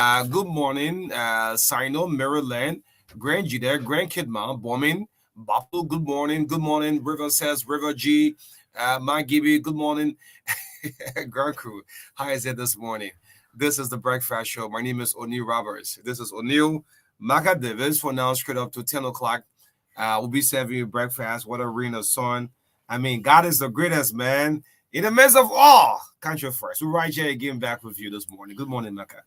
Good morning, Sino, Maryland, Grand G there, Grand Kidma, Bombing, Buffalo, good morning, River says, River G, my Gibby, good morning, Grand Crew. How is it this morning? This is the Breakfast Show. My name is O'Neill Roberts. This is O'Neill Marka Davis for now, straight up to 10 o'clock. We'll be serving you breakfast, what a rain of sun. I mean, God is the greatest, man. In the midst of all, country first. We're right here again back with you this morning. Good morning, Maka.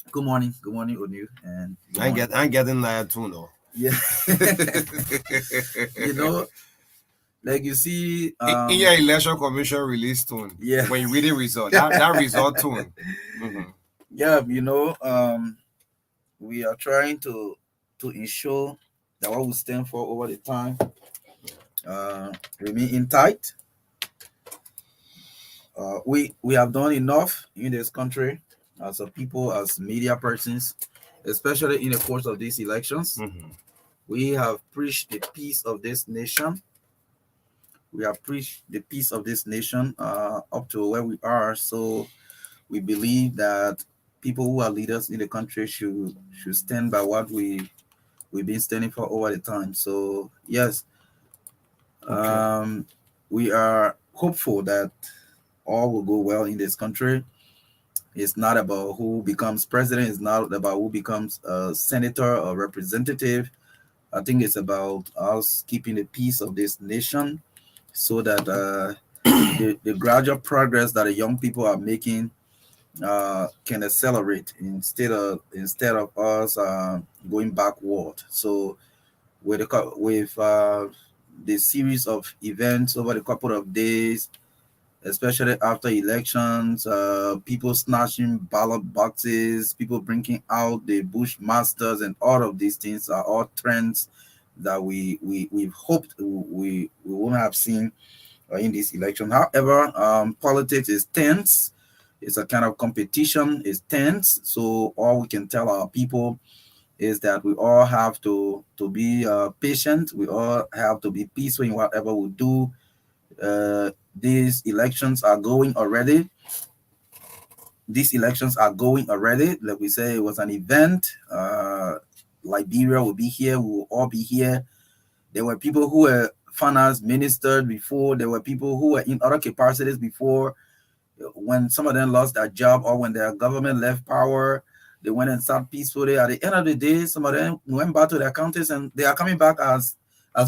Good morning, O'Neill, and good morning. I ain't getting that too, though. Yeah, you know, like you see, In your election commission release tune, yeah, when you read the result, that result tune. Mm-hmm. yeah, we are trying to ensure that what we stand for over the time remain intact. We have done enough in this country as a people, as media persons, especially in the course of these elections. Mm-hmm. We have preached the peace of this nation. We have preached the peace of this nation up to where we are. So we believe that people who are leaders in the country should stand by what we've been standing for over the time. So yes, Okay. we are hopeful that all will go well in this country. It's not about who becomes president. It's not about who becomes a senator or representative. I think it's about us keeping the peace of this nation so that the gradual progress that the young people are making can accelerate instead of us going backward. So with the series of events over the couple of days, especially after elections, people snatching ballot boxes, people bringing out the bushmasters, and all of these things are all trends that we've hoped we wouldn't have seen in this election. However, politics is tense. It's a kind of competition. It's tense. So all we can tell our people is that we all have to be patient. We all have to be peaceful in whatever we do. These elections are going already. These elections are going already. Like we say, it was an event. Liberia will be here. We will all be here. There were people who were finance ministers before. There were people who were in other capacities before. When some of them lost their job or when their government left power, they went and sat peacefully. At the end of the day, some of them went back to their counties and they are coming back as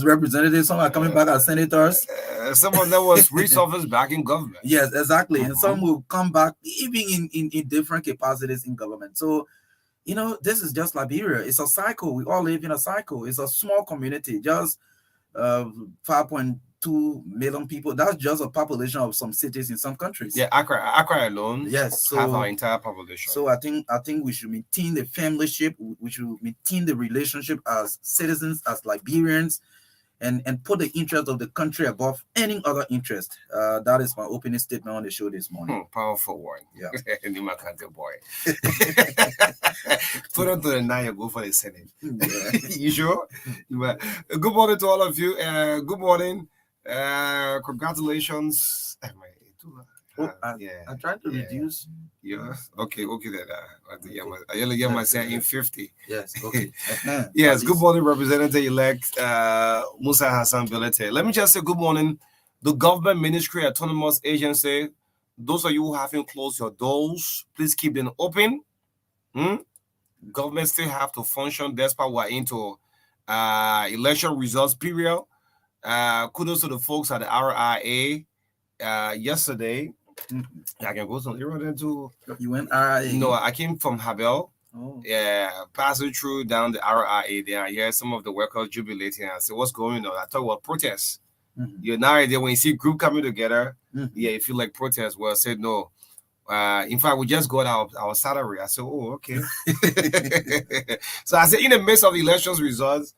representatives. Some are coming back as senators. Some of them was resurfaced back in government. Yes, exactly. And some will come back even in different capacities in government. So, this is just Liberia. It's a cycle. We all live in a cycle. It's a small community, just 5.2 million people. That's just a population of some cities in some countries. Yeah, Accra alone. Yes, so have our entire population. So I think we should maintain the familyship. We should maintain the relationship as citizens, as Liberians, and put the interest of the country above any other interest. That is my opening statement on the show this morning. Powerful one. Yeah. Nima country boy. Put on to the 9, you go for the Senate. Yeah. You sure? Good morning to all of you. Good morning. Congratulations. I'm trying to reduce. Yeah. Okay. Then. I get myself in 50. Yes. Okay. Yes. Good morning, Representative-elect Musa Hassan Bilete. Let me just say good morning. The Government Ministry Autonomous Agency. Those of you who haven't closed your doors, please keep them open. Government still have to function despite we're into election results period. Kudos to the folks at the RIA yesterday. I can go some to. You went RIA? No, I came from Habel. Oh. Yeah, passing through down the RIA there. I hear some of the workers jubilating. I said, "What's going on?" I thought, "Well, protests." You're now there when you see group coming together. Yeah, you feel like protest. Well, I said no. In fact, we just got our salary. I said, "Oh, okay." So I said, in the midst of the elections results,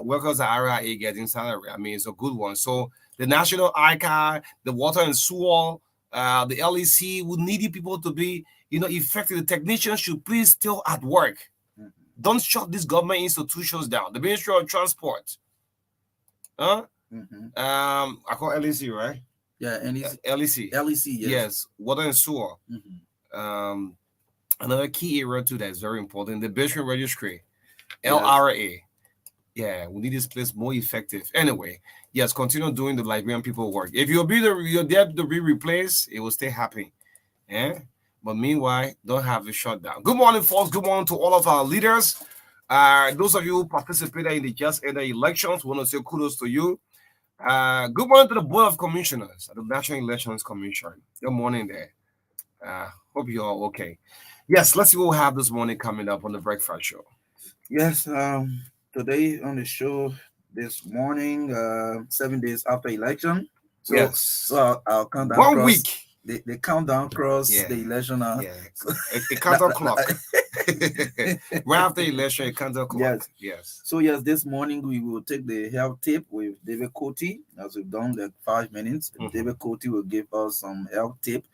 workers at RIA getting salary. I mean, it's a good one. So the National ICAR, the Water and Sewer, the LEC would need people to be, effective. The technicians should please still at work. Don't shut these government institutions down. The Ministry of Transport. I call LEC, right? Yeah, LEC. LEC, yes. Yes, Water and Sewer. Another key area too that is very important: the Business Registry, Yes. LRA. Yeah, we need this place more effective. Anyway, yes, continue doing the Liberian people work. If you're there to be replaced, it will stay happy. Eh? But meanwhile, don't have it shut down. Good morning, folks. Good morning to all of our leaders. Those of you who participated in the just ended elections, we want to say kudos to you. Good morning to the Board of Commissioners at the National Elections Commission. Good morning there. Hope you're all okay. Yes, let's see what we have this morning coming up on the breakfast show. Yes. Today on the show this morning, 7 days after election. So, Yes. our countdown One cross week. the countdown cross Yeah. the election. Yeah. So A counter clock. Right after election, a counter clock. yes. Yes. So yes, this morning we will take the health tip with David Coty, as we've done like 5 minutes. Mhm. David Coty will give us some health tip.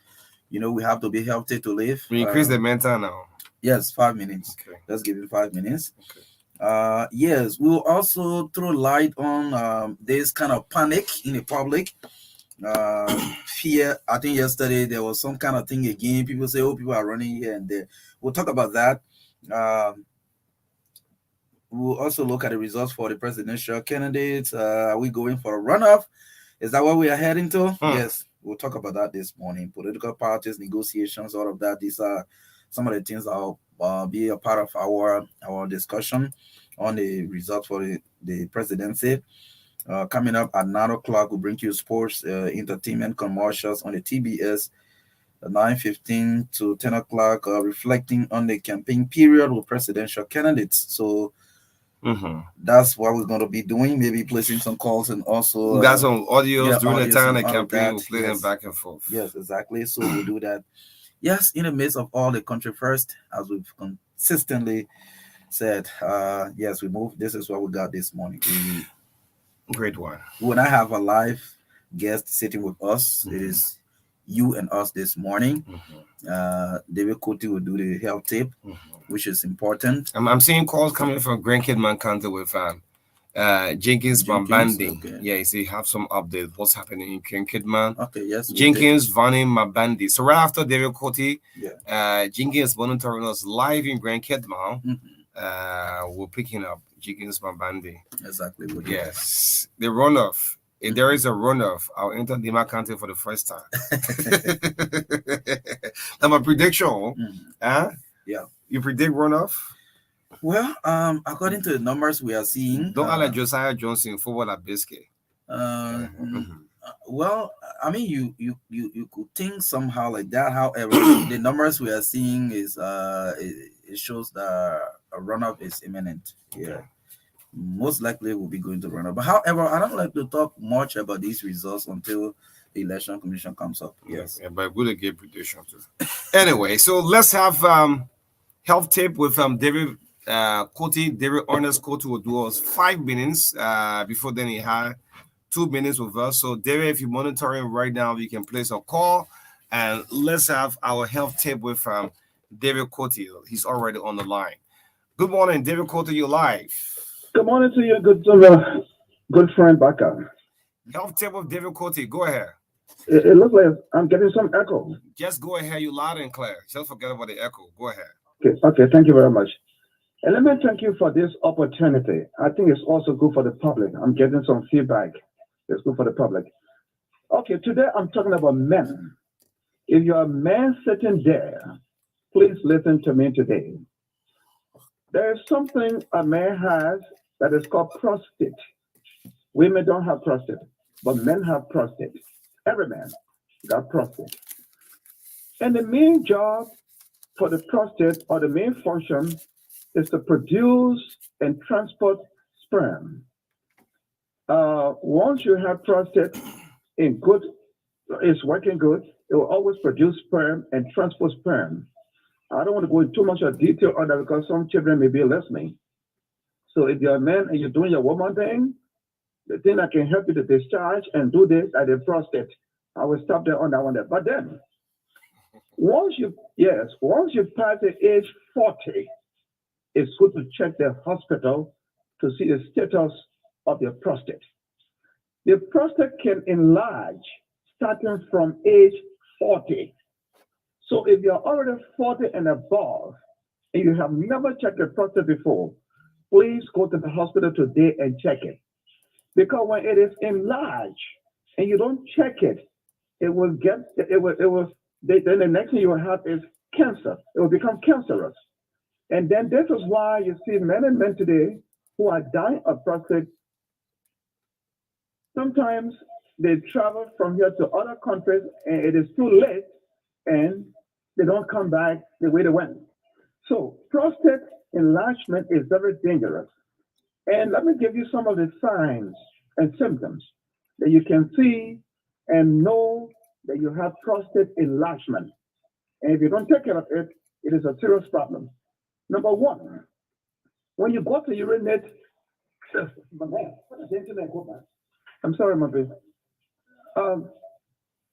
We have to be healthy to live. We increase the mental now. Yes, 5 minutes. Okay. Let's give it 5 minutes. Okay. Yes, we'll also throw light on this kind of panic in the public. Fear. I think yesterday there was some kind of thing again. People say, "Oh, people are running here and there." We'll talk about that. We'll also look at the results for the presidential candidates. Are we going for a runoff? Is that what we are heading to? Yes, we'll talk about that this morning. Political parties, negotiations, all of that. These are some of the things that will be a part of our discussion on the results for the presidency. Coming up at 9 o'clock, we'll bring you sports, entertainment, commercials on the TBS. 9:15 to 10 o'clock, reflecting on the campaign period with presidential candidates. So that's what we're going to be doing. Maybe placing some calls and also we got some audios during the audios time and of the all of campaign. that. We'll play them Yes. back and forth. Yes, exactly. So we'll do that. Yes, in the midst of all the country first, as we've consistently said, yes, we move. This is what we got this morning. Great one. When I have a live guest sitting with us, it is you and us this morning. David Coty will do the health tip, which is important. I'm seeing calls coming from Grandkid Man County with Jenkins Mabandi. Okay. Yeah, you see, have some updates. What's happening in Grandkid Man? Okay, yes. Jenkins Vani Mabandi. So right after David Coty, yeah. Jenkins monitoring us live in Grandkid Man. We're picking up Jenkins Mabandi. Exactly. Yes, the runoff. If there is a runoff, I'll enter Dima County for the first time. That's my prediction. Yeah. You predict runoff? Well, according to the numbers we are seeing, don't like Josiah Johnson forward at Biscay. Well, I mean, you could think somehow like that. However, the numbers we are seeing is it shows that a runoff is imminent. Yeah. Most likely will be going to run up. But however, I don't like to talk much about these results until the election commission comes up. Yes. Yeah, but good to get prediction too. Anyway, so let's have health tip with David Coty. David Ernest Coty will do us 5 minutes. Before then he had 2 minutes with us. So David, if you're monitoring right now, you can place a call and let's have our health tip with David Coty. He's already on the line. Good morning, David Coty, you're live. Good morning to you, good friend Marka. Health tip with David Coty. Go ahead. It looks like I'm getting some echo. Just go ahead. You loud and clear. Just forget about the echo. Go ahead. Okay. Thank you very much. And let me thank you for this opportunity. I think it's also good for the public. I'm getting some feedback. It's good for the public. Okay, today I'm talking about men. If you're a man sitting there, please listen to me today. There is something a man has that is called prostate. Women don't have prostate, but men have prostate. Every man got prostate. And the main job for the prostate, or the main function, is to produce and transport sperm. Once you have prostate it's working good, it will always produce sperm and transport sperm. I don't want to go into too much of detail on that because some children may be listening. So if you're a man and you're doing your woman thing, the thing that can help you to discharge and do this at the prostate, I will stop there on that one there. But then, once you pass the age 40, it's good to check the hospital to see the status of your prostate. The prostate can enlarge starting from age 40. So if you're already 40 and above, and you have never checked your prostate before, please go to the hospital today and check it. Because when it is enlarged and you don't check it, then the next thing you will have is cancer. It will become cancerous. And then this is why you see men and men today who are dying of prostate. Sometimes they travel from here to other countries and it is too late and they don't come back the way they went. So prostate enlargement is very dangerous. And let me give you some of the signs and symptoms that you can see and know that you have prostate enlargement. And if you don't take care of it, it is a serious problem. Number one, when you go to urinate, I'm sorry, my baby. Um,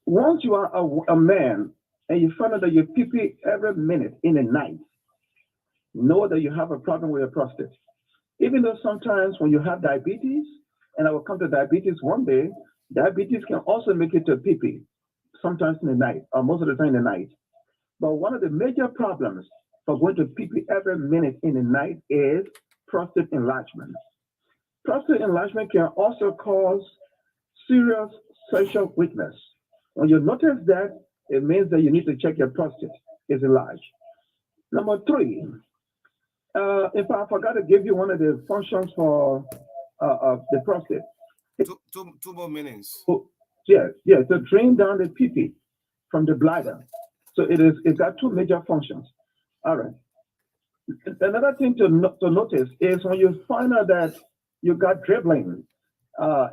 Once you are a man and you find out that you pee pee every minute in the night, know that you have a problem with your prostate. Even though sometimes when you have diabetes, and I will come to diabetes one day, diabetes can also make it to pee pee, sometimes in the night, or most of the time in the night. But one of the major problems for going to pee pee every minute in the night is prostate enlargement. Prostate enlargement can also cause serious sexual weakness. When you notice that, it means that you need to check your prostate is enlarged. Number three, if I forgot to give you one of the functions for the prostate, Two more minutes. oh, yeah, to drain down the pee from the bladder. So it's got two major functions. All right. Another thing to notice is when you find out that you got dribbling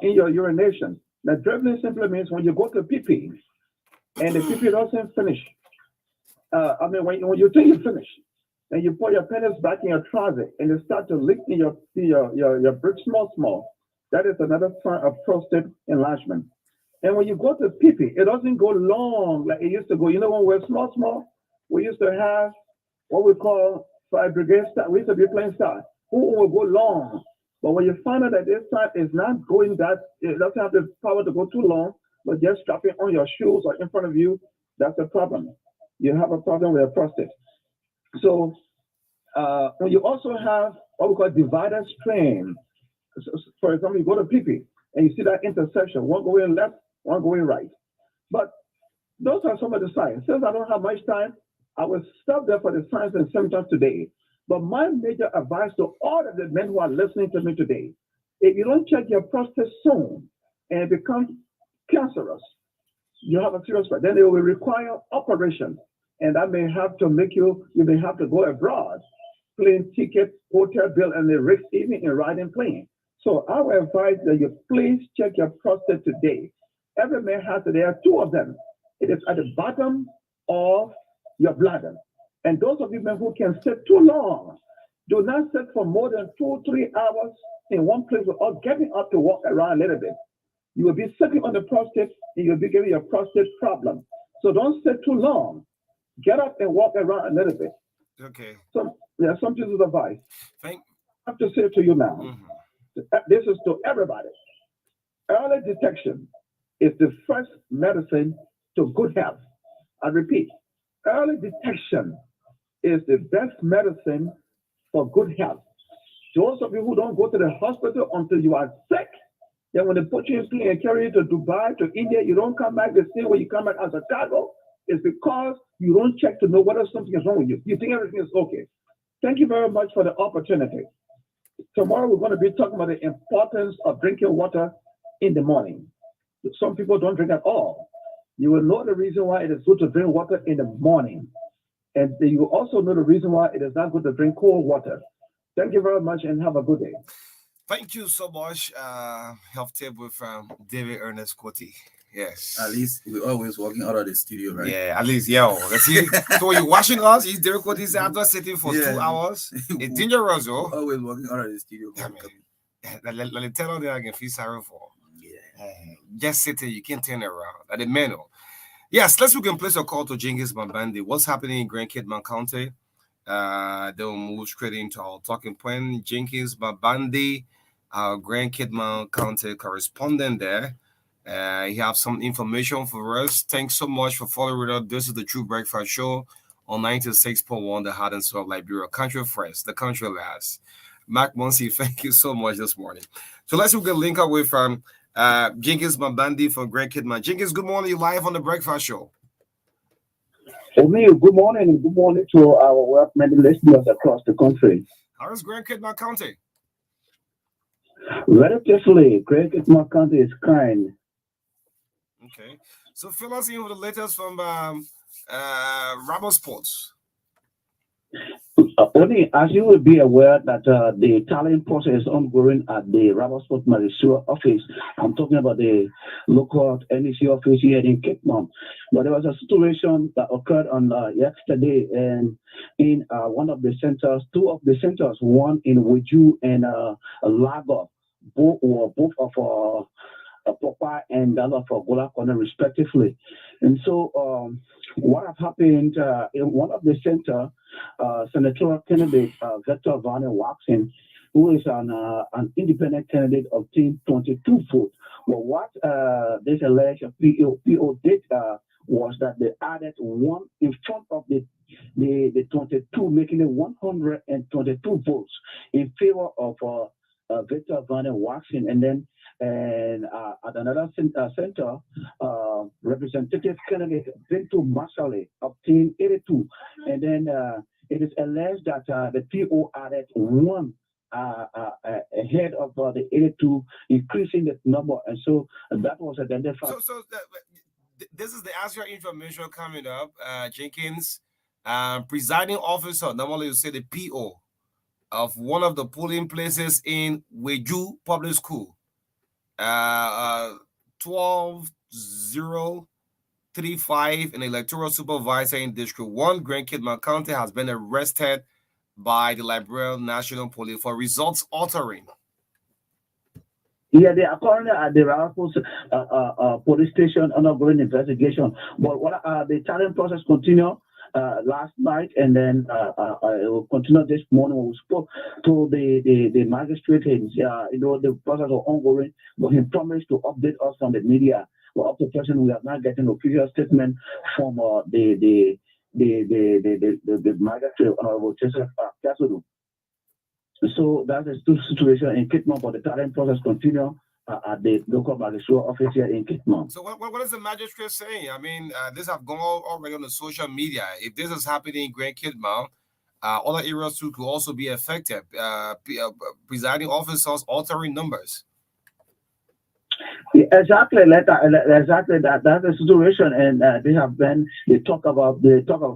in your urination. Now, dribbling simply means when you go to pee and the pee doesn't finish. I mean, when you think you finish, and you put your penis back in your trouser and you start to leak in your brick small, that is another sign of prostate enlargement. And when you go to pee it doesn't go long like it used to go. You know, when we're small, we used to have what we call fire brigade style. We used to be playing style. Who will go long? But when you find out that this time is not going that, it doesn't have the power to go too long, but just strapping on your shoes or in front of you, that's a problem. You have a problem with your prostate. So when you also have what we call divided strain, for example, you go to pee and you see that intersection, one going left, one going right. But those are some of the signs. Since I don't have much time, I will stop there for the signs and symptoms today. But my major advice to all of the men who are listening to me today, if you don't check your prostate soon and it becomes cancerous, you have a serious problem. Then it will require operation. And that may have to make you may have to go abroad, plane ticket, hotel bill, and the risk even in riding plane. So I will advise that you please check your prostate today. Every man has it. There are two of them. It is at the bottom of your bladder. And those of you men who can sit too long, do not sit for more than 2-3 hours in one place without getting up to walk around a little bit. You will be sitting on the prostate and you'll be getting a prostate problem. So don't sit too long. Get up and walk around a little bit. Okay. There are some pieces of advice. Thank. I have to say to you now, Mhm. this is to everybody. Early detection is the first medicine to good health. I repeat, early detection is the best medicine for good health. Those of you who don't go to the hospital until you are sick, then when they put you in plane and carry you to Dubai, to India, you don't come back the same way you come back as a cargo. It's because you don't check to know whether something is wrong with you. You think everything is okay. Thank you very much for the opportunity. Tomorrow we're going to be talking about the importance of drinking water in the morning. Some people don't drink at all. You will know the reason why it is good to drink water in the morning. And you will also know the reason why it is not good to drink cold water. Thank you very much and have a good day. Thank you so much, Health Tip with David Ernest Quoty. Yes. At least we're always walking out of the studio, right? Yeah, at least, yo. Let's see. So when you're watching us, he's David Quoty after sitting for Yeah. 2 hours. It's dangerous, We're oh. always walking out of the studio. I mean, let me tell you that I can feel sorry for. Yeah. Just sitting, you can't turn around. At the manual. Yes, let's we can place a call to Genghis Mabandi. What's happening in Grand Kidman County? They'll move straight into our talking point. Jenkins Babandi, our Grand Kidman County correspondent there. He have some information for us. Thanks so much for following us. This is the True Breakfast Show on 96.1, the Heart and Soul of Liberia. Country first, the country last. Mark Monsi, thank you so much this morning. So let's get link up with Jenkins Mabandi from Great Kidman. Jenkins, good morning. You live on the Breakfast Show. Good morning, and good morning to our many listeners across the country. How is Grand Kidman County? Relatively, Great Kidman County is kind. Okay. So fill us in with the latest from Rubber Sports. Only as you will be aware that the talent process is ongoing at the Rubber Sport Marisua office. I'm talking about the local NEC office here in Cape Town. But there was a situation that occurred on yesterday, and in one of the centers, two of the centers, one in Wiju and Lago, both of Papa and Dala for Gola Corner, respectively. And so, what have happened in one of the center, senatorial candidate Victor Van Waxen, who is an independent candidate, obtained 22 votes. Well, what this alleged PO did was that they added one in front of the 22, making it 122 votes in favor of Victor Van Waxen, and then at another center, representative candidate Bintu Masale obtained 82, and then it is alleged that the PO added one ahead of the 82, increasing the number, and so that was identified. This is the actual information coming up, Jenkins. Presiding officer, normally you say the PO of one of the polling places in Weju Public School, 12035, an electoral supervisor in District 1, Grand Kidman County, has been arrested by the Liberia National Police for results altering. Yeah, they are currently at the Ralphus police station undergoing investigation. But what the talent process continue last night, and then it will continue this morning. We spoke to the magistrate, and the process is ongoing, but he promised to update us on the media. Well, up to present, we have not gotten official statement from the magistrate, Honorable Joseph Kasulu. So that's the situation in Kitman, but the talent process continue at the local magistrate office here in Kitman. So what is the magistrate saying? I mean, this have gone already on the social media. If this is happening in Grand Kidman, other areas too could also be affected. Presiding officers altering numbers. Exactly, exactly. That's the situation, and they talk about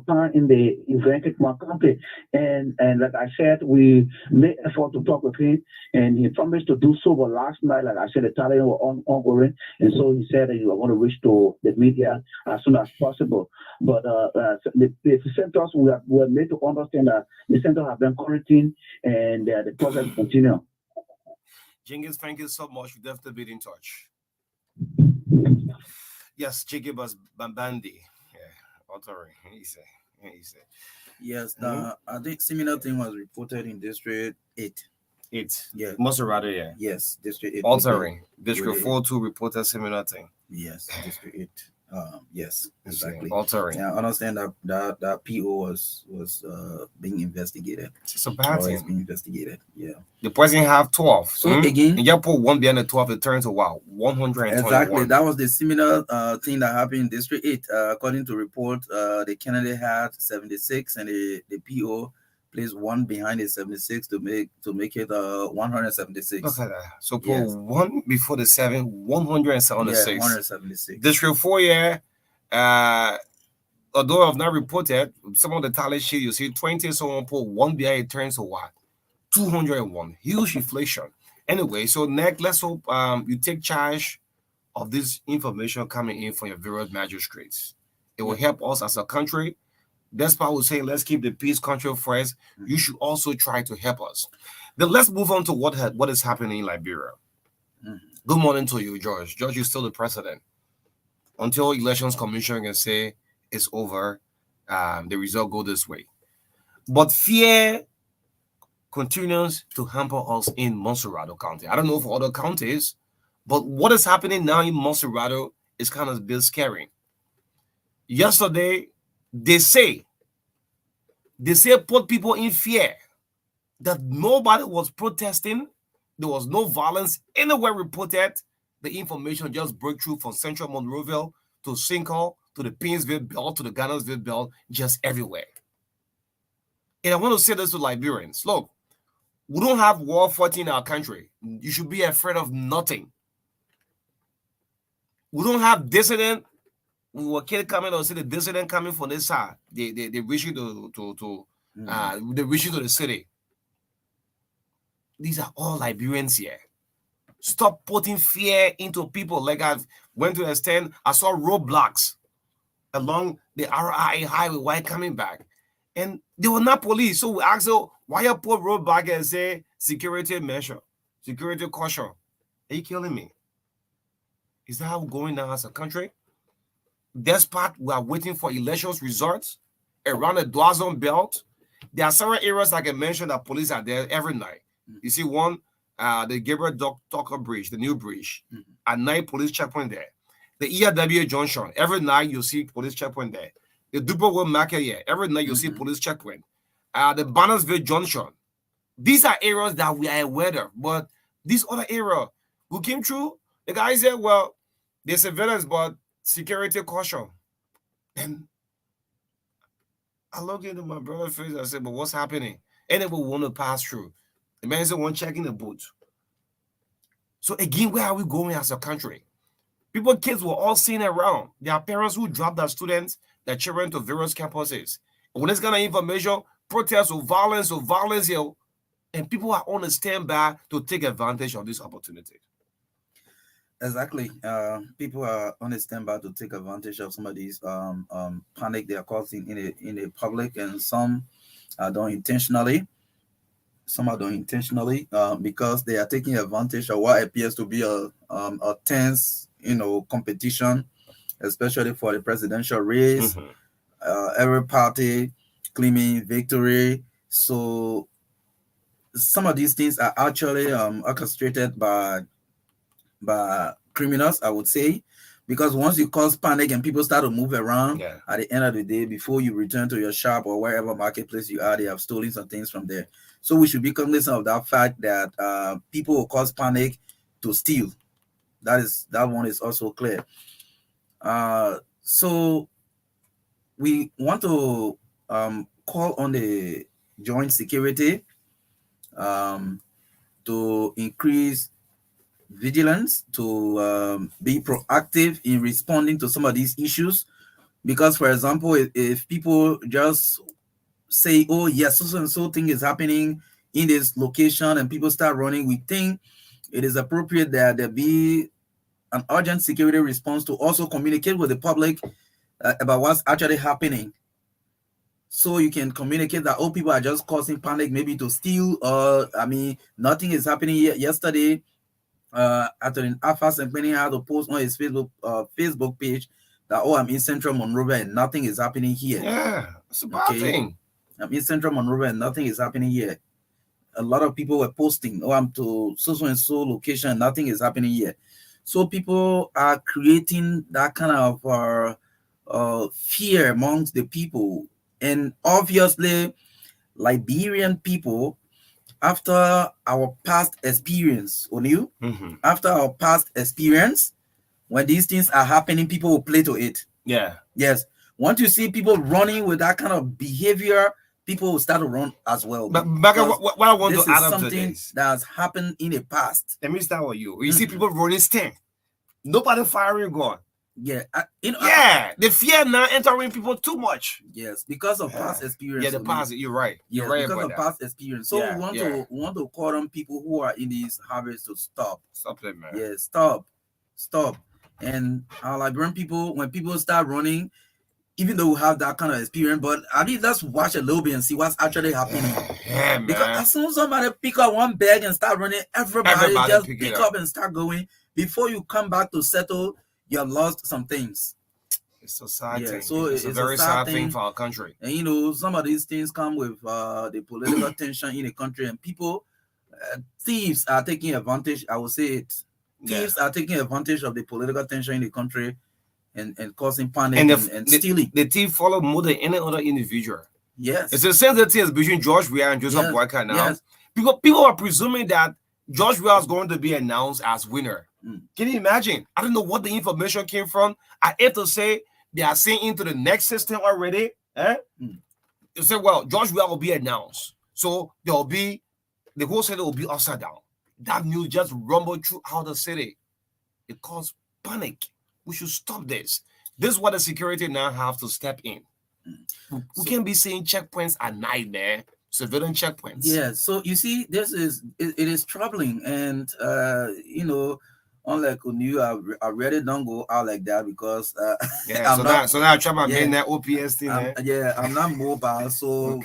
time in the Grand Kidman County, and like I said, we made effort to talk with him, and he promised to do so. But last night, like I said, the talent were ongoing, and so he said that he was going to reach to the media as soon as possible. But the centers were made to understand that the centers have been quarantined, and the process continue. Jenkins, thank you so much. We definitely be in touch. Yes, Jigibas Bambandi. Yeah, altering. He said. Yes, I think similar thing was reported in District 8. Yeah. Maserati, yeah. Yes, District 8. Altering. District 4 too reported similar thing. Yes, District 8. Yes, exactly. Altering. Yeah, I understand that PO was being investigated. It's a bad thing. It's being investigated. Yeah. The person have 12. So again, and you put one behind the 12, it turns to wow, 121. Exactly. That was the similar thing that happened in District 8. According to report, the candidate had 76, and the PO placed one behind the 76 to make it 176. Look at that. So put one before the 7, 176. Yeah, 176. District 4, yeah. Although I've not reported some of the talent sheet, you see 20, someone put one behind, it turns to what? 201. Huge inflation. Anyway, so next, let's hope you take charge of this information coming in from your various magistrates. It will help us as a country. That's why we say let's keep the peace country first. You should also try to help us. Then let's move on to what is happening in Liberia. Good morning to you, George. George, you're still the president. Until Elections Commission can say it's over, the result go this way. But fear continues to hamper us in Monserrado County. I don't know for other counties, But what is happening now in Monserrato is kind of a bit scary. Yesterday, they say put people in fear that nobody was protesting. There was no violence anywhere reported. The information just broke through from Central Monroeville to Sinkhole to the Painesville Belt to the Garnersville Belt, just everywhere. And I want to say this to Liberians. Look, we don't have war fought in our country. You should be afraid of nothing. We don't have dissident. We were kid coming or see the dissident coming from this side. They wish you they wish you to the city. These are all Liberians here. Stop putting fear into people. Like I went to the stand, I saw roadblocks along the RIA highway while coming back. And they were not police. So we asked them, why you put roadblock and say security measure, security caution? Are you killing me? Is that how we're going now as a country? Despite we are waiting for elections results around the Dwazon belt, there are several areas like I mentioned that police are there every night. You see one, the Gabriel Tucker Bridge, the new bridge, at night police checkpoint there. The ERW Junction, every night you see police checkpoint there. The Duperville Market here, every night you see police checkpoint. The Bannersville Junction. These are areas that we are aware of, but this other area, who came through, the guy said, well, there's surveillance, but security caution. And I looked into my brother's face, I said, but what's happening? And we want to pass through. The man said, one checking the boot. So again, where are we going as a country? People, kids were all seen around. There are parents who dropped their students, their children to various campuses. And when this kind of information, protests or violence here, and people are on a standby to take advantage of this opportunity. Exactly. People are on a standby to take advantage of some of these panic they are causing in the public, and some are done intentionally. Some are done intentionally because they are taking advantage of what appears to be a tense, competition, especially for the presidential race. Every party claiming victory. So some of these things are actually orchestrated by criminals, I would say, because once you cause panic and people start to move around, at the end of the day, before you return to your shop or wherever marketplace you are, they have stolen some things from there. So we should be cognizant of that fact that people will cause panic to steal. That one is also clear. So we want to call on the joint security to increase vigilance, to be proactive in responding to some of these issues. Because, for example, if people just say, oh yes, so and so thing is happening in this location, and people start running, we think it is appropriate that there be an urgent security response to also communicate with the public about what's actually happening. So you can communicate that, oh, people are just causing panic, maybe to steal, nothing is happening yet. Yesterday, Attorney Afas and Penny had to post on his Facebook page that, oh, I'm in Central Monrovia and nothing is happening here. Yeah, it's a bad thing. I'm in Central Monrovia and nothing is happening here. A lot of people were posting, oh, I'm to so and so location and nothing is happening here. So people are creating that kind of fear amongst the people. And obviously, Liberian people, after our past experience, O'Neill, after our past experience, when these things are happening, people will play to it. Yeah. Yes. Once you see people running with that kind of behavior, people will start to run as well. But what I want to add up to this, that's happened in the past. Let me start with you. You see people running stand. Nobody firing gun. Yeah. The fear now entering people too much. Yes, because of past experience. Yeah, the past. You're right. You're right because about of that. past experience. So we want to call on people who are in these habits to stop. Stop it, man. Yeah, stop. And our Liberian people, when people start running, even though we have that kind of experience, but I mean, let's watch a little bit and see what's actually happening. Yeah, man. Because as soon as somebody pick up one bag and start running, everybody just pick up and start going. Before you come back to settle, you have lost some things. It's a sad thing. So it's a very sad thing for our country. And some of these things come with the political tension in the country, and people, thieves are taking advantage. I would say it. Thieves are taking advantage of the political tension in the country and causing panic and the, stealing. The thief follow more than any other individual. Yes. It's the same thing between George Weah and Joseph Boyka now. Yes. People are presuming that George Weah is going to be announced as winner. Can you imagine? I don't know what the information came from. I have to say they are saying into the next system already. You say, well, George Weah will be announced. So there will be, the whole city will be upside down. That news just rumbled throughout the city. It caused panic. We should stop this. This is what the security now have to step in. We can't be seeing checkpoints at night there, civilian checkpoints. Yeah, so you see, it is troubling, and unlike you, I really don't go out like that because so now I try my main that OPS thing. I'm not mobile, so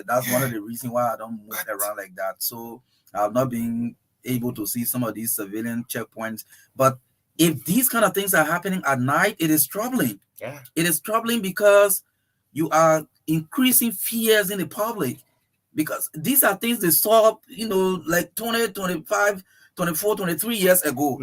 that's one of the reasons why I don't move around like that. So I've not been able to see some of these civilian checkpoints. But if these kind of things are happening at night, it is troubling. Yeah, it is troubling because you are increasing fears in the public, because these are things they saw, like 20, 25, 24, 23 years ago.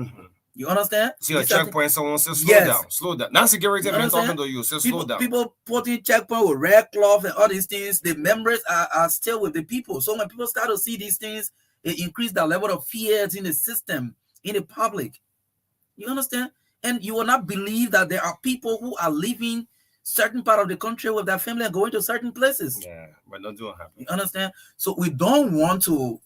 You understand? See a checkpoint, someone says slow down. Now security man talking to you, say slow down. People putting checkpoint with red cloth and all these things, the memories are still with the people. So when people start to see these things, it increase the level of fears in the system, in the public. You understand? And you will not believe that there are people who are leaving certain part of the country with their family and going to certain places. Yeah, but not doing happen. You understand? So we don't want to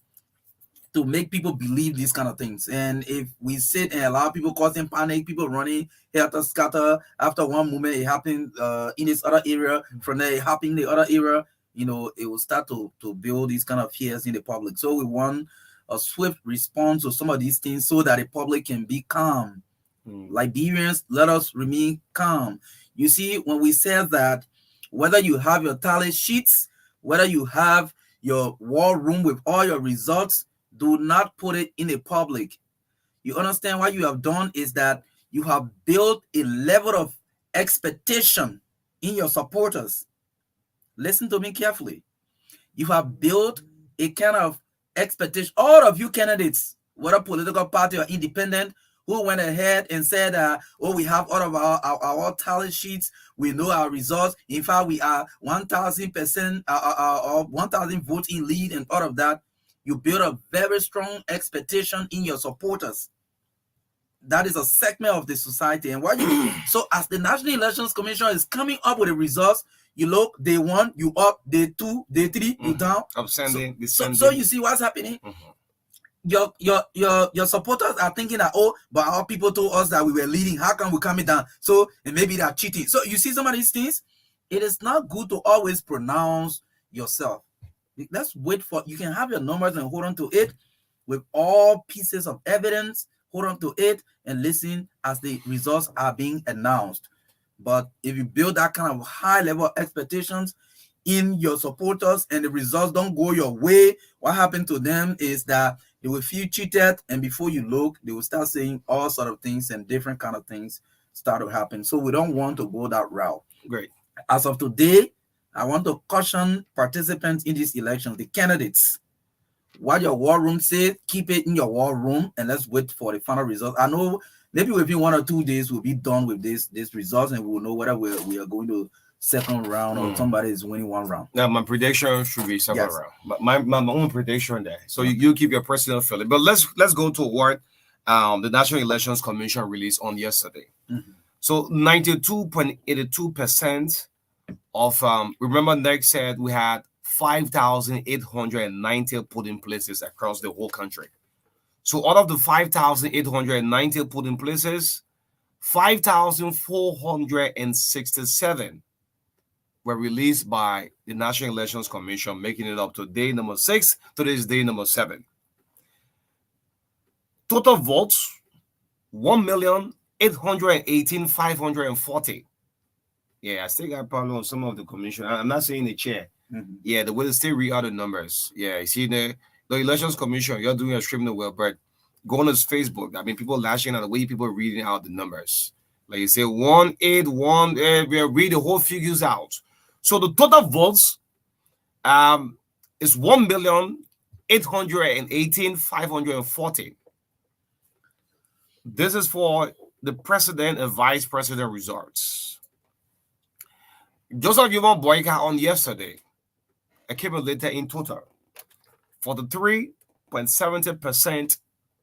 make people believe these kind of things. And if we sit and allow people causing panic, people running helter scatter, after one moment it happened in this other area, from there it happened in the other area, it will start to build these kind of fears in the public. So we want a swift response to some of these things so that the public can be calm. Liberians, let us remain calm. You see, when we say that, whether you have your tally sheets, whether you have your war room with all your results, do not put it in the public. You understand what you have done is that you have built a level of expectation in your supporters. Listen to me carefully. You have built a kind of expectation. All of you candidates, whether political party or independent, who went ahead and said, we have all of our tally sheets, we know our results. In fact, we are 1,000% or 1,000 votes in lead and all of that. You build a very strong expectation in your supporters. That is a segment of the society. And so as the National Elections Commission is coming up with the results, you look, day 1, you up, day 2, day 3, you down. Ascending, descending. So you see what's happening? Your supporters are thinking that, but our people told us that we were leading. How come we're coming down? So and maybe they're cheating. So you see some of these things. It is not good to always pronounce yourself. Let's wait for, you can have your numbers and hold on to it with all pieces of evidence. Hold on to it and listen as the results are being announced. But if you build that kind of high level expectations in your supporters and the results don't go your way, what happened to them is that they will feel cheated, and before you look, they will start saying all sort of things and different kind of things start to happen. So we don't want to go that route. Great. As of today, I want to caution participants in these elections, the candidates. What your war room said, keep it in your war room, and let's wait for the final results. I know maybe within 1 or 2 days we'll be done with this results, and we'll know whether we are going to second round or somebody is winning one round. Now my prediction should be second round. My own prediction there. So you keep your personal feeling. But let's go to what the National Elections Commission released on yesterday. So 92.82% of remember NEC said we had 5,890 polling places across the whole country. So out of the 5,890 polling places, 5,467 were released by the National Elections Commission, making it up to day number 6. Today's day number 7. Total votes, 1,818,540. Yeah, I still got problem on some of the commission. I'm not saying the chair. Yeah, the way they still read out the numbers. Yeah, you see the Elections Commission, you're doing extremely well, but go on his Facebook. I mean, people lashing at the way people reading out the numbers. Like you say, 181, we read the whole figures out. So the total votes is 1,818,540. This is for the president and vice president results. Joseph Yvonne Boyka on yesterday accumulated in total 43.70%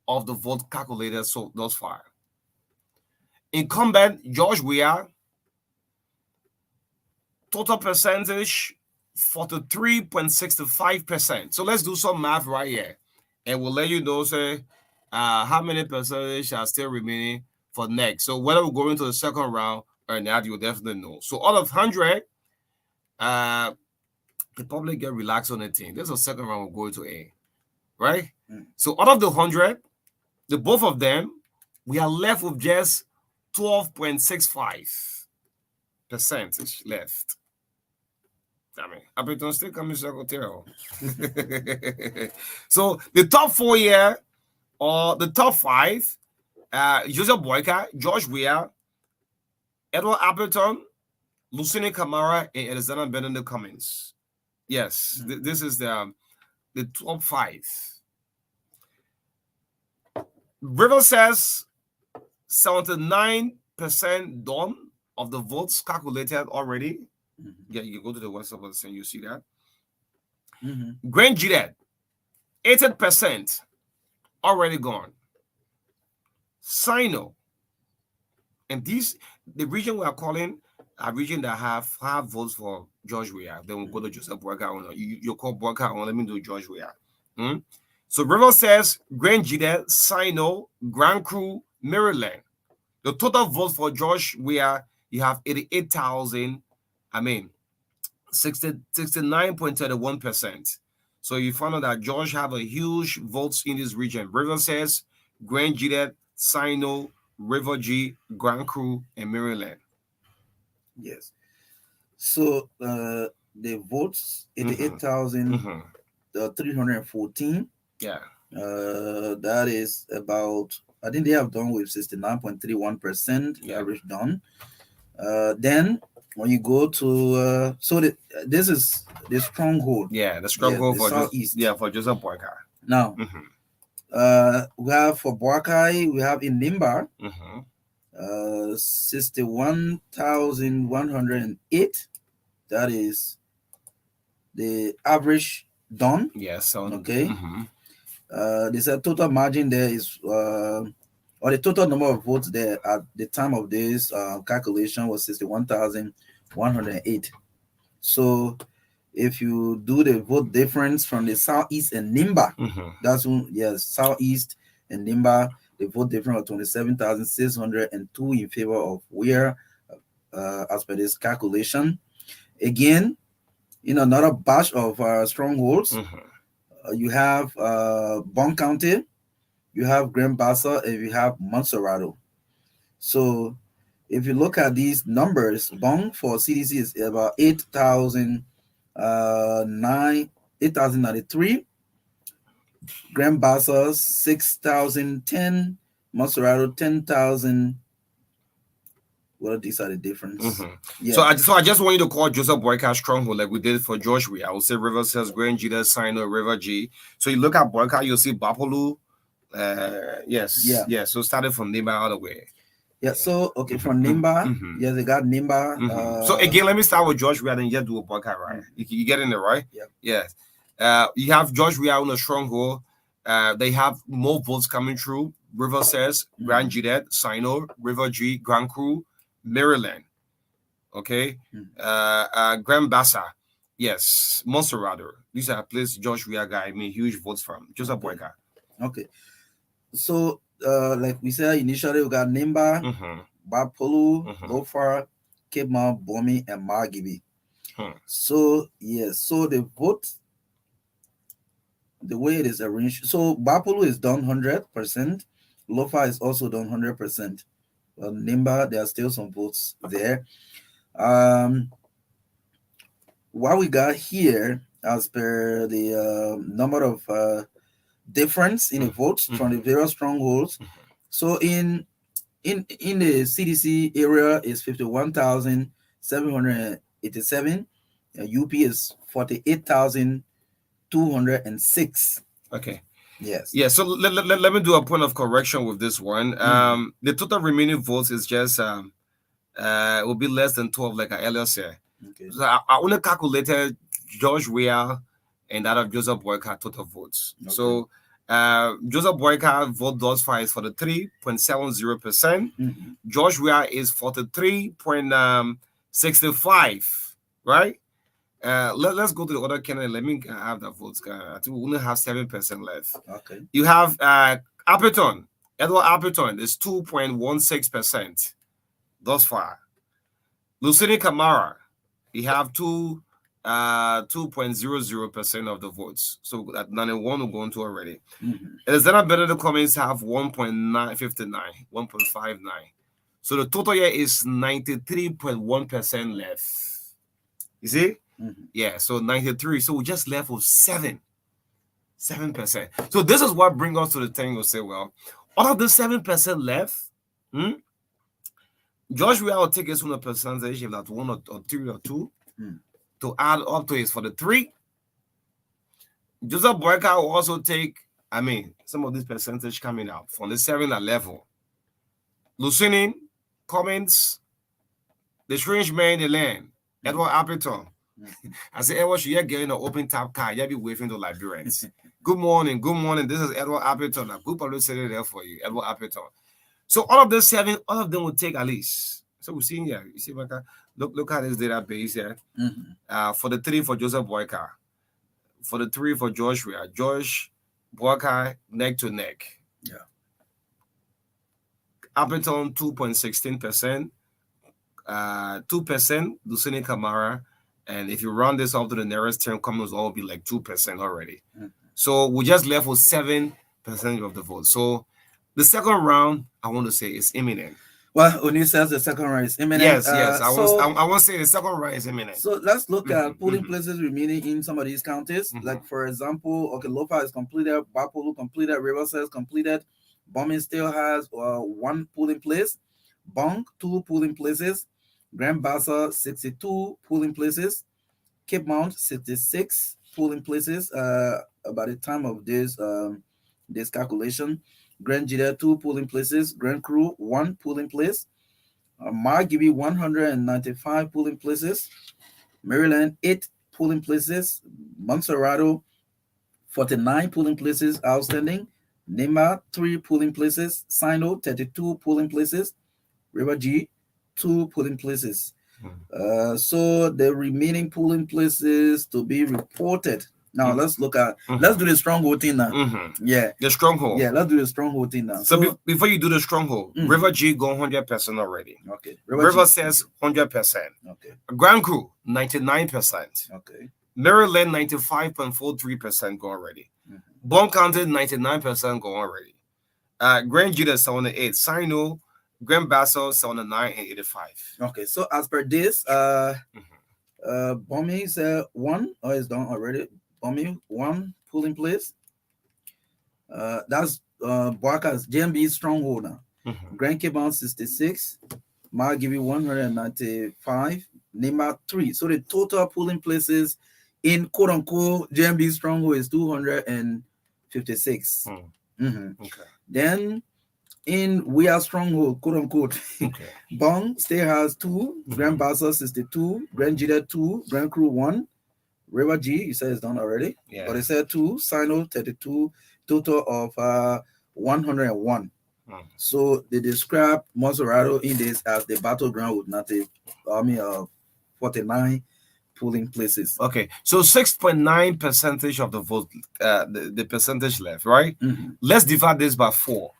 of the vote calculated so thus far. Incumbent George Weah, total percentage 43.65%. So let's do some math right here, and we'll let you know say how many percentage are still remaining for next. So whether we're going to the second round or not, you'll definitely know. So out of 100, the public get relaxed on the thing. This is a second round we're going to A, right? So out of the 100, the both of them, we are left with just 12.65% left. I mean, Appleton still coming secretary. So the top 4 here, or the top 5, Joseph Boyka, George Weah, Edward Appleton, Lucini Camara, and Alexander Benedict Cummings. Yes, this is the top 5. River says 79% done of the votes calculated already. Yeah, you go to the website and you see that. Grand Gilead, 80% already gone. Sino, and these the region we are calling a region that have votes for George Weah. Then we'll go to Joseph Boyka. You call Boyka on. Let me do George Weah. So River says Grand Gilead, Sino, Grand Cru, Maryland. The total votes for George Weah, you have 88,000. 69.31%. So you found out that George have a huge votes in this region. River says Grand Gilead, Sino, River G, Grand Cru, and Maryland. Yes. So the votes 88,314. Yeah. That is about, I think they have done with 69.31% average done. Then when you go to this is the stronghold. Yeah, the stronghold for Southeast. For Joseph Boyka. Now we have for Boakai, we have in Nimba 61,108. That is the average done. Yes. Okay. They said total margin there is or the total number of votes there at the time of this calculation was 61,108. So if you do the vote difference from the Southeast and Nimba, that's when, Southeast and Nimba, the vote difference of 27,602 in favor of Weah as per this calculation. Again, in another batch of strongholds, you have Bond County, you have Grand Bassa, and you have Montserrado. So if you look at these numbers, Bond for CDC is about 8,093, Grand Bassa 6,010, Montserrado 10,000. Well, these are the difference. So I just want you to call Joseph Boyka stronghold like we did for George Weah. I will say River says Grand Gilead, Sino, River G. So you look at Boyka, you'll see Bapolu. So started from Nimba all the way. So okay, from Nimba, they got Nimba. So again, let me start with George Weah, then you just do a Boyka, right? You get in there, right? Yes. You have George Weah on a stronghold. They have more votes coming through. River says Grand Gilead, Sino, River G, Grand Cru, Maryland. Okay. Grand Bassa. Yes. Montserrado. These are places George Weah got huge votes from. Joseph Boyka. Okay. So like we said initially, we got Nimba, Bapolu, Lofar, Cape Mount, Bomi, and Margibi. So so the vote, the way it is arranged, so Bapolu is done 100%, Lofar is also done 100%. Nimba, there are still some votes there. What we got here, as per the number of difference in the votes from the various strongholds. So in the CDC area is 51,787. UP is 48,206. Okay. Yes. Yeah, so let me do a point of correction with this one. The total remaining votes is just will be less than 12, like I earlier said. Okay. So I only calculated George Weah and that of Joseph Boyka total votes. Okay. So Joseph Boyka vote thus far is for the 3.70%. George Weah is 43.65, right? Let's go to the other candidate. Let me have the votes. I think we only have 7% left. Okay. You have Appleton. Edward Appleton is 2.16% thus far. Lucini Camara, you have 2.00% of the votes. So that 91 will go into already. Alexander Benedict Cummings have 1.959, 1.59. So the total here is 93.1% left. You see? Yeah, so 93. So we just left with 7%. So this is what brings us to the thing. You'll say, well, out of the 7% left, Josh will take his 100 percentage if that's 1 or 3 or 2 to add up to his for the 3. Joseph Boyka will also take, some of this percentage coming out from the 7 level. Lucinin, Cummins, the strange man in the land, Edward Appleton. I said, Edward, you're getting an open tap car. You'll be waving to Liberians. Good morning. This is Edward Appleton. A good publicity there for you, Edward Appleton. So all of the 7, all of them will take at least. So we're seeing here. You see, Marka, look at this database here. For the 3 for Joseph Boyka, for the 3 for Josh Weah, Josh Boyka neck to neck. Yeah. Appleton 2.16%, 2% Lucini Camara, and if you round this up to the nearest term, Cummings will all be like 2% already. So we just left with 7% of the vote. So the second round, I want to say, is imminent. Well, when you say the second round is imminent, yes, I want to say the second round is imminent. So let's look at polling places remaining in some of these counties. Like for example, Lofa is completed, Bapolu completed, Riverside completed, Bombing still has 1 polling place, Bong 2 polling places, Grand Bassa 62 polling places, Cape Mount 66 polling places. By the time of this this calculation, Grand Jida 2 polling places, Grand Cru 1 polling place, Margibi 195 polling places, Maryland 8 polling places, Montserrado 49 polling places outstanding, Nema 3 polling places, Sino 32 polling places, River G 2 polling places. So the remaining polling places to be reported. Now let's look at let's do the stronghold thing now. Yeah, the stronghold. Yeah, let's do the stronghold thing now. So before you do the stronghold, River G go 100% already. Okay. River says 100%. Okay. Grand Cru 99%. Okay. Maryland 95.43% go already. Bond County 99% go already. Grand Judah 78, Sino, Grand Basso 79 and 85. Okay, so as per this, Bombing is 1 or is done already. Bombing 1 polling place. That's Boaka's JMB stronghold now. Grand Cape Mount 66, Margibi 195, Nema 3. So the total polling places in quote unquote JMB stronghold is 256. Okay. Then in We Are Stronghold, quote unquote, Bong still has 2, Grand Bassa 62, Grand Jida 2, Grand Cru 1, River G, you said it's done already, but it said 2, Sino 32, total of 101. So they describe Montserrado in this as the battleground with native army of 49 polling places. Okay, so 6.9% of the vote, the percentage left, right? Let's divide this by 4.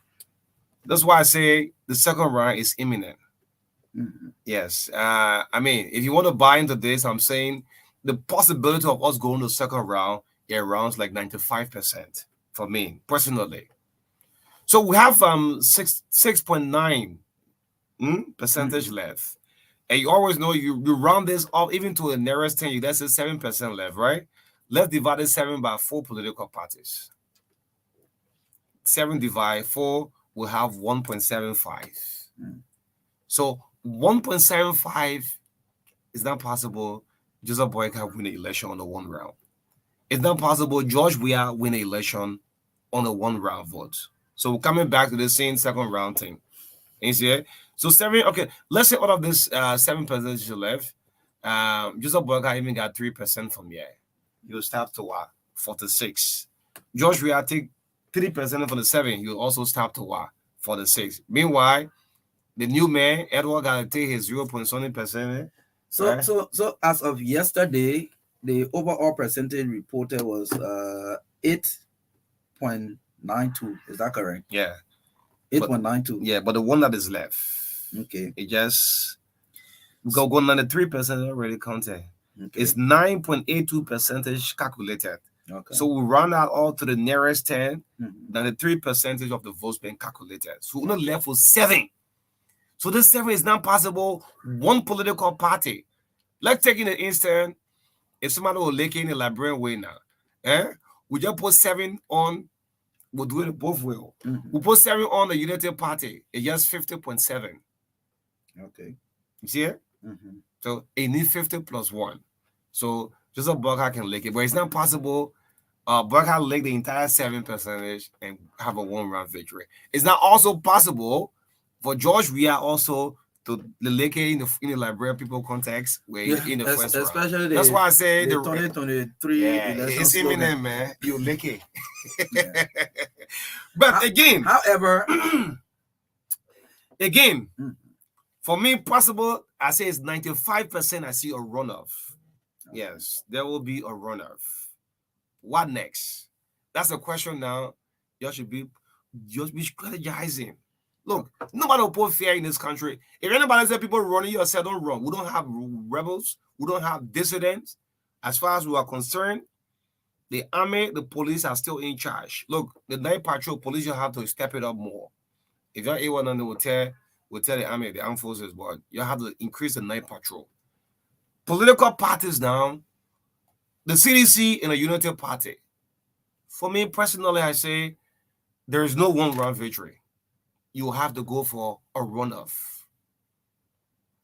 That's why I say the second round is imminent. Yes. If you want to buy into this, I'm saying the possibility of us going to the second round, rounds like 95% for me, personally. So we have 6.9 percentage left. And you always know you round this up even to the nearest 10, that's 7% left, right? Let's divide this 7 by 4 political parties. 7 divide 4 will have 1.75. So 1.75 is not possible. Joseph Boyka win the election on the 1 round. It's not possible George Weah win the election on a one round vote. So we're coming back to the same second round thing. You see it? So seven, okay, let's say out of this 7% left, Joseph Burger even got 3% from here. You stop to what? 46. George Weah take 3% from the 7. You also stop to what? 46. Meanwhile, the new man, Edward, got to take his 0.7%. So, right? so as of yesterday, the overall percentage reported was 8.92. Is that correct? Yeah. 8.92. Yeah, but the one that is left, okay, it just go 93% already counted. Okay. It's 9.82% calculated. Okay. So we run out all to the nearest 10, Mhm. 93% of the votes being calculated. So we're not left with 7. So this 7 is not possible. One political party. Let's take in the instant, if somebody will lick in the Liberian way now, we just put 7 on, we'll do it both ways. Mhm. We put 7 on the United Party, it's just 50.7. Okay. You see it? Mhm. So it needs 50 plus 1. So just a Burkhardt can lick it, but it's not possible. Burkhardt lick the entire 7% and have a one-round victory. It's not also possible for George Weah also to lick it in the Liberian people context where in the first round. Especially That's why I say the the 2023 election it's slogan. imminent, man. You lick it. Yeah. But again, However, again, Mhm. for me, possible, I say it's 95%. I see a runoff. Okay. Yes, there will be a runoff. What next? That's the question now. You should be strategizing. Look, nobody will put fear in this country. If anybody says people running, you say don't run. We don't have rebels. We don't have dissidents. As far as we are concerned, the army, the police are still in charge. Look, the night patrol police, you have to step it up more. If you're A1 on the hotel, will tell the army, the armed forces, but you have to increase the night patrol. Political parties now, the CDC and a united party. For me personally, I say there is no one-round victory. You have to go for a runoff.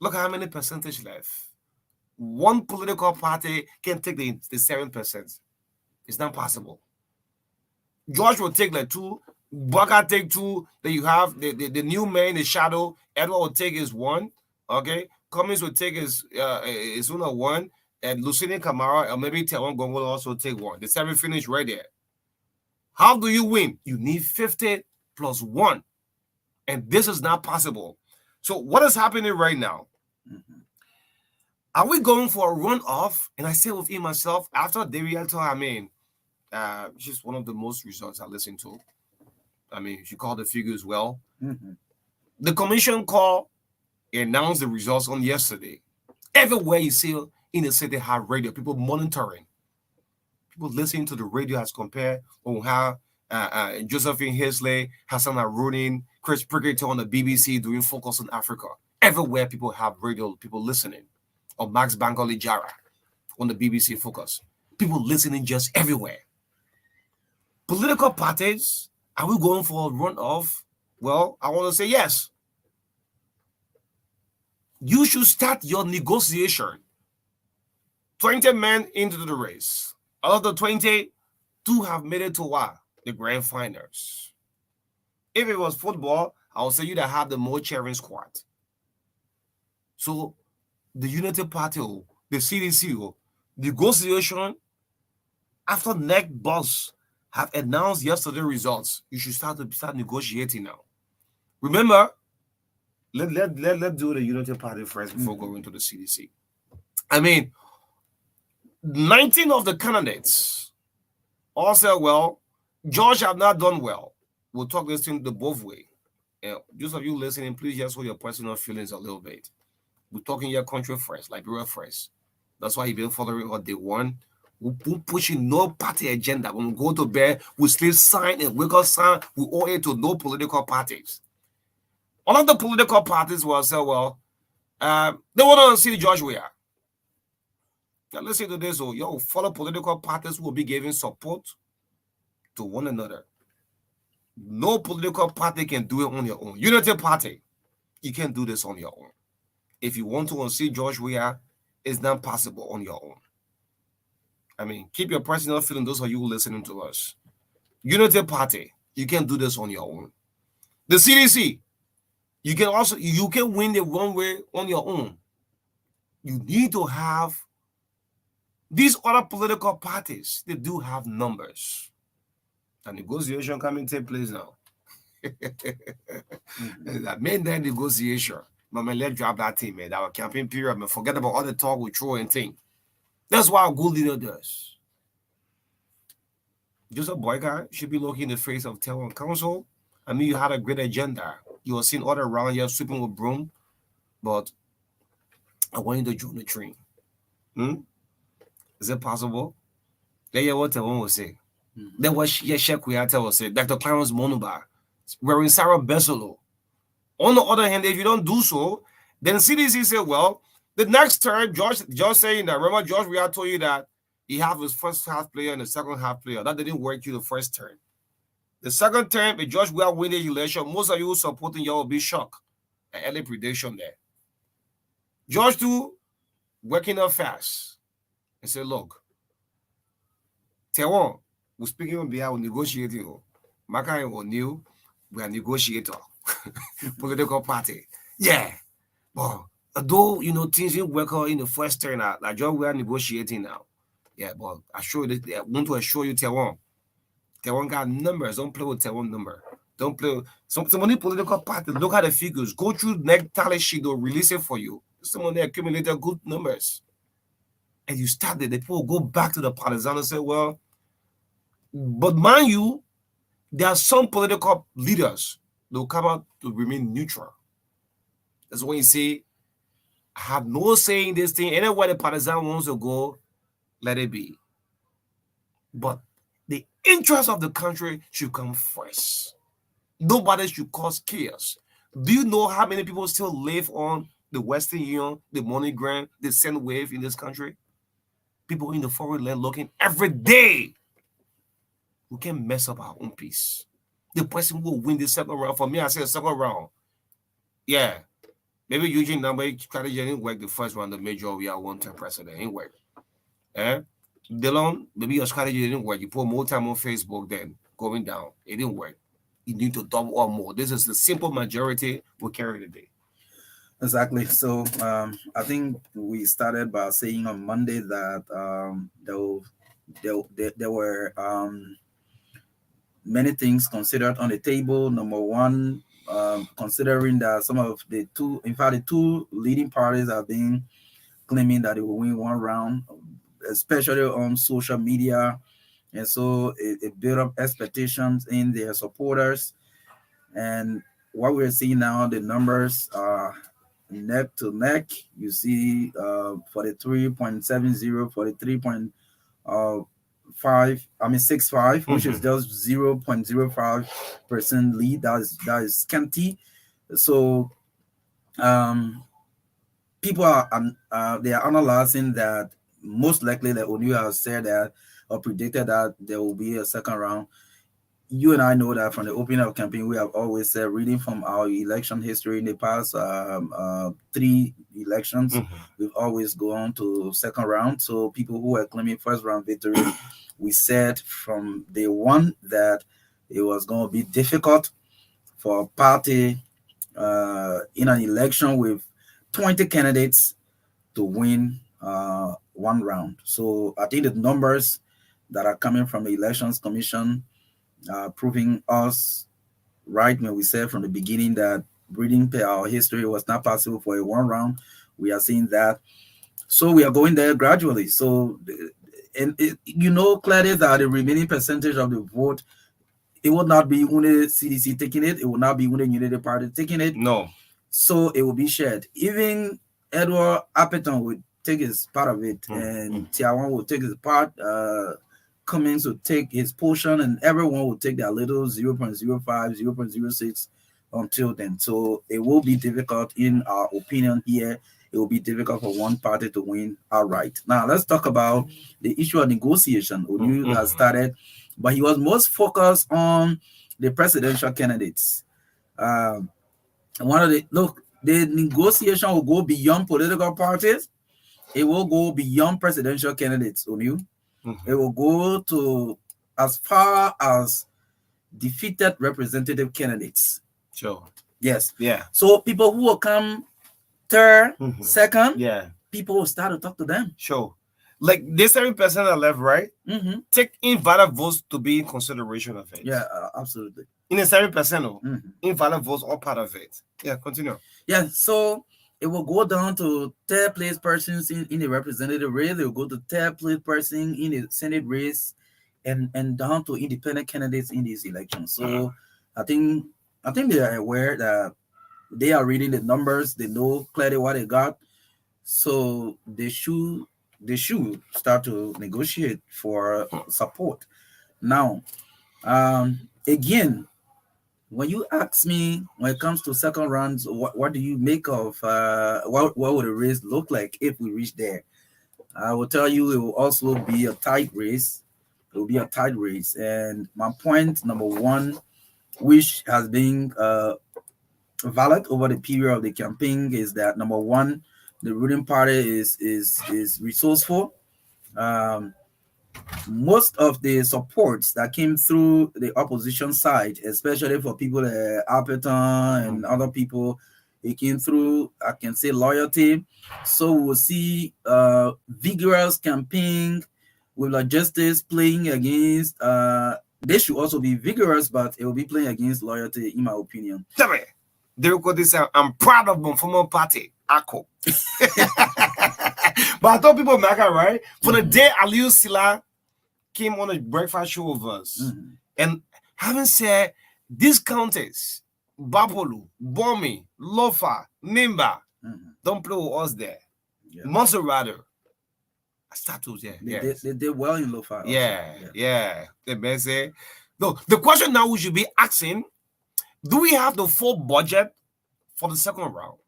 Look how many percentage left. One political party can take the 7%. It's not possible. George will take like 2, Baka take 2, then you have the new man in the shadow, Edward will take his 1, okay? Cummings will take his own 1, and Lucini Kamara or maybe Tewan Gong will also take 1. The 7 finish right there. How do you win? You need 50 plus 1. And this is not possible. So what is happening right now? Mhm. Are we going for a runoff? And I say within myself, after David told, just one of the most results I listen to. I mean, she called the figures well. Mhm. The commission call announced the results on yesterday. Everywhere you see in the city have radio, people monitoring, people listening to the radio as compared on how Josephine Hesley, Hassan Arunin, Chris Prickett on the BBC doing Focus on Africa. Everywhere people have radio, people listening. Or Max Bangali Jara on the BBC Focus. People listening just everywhere. Political parties, are we going for a runoff? Well, I want to say yes. You should start your negotiation. 20 men into the race. Out of the 20, 2 have made it to what? The grand finals. If it was football, I would say you that have the more cheering squad. So the United Party, the CDC, negotiation after neck boss have announced yesterday results. You should start negotiating now. Remember, let's do the United Party first before going to the CDC. I mean, 19 of the candidates all said, well, George have not done well. We'll talk this thing the both way. Those of you listening, please just hold your personal feelings a little bit. We're talking your country first, Liberia first. That's why you've been following what they want. We're pushing no party agenda. When we go to bed, we still sign and wake up sign. We owe it to no political parties. One of the political parties will say, well, they want to see George Weah. Now listen to this. So, follow political parties who will be giving support to one another. No political party can do it on your own. Unity Party, you can't do this on your own. If you want to see George Weah, it's not possible on your own. I mean, keep your personal feeling, those of you listening to us. Unity Party, you can do this on your own. The CDC, you can win the one way on your own. You need to have these other political parties. They do have numbers. The negotiation coming take place now. That made that negotiation. But man, let's drop that thing, man. Our campaign period, man. Forget about all the talk we throw and thing. That's what a good leader does. Joseph Boyka should be looking in the face of Taiwan Council. I mean, you had a great agenda. You were seeing all around you sweeping with broom, but I want you to join the train. Is it possible? That's what Taiwan will say. Then what Sheikh Kuyata will say. Dr. Clarence Monuba, wearing Sarah Besolo. On the other hand, if you don't do so, then CDC said, well, the next term, George saying that, remember George, we had told you that he have his first half player and the second half player. That didn't work you the first term. The second term, if George will win the election, most of you supporting you will be shocked. An early prediction there. George too, working up fast. And said, look, Taiwan, we're speaking on behalf of negotiating. Marka and O'Neill, we are negotiator. Political party. Yeah. But although, things didn't work out in the first turn out, like George, we are negotiating now. Yeah, but I want to assure you, Taiwan got numbers. Don't play with Taiwan number. Don't play with some of political parties. Look at the figures. Go through next tally sheet. They'll release it for you. Someone they accumulated good numbers. And you start the people go back to the partisan and say, well, but mind you, there are some political leaders that will come out to remain neutral. That's when you say, I have no say in this thing. Anywhere the partisan wants to go, let it be. But the interest of the country should come first. Nobody should cause chaos. Do you know how many people still live on the Western Union, the money grant, the send wave in this country? People in the foreign land looking every day. We can mess up our own peace. The person who will win the second round, for me, I say a second round. Yeah. Maybe Eugene number strategy didn't work the first round, the major we are one-term president. It didn't work. Dylan, maybe your strategy didn't work. You put more time on Facebook then going down. It didn't work. You need to double or more. This is the simple majority we carry today. Exactly. So I think we started by saying on Monday that there were many things considered on the table. Number one, considering that the two leading parties have been claiming that they will win one round, especially on social media. And so it built up expectations in their supporters. And what we're seeing now, the numbers are neck to neck. You see 43.70, 65, which is just 0.05% lead. That is scanty. So people are they are analyzing that most likely that O'Neill has said that or predicted that there will be a second round. You and I know that from the opening of campaign, we have always said, reading from our election history in the past 3 elections, we've always gone to second round. So people who are claiming first round victory, we said from day one that it was going to be difficult for a party in an election with 20 candidates to win one round. So I think the numbers that are coming from the Elections Commission proving us right when we said from the beginning that reading our history was not possible for a one round. We are seeing that. So we are going there gradually. So, and clearly that the remaining percentage of the vote, it will not be only CDC taking it. It will not be only Unity Party taking it. No. So it will be shared. Even Edward Appeton would take his part of it, and Tiawan will take his part. Cummings will take his portion, and everyone will take their little 0.05, 0.06 until then. So it will be difficult, in our opinion here. It will be difficult for one party to win outright. Now, let's talk about the issue of negotiation. O'Neill has started, but he was most focused on the presidential candidates. The negotiation will go beyond political parties. It will go beyond presidential candidates, O'Neill. It will go to as far as defeated representative candidates. Sure. Yes. Yeah. So people who will come third, second, Yeah. people will start to talk to them. Sure. Like this 7% that left, right? Take invalid votes to be in consideration of it. Yeah, absolutely. In the 7%, invalid votes are part of it. Yeah, continue. Yeah, so it will go down to third place persons in the representative race. It will go to third place person in the Senate race, and down to independent candidates in these elections. So I think they are aware that they are reading the numbers. They know clearly what they got. So they should start to negotiate for support. Now, again, when you ask me when it comes to second rounds, what do you make of what would a race look like if we reach there? I will tell you it will also be a tight race. It will be a tight race. And my point number one, which has been valid over the period of the campaign, is that number one, the ruling party is resourceful. Most of the supports that came through the opposition side, especially for people like Appleton and other people, it came through, I can say, loyalty. So we'll see vigorous campaign with logistics playing against. They should also be vigorous, but it will be playing against loyalty, in my opinion. Tell me, I'm proud of my former party, ACO. But I told people, Marka, right? For the day Aliu Silla came on a breakfast show with us, and having said these counties, Bapolu, Bomi, Lofa, Nimba, don't play with us there. Yeah. Monserrato, I start to they did well in Lofa. Yeah. The best say. No, the question now we should be asking: do we have the full budget for the second round?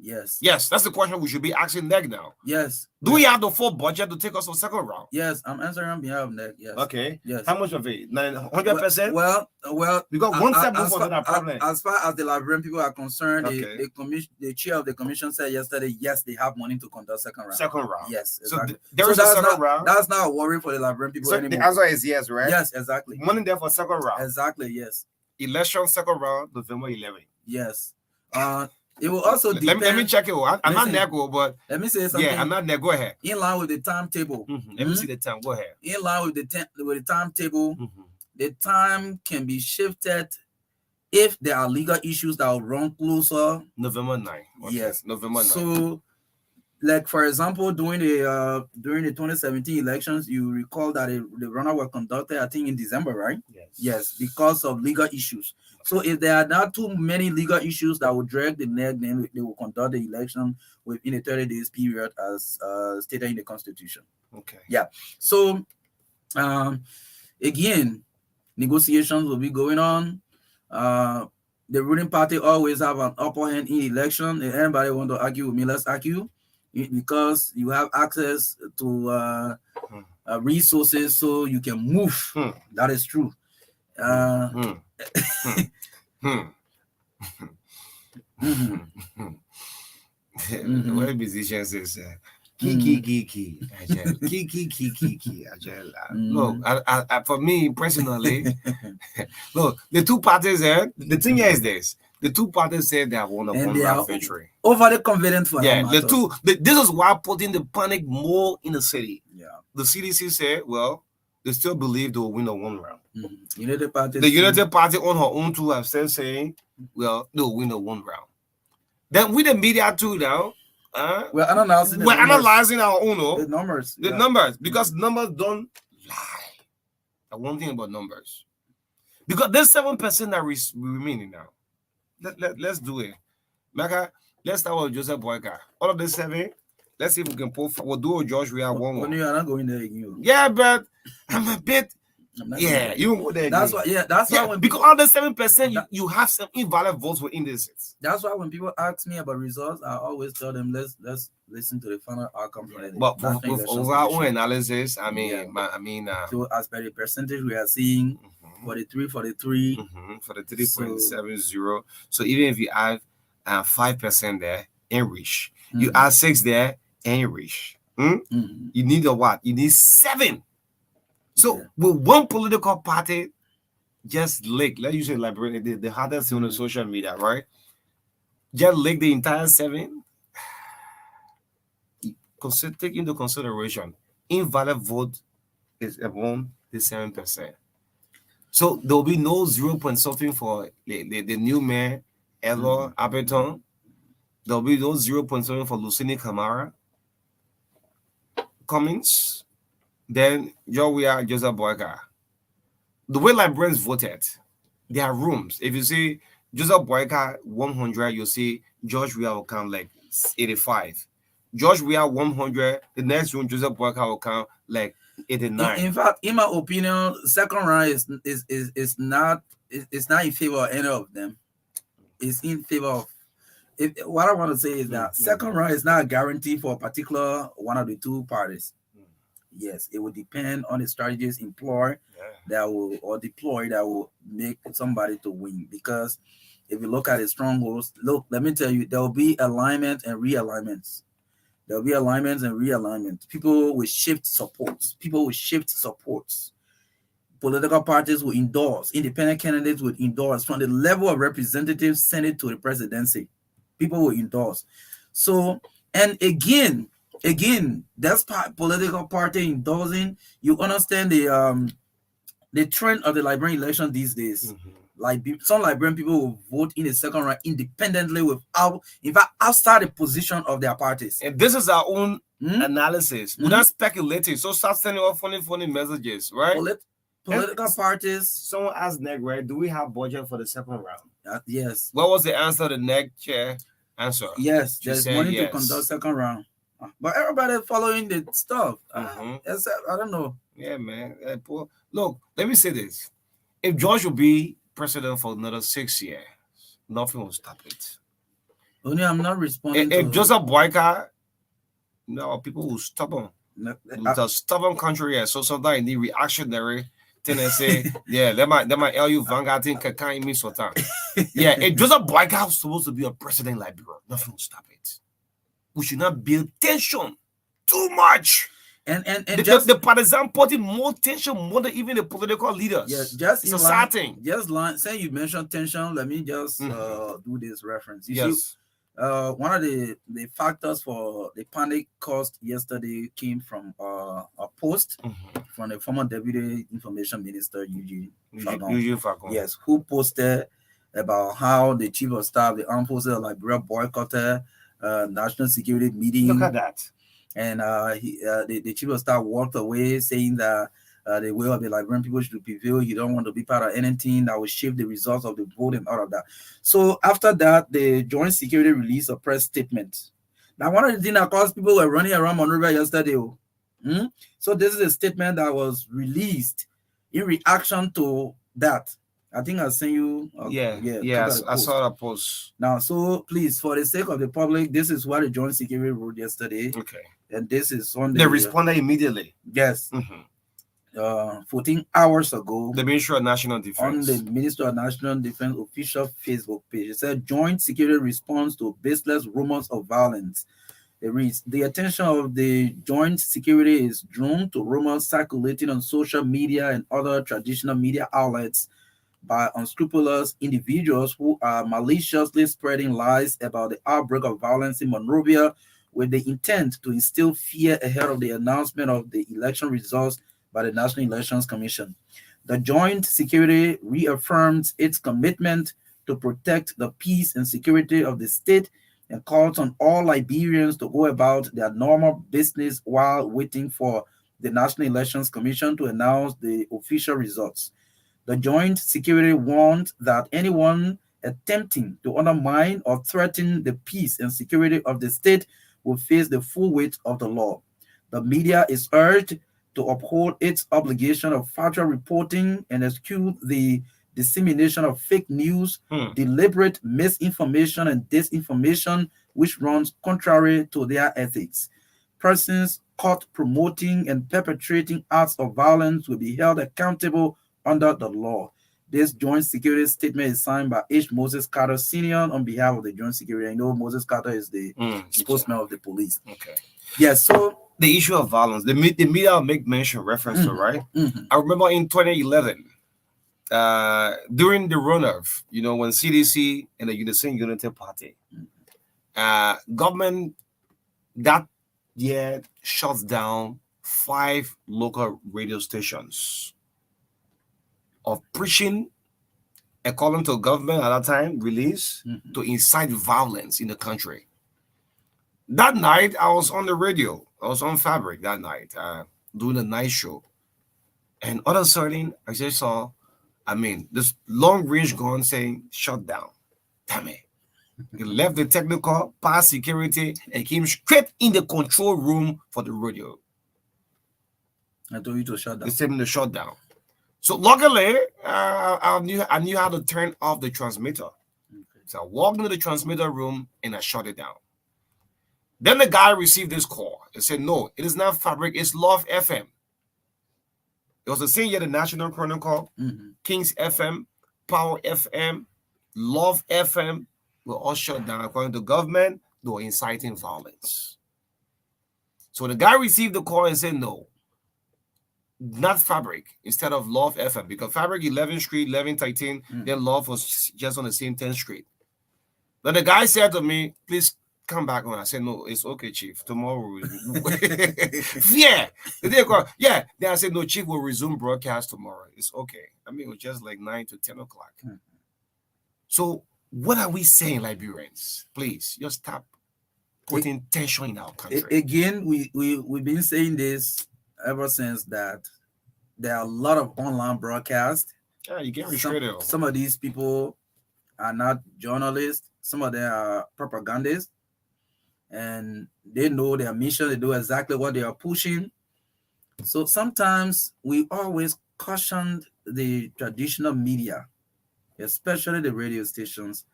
Yes, that's the question we should be asking Neg now. Yes. Do we have the full budget to take us to the second round? Yes, I'm answering on behalf of Neg. Yes. Okay. Yes. How much of it? 100%? Well, because one step move on that problem. As far as the Liberian people are concerned, the chair of the commission said yesterday, yes, they have money to conduct second round. Second round. Yes, exactly. So there is a second round. That's not a worry for the Liberian people anymore. The answer is yes, right? Yes, exactly. Money there for second round. Exactly, yes. Election second round, November 11. Yes. It will also depend. Let me check it. I'm not nego, but let me say something. Yeah, I'm not nego. Go ahead. In line with the timetable. Let me see the time. Go ahead. In line with the timetable, the time can be shifted if there are legal issues that will run closer. November 9. Okay. Yes, November 9. So, like for example, during the 2017 elections, you recall that the runoff were conducted, I think, in December, right? Yes, because of legal issues. So if there are not too many legal issues that will drag the neck, then they will conduct the election within a 30 days period as stated in the Constitution. Okay. Yeah. So again, negotiations will be going on. The ruling party always have an upper hand in election. If anybody want to argue with me, let's argue. Because you have access to resources, so you can move. That is true. What musician says, kiki. Look, for me personally, look, the two parties there. The thing here is this: the two parties said they have won a one-round victory. Overly confident for him. This is why putting the panic more in the city. Yeah. The CDC said, well, they still believe they will win a one round. United Party. The United Party on her own too have said saying, well, they'll win a one round. Then with the media too now, we're analyzing our own the numbers. The numbers, because numbers don't lie. That's one thing about numbers. Because there's 7% that remaining now. Let's do it. Marka, let's start with Joseph Boyka. All of the 7, let's see if we can pull. We'll do a Josh. We have one. You are not going there again. Yeah, but I'm a bit. You won't go there. That's why. Yeah, that's why. Because all the 7%, you have some invalid votes within the seats. That's why when people ask me about results, I always tell them let's listen to the final outcome. But with our own analysis, I mean, so as per the percentage we are seeing. 43. For the 3.70. So even if you add 5% there, enrich. You add 6 there, enrich. You need a what? You need 7. So with one political party just leak. Let's use it like the hardest thing on the social media, right? Just leak the entire 7. Take into consideration, invalid vote is above the 7%. So there will be no 0 point something for the new mayor, Edward Aberton. There will be no 0 point something for Lucini Camara Cummings. Then Joe Joseph Boyka. The way librarians voted, there are rooms. If you see Joseph Boyka 100, you see George Weah will count like 85. George Weah 100, the next room Joseph Boyka will count like 89. In fact, in my opinion, second round is not in favor of any of them. It's in favor of what I want to say is that second round is not a guarantee for a particular one of the two parties. Yes, it will depend on the strategies employed deployed that will make somebody to win. Because if you look at the strongholds, let me tell you, there will be alignment and realignments. There will be alignments and realignments. People will shift supports. Political parties will endorse. Independent candidates will endorse from the level of representatives Senate to the presidency. People will endorse. So, and again, that's political party endorsing. You understand the trend of the librarian election these days. Like some librarian people will vote in the second round independently outside the position of their parties. And this is our own analysis. We're not speculating. So start sending out funny messages, right? Political parties. Someone asked Neg, right? Do we have budget for the second round? Yes. What was the answer? The Neg chair answer. Yes, there's money to conduct second round. But everybody following the stuff. I don't know. Yeah, man. Look, let me say this. If George will be president for another 6 years, nothing will stop it. Only I'm not responding. If Joseph Boyka, people will stubborn. It's a stubborn country, yeah. So sometimes you need reactionary thing and say, yeah, that might LU Vanguard thing can't mean so time. Yeah, if Joseph Boyka was supposed to be a president Liberia, nothing will stop it. We should not build tension too much. And the partisan party more tension more than even the political leaders. Yeah, it's a sad thing. Say you mentioned tension, let me just do this reference. You see, one of the factors for the panic caused yesterday came from a post from the former Deputy Information Minister Eugene Fagon. Yes, who posted about how the Chief of Staff, the Armed Forces of Liberia, boycotted national security meeting. Look at that. And the Chief of Staff walked away saying that the will of the Liberian people should prevail. He don't want to be part of anything that will shift the results of the vote and all of that. So after that, the Joint Security released a press statement. Now, one of the things that caused people were running around Monrovia yesterday. So this is a statement that was released in reaction to that. I think I'll send you. I saw that post. Now, so please, for the sake of the public, this is what the Joint Security wrote yesterday. Okay. And this is on they responded immediately. Yes. 14 hours ago. The Ministry of National Defense. On the Ministry of National Defense official Facebook page. It said Joint Security response to baseless rumors of violence. It reads, the attention of the Joint Security is drawn to rumors circulating on social media and other traditional media outlets by unscrupulous individuals who are maliciously spreading lies about the outbreak of violence in Monrovia with the intent to instill fear ahead of the announcement of the election results by the National Elections Commission. The Joint Security reaffirms its commitment to protect the peace and security of the state and calls on all Liberians to go about their normal business while waiting for the National Elections Commission to announce the official results. The Joint Security warned that anyone attempting to undermine or threaten the peace and security of the state will face the full weight of the law. The media is urged to uphold its obligation of factual reporting and eschew the dissemination of fake news, deliberate misinformation and disinformation, which runs contrary to their ethics. Persons caught promoting and perpetrating acts of violence will be held accountable under the law. This Joint Security statement is signed by H. Moses Carter Sr. on behalf of the Joint Security. I know Moses Carter is the spokesman of the police. Okay. Yes, so the issue of violence, the media make mention reference to, right? I remember in 2011, during the runoff, when CDC and the Unison Unity Party, government that year shuts down 5 local radio stations of preaching a calling to government at that time release to incite violence in the country. That night, I was on the radio. I was on Fabric that night, doing a night show. And all of a sudden, I just saw, this long range gun saying, shut down. Damn it. He left the technical, past security, and came straight in the control room for the radio. I told you to shut down. They said me to shut down. So luckily, I knew how to turn off the transmitter. Okay. So I walked into the transmitter room and I shut it down. Then the guy received this call and said, no, it is not Fabric, it's Love FM. It was the same year the National Chronicle, Kings FM, Power FM, Love FM were all shut down. According to government, they were inciting violence. So the guy received the call and said, no, not Fabric, instead of Love FM, because Fabric 11th Street, 1113, then Love was just on the same 10th Street. Then the guy said to me, please come back on. I said, no, it's okay, Chief. Tomorrow. Yeah. Yeah. Then I said, no, Chief will resume broadcast tomorrow. It's okay. It was just like 9 to 10 o'clock. So what are we saying, Liberians? Please, just stop putting tension in our country. Again, we've been saying this ever since, that there are a lot of online broadcasts. Yeah, you get restricted. Some of these people are not journalists. Some of them are propagandists. And they know their mission. They know exactly what they are pushing. So sometimes we always cautioned the traditional media, especially the radio stations,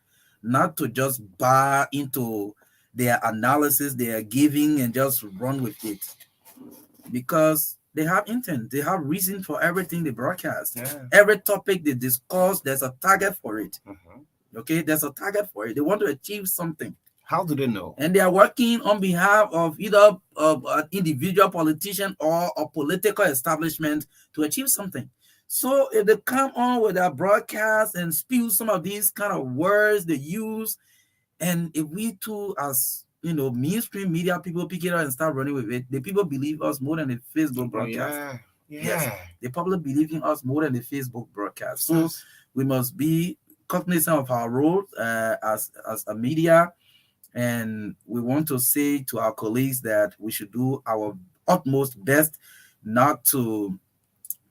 not to just buy into their analysis they are giving and just run with it. Because they have intent. They have reason for everything they broadcast. Yeah. Every topic they discuss, there's a target for it. Okay, there's a target for it. They want to achieve something. How do they know? And they are working on behalf of either an individual politician or a political establishment to achieve something. So if they come on with their broadcast and spew some of these kind of words they use, and if we too, as mainstream media people, pick it up and start running with it, the people believe us more than the Facebook broadcast. Yeah. Yes, the public believe in us more than the Facebook broadcast. So we must be cognizant of our role as a media. And we want to say to our colleagues that we should do our utmost best not to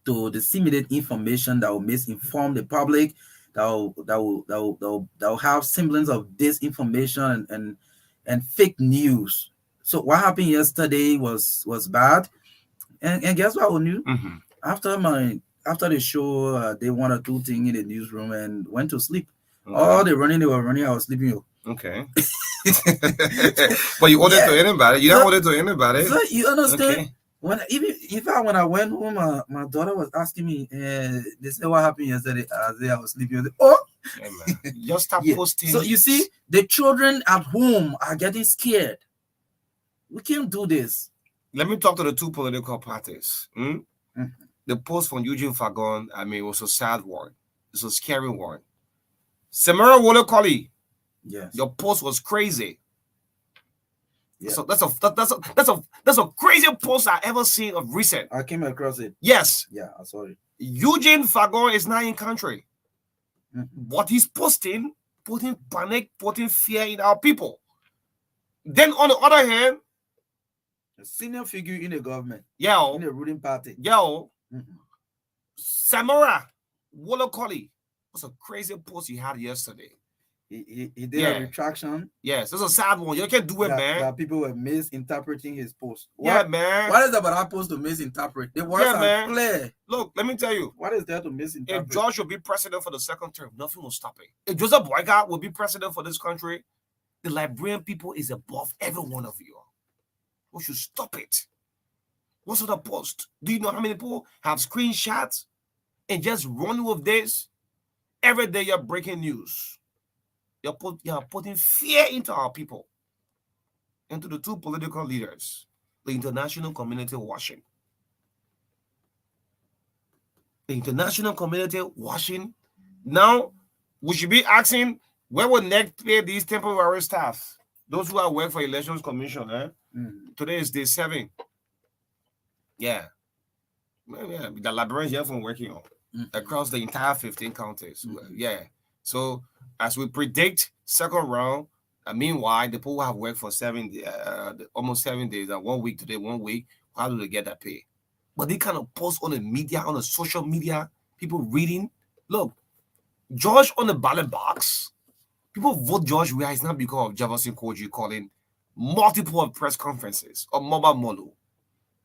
disseminate information that will misinform the public, that will have semblance of disinformation and fake news. So what happened yesterday was bad. And guess what, Onu? After the show, they one or two things in the newsroom and went to sleep. All they were running, I was sleeping. Okay. But you ordered to anybody. You don't order to anybody. So you understand? Okay. When I went home, my daughter was asking me, they said, what happened yesterday? I was sleeping. Yeah, man. Just stop posting. So you see, the children at home are getting scared. We can't do this. Let me talk to the two political parties. The post from Eugene Fagon, was a sad one. It's a scary one. Samara Wolokoli. Yes. Your post was crazy. Yeah. So that's a crazy post I ever seen of recent. I came across it. Yes. Yeah, I saw it. Eugene Fagon is not in country. What he's posting, putting panic, putting fear in our people. Then on the other hand, a senior figure in the government. Yeah. In the ruling party. Yeah. Samara Wolokoli was a crazy post he had yesterday. He did a retraction. Yes, it's a sad one. You can't do it, man. That people were misinterpreting his post. Yeah, man. What is that about that post to misinterpret? The words are clear. Look, let me tell you. What is there to misinterpret? If George will be president for the second term, nothing will stop it. If Joseph Boyka will be president for this country, the Liberian people is above every one of you. We should stop it. What's on the post? Do you know how many people have screenshots and just run with this? Every day you're breaking news. You're putting fear into our people, into the two political leaders, the international community watching. The international community watching. Now, we should be asking, where will NEC pay these temporary staff? Those who are work for Elections Commission, eh? Today is day 7. Yeah. Yeah, the librarians here from working on across the entire 15 counties. Yeah. So as we predict second round, meanwhile, the people who have worked for almost 7 days, 1 week today, 1 week, how do they get that pay? But they kind of post on the media, on the social media, people reading. Look, George on the ballot box, people vote George where it's not because of Jefferson Koji calling multiple press conferences or Mobile Molo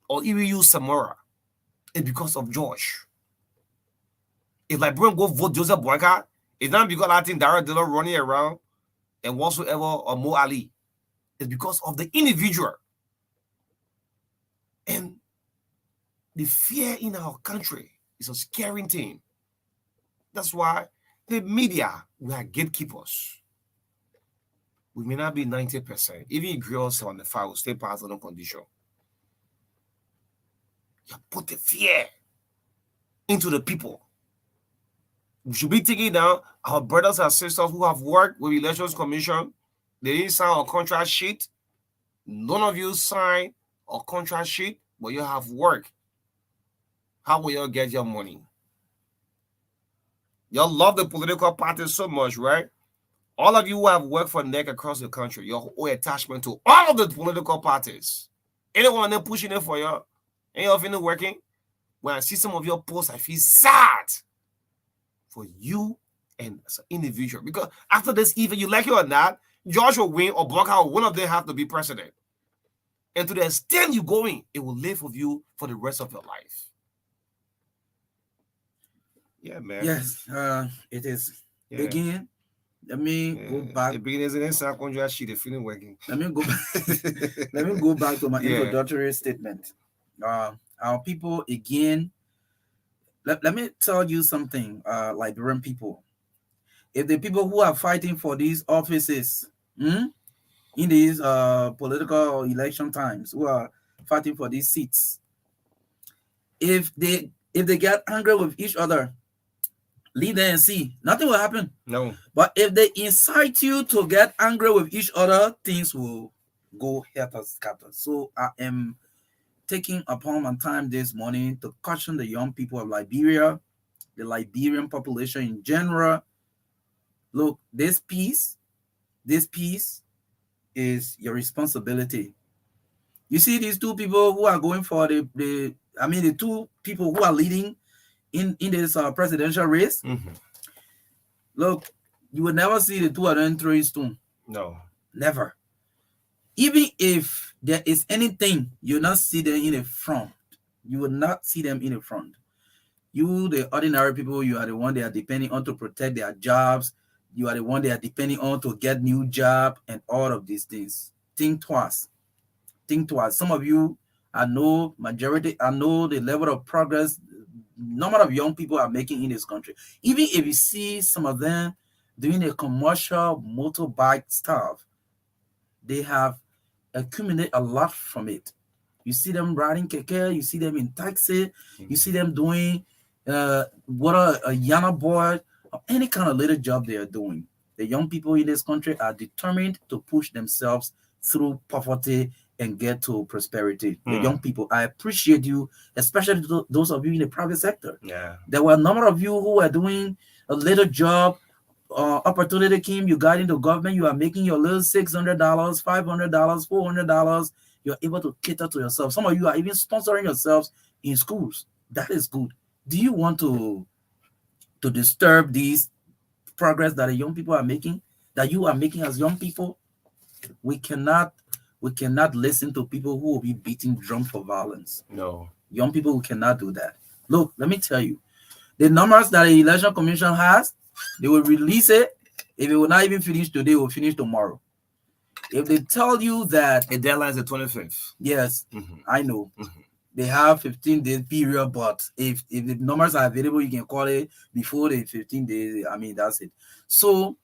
or Iriu Samora. It's because of George. If Liberian go vote Joseph Boyka, it's not because I think Dara Dillon running around and whatsoever or Mo Ali. It's because of the individual. And the fear in our country is a scary thing. That's why the media, we are gatekeepers. We may not be 90%. Even girls on the file will stay past on condition. You put the fear into the people. We should be taking down our brothers and sisters who have worked with Elections Commission. They didn't sign a contract sheet. None of you signed a contract sheet, but you have work. How will you get your money? You love the political parties so much, right? All of you who have worked for NEC across the country, your whole attachment to all of the political parties. Anyone of them pushing it for you? Any of you working? When I see some of your posts, I feel sad for you and as an individual. Because after this, even you like it or not, George will win or Blockhouse, one of them have to be president. And to the extent you're going, it will live with you for the rest of your life. Yeah, man. Yes, it is. Yeah. Again, let me go back. The beginners in the contract sheet, the feeling working. Let me go back. Let me go back to my introductory statement. Our people, again, let me tell you something, Liberian people. If the people who are fighting for these offices in these political election times, who are fighting for these seats, if they get angry with each other, leave them and see. Nothing will happen. No. But if they incite you to get angry with each other, things will go helter-skelter. So I am taking upon my time this morning to caution the young people of Liberia, the Liberian population in general. Look, this peace is your responsibility. You see these two people who are going for the two people who are leading in this presidential race. Look, you will never see the two of them throwing stone. No. Never. Even if there is anything, you will not see them in the front. You will not see them in the front. You, the ordinary people, you are the one they are depending on to protect their jobs. You are the one they are depending on to get new job and all of these things. Think twice. Think twice. Some of you, I know the level of progress number of young people are making in this country. Even if you see some of them doing a commercial motorbike stuff, they have accumulated a lot from it. You see them riding keke, you see them in taxi, you see them doing a yana board, or any kind of little job they are doing. The young people in this country are determined to push themselves through poverty and get to prosperity. The young people, I appreciate you, especially those of you in the private sector. Yeah. There were a number of you who are doing a little job, opportunity came, you got into government, you are making your little $600, $500, $400. You're able to cater to yourself. Some of you are even sponsoring yourselves in schools. That is good. Do you want to disturb these progress that the young people are making, that you are making as young people? We cannot listen to people who will be beating drum for violence. No. Young people who cannot do that. Look, let me tell you, the numbers that the Election Commission has, they will release it. If it will not even finish today, it will finish tomorrow. If they tell you that the deadline is the 25th. Yes, I know. They have 15 days period, but if the numbers are available, you can call it before the 15 days. I mean, that's it. So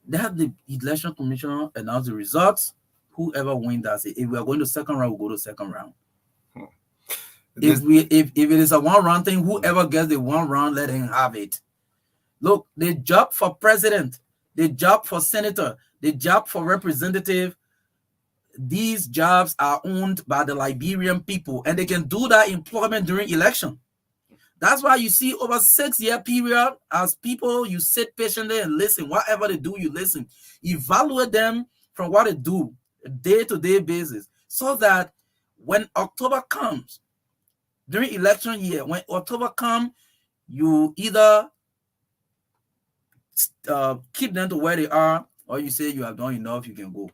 they have the Election Commission announce the results. Whoever wins, that's it. If we are going to second round, we'll go to second round. If it is a one round thing, whoever gets the one round, let him have it. Look, the job for president, the job for senator, the job for representative, these jobs are owned by the Liberian people, and they can do that employment during election. That's why you see over 6-year period, as people, you sit patiently and listen. Whatever they do, you listen. Evaluate them from what they do, day-to-day basis, so that when October comes, during election year, when October comes, you either keep them to where they are, or you say you have done enough, you can go.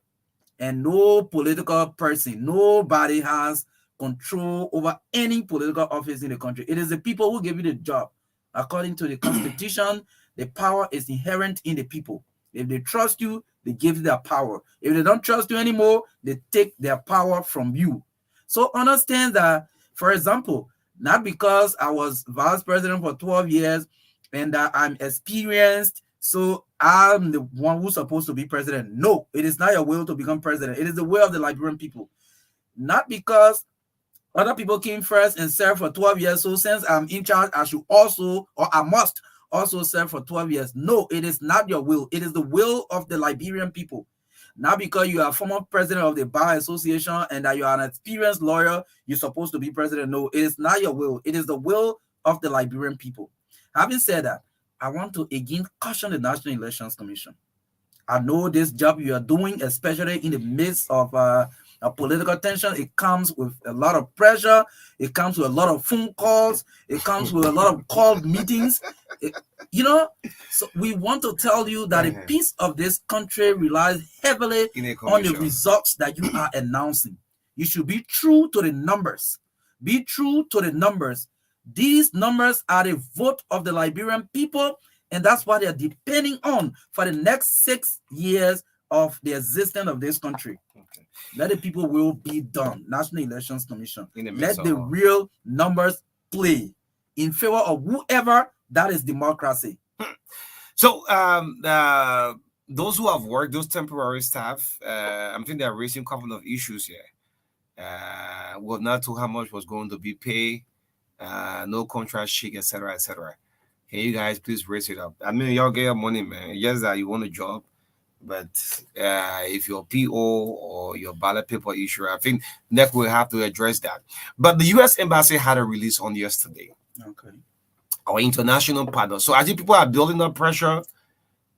And no political person, nobody has control over any political office in the country. It is the people who give you the job. According to the Constitution, the power is inherent in the people. If they trust you, they give you their power. If they don't trust you anymore, they take their power from you. So understand that, for example, not because I was vice president for 12 years and that I'm experienced, so I'm the one who's supposed to be president. No, it is not your will to become president. It is the will of the Liberian people. Not because other people came first and served for 12 years. So since I'm in charge, I should also, or I must also serve for 12 years. No, it is not your will. It is the will of the Liberian people. Not because you are former president of the Bar Association and that you are an experienced lawyer, you're supposed to be president. No, it is not your will. It is the will of the Liberian people. Having said that, I want to again caution the National Elections Commission. I know this job you are doing, especially in the midst of a political tension, it comes with a lot of pressure. It comes with a lot of phone calls. It comes with a lot of called meetings. So we want to tell you that a piece of this country relies heavily on the results that you are announcing. You should be true to the numbers. Be true to the numbers. These numbers are the vote of the Liberian people, and that's what they're depending on for the next 6 years of the existence of this country. Okay. Let the people will be done. National Elections Commission. Let the real numbers play in favor of whoever. That is democracy. So those who have worked, those temporary staff, I think they're raising a couple of issues here. Well, not to how much was going to be paid. No contract sheet, etc., etc. Can you guys please raise it up? I mean, y'all get your money, man. Yes, that you want a job, but if your PO or your ballot paper issuer, I think NEC will have to address that. But the U.S. Embassy had a release on yesterday. Okay. Our international partner. So I think people are building up pressure.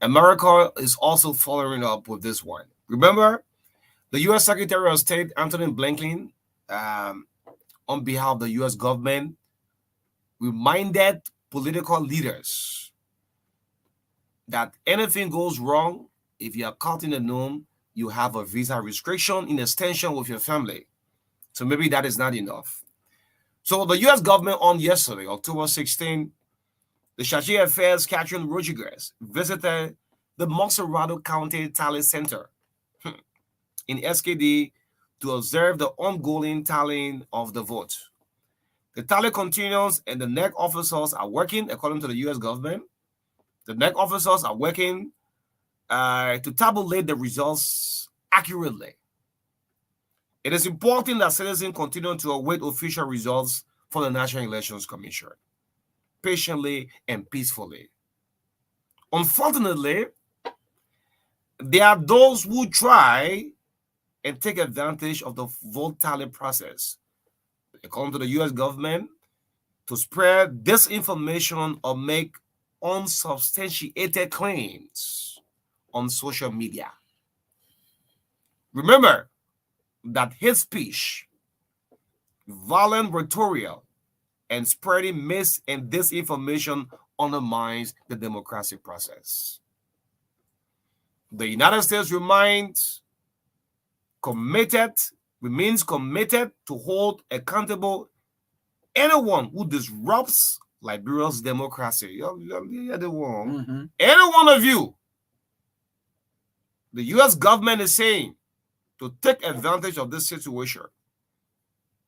America is also following up with this one. Remember, the U.S. Secretary of State, Anthony Blinken, on behalf of the U.S. government, reminded political leaders that anything goes wrong, if you are caught in the known, you have a visa restriction in extension with your family. So maybe that is not enough. So the U.S. government on yesterday, October 16, the Chargé Affairs Catherine Rodriguez visited the Montserrado County Tally Center in SKD to observe the ongoing tallying of the vote. The tally continues and the NEC officers are working, according to the U.S. government. The NEC officers are working to tabulate the results accurately. It is important that citizens continue to await official results from the National Elections Commission, patiently and peacefully. Unfortunately, there are those who try and take advantage of the vote tally process, according to the U.S. government, to spread disinformation or make unsubstantiated claims on social media. Remember that hate speech, violent rhetoric, and spreading mis and disinformation undermines the democratic process. The United States remains committed to hold accountable anyone who disrupts Liberia's democracy. You're the one. Any one of you, the U.S. government is saying to take advantage of this situation,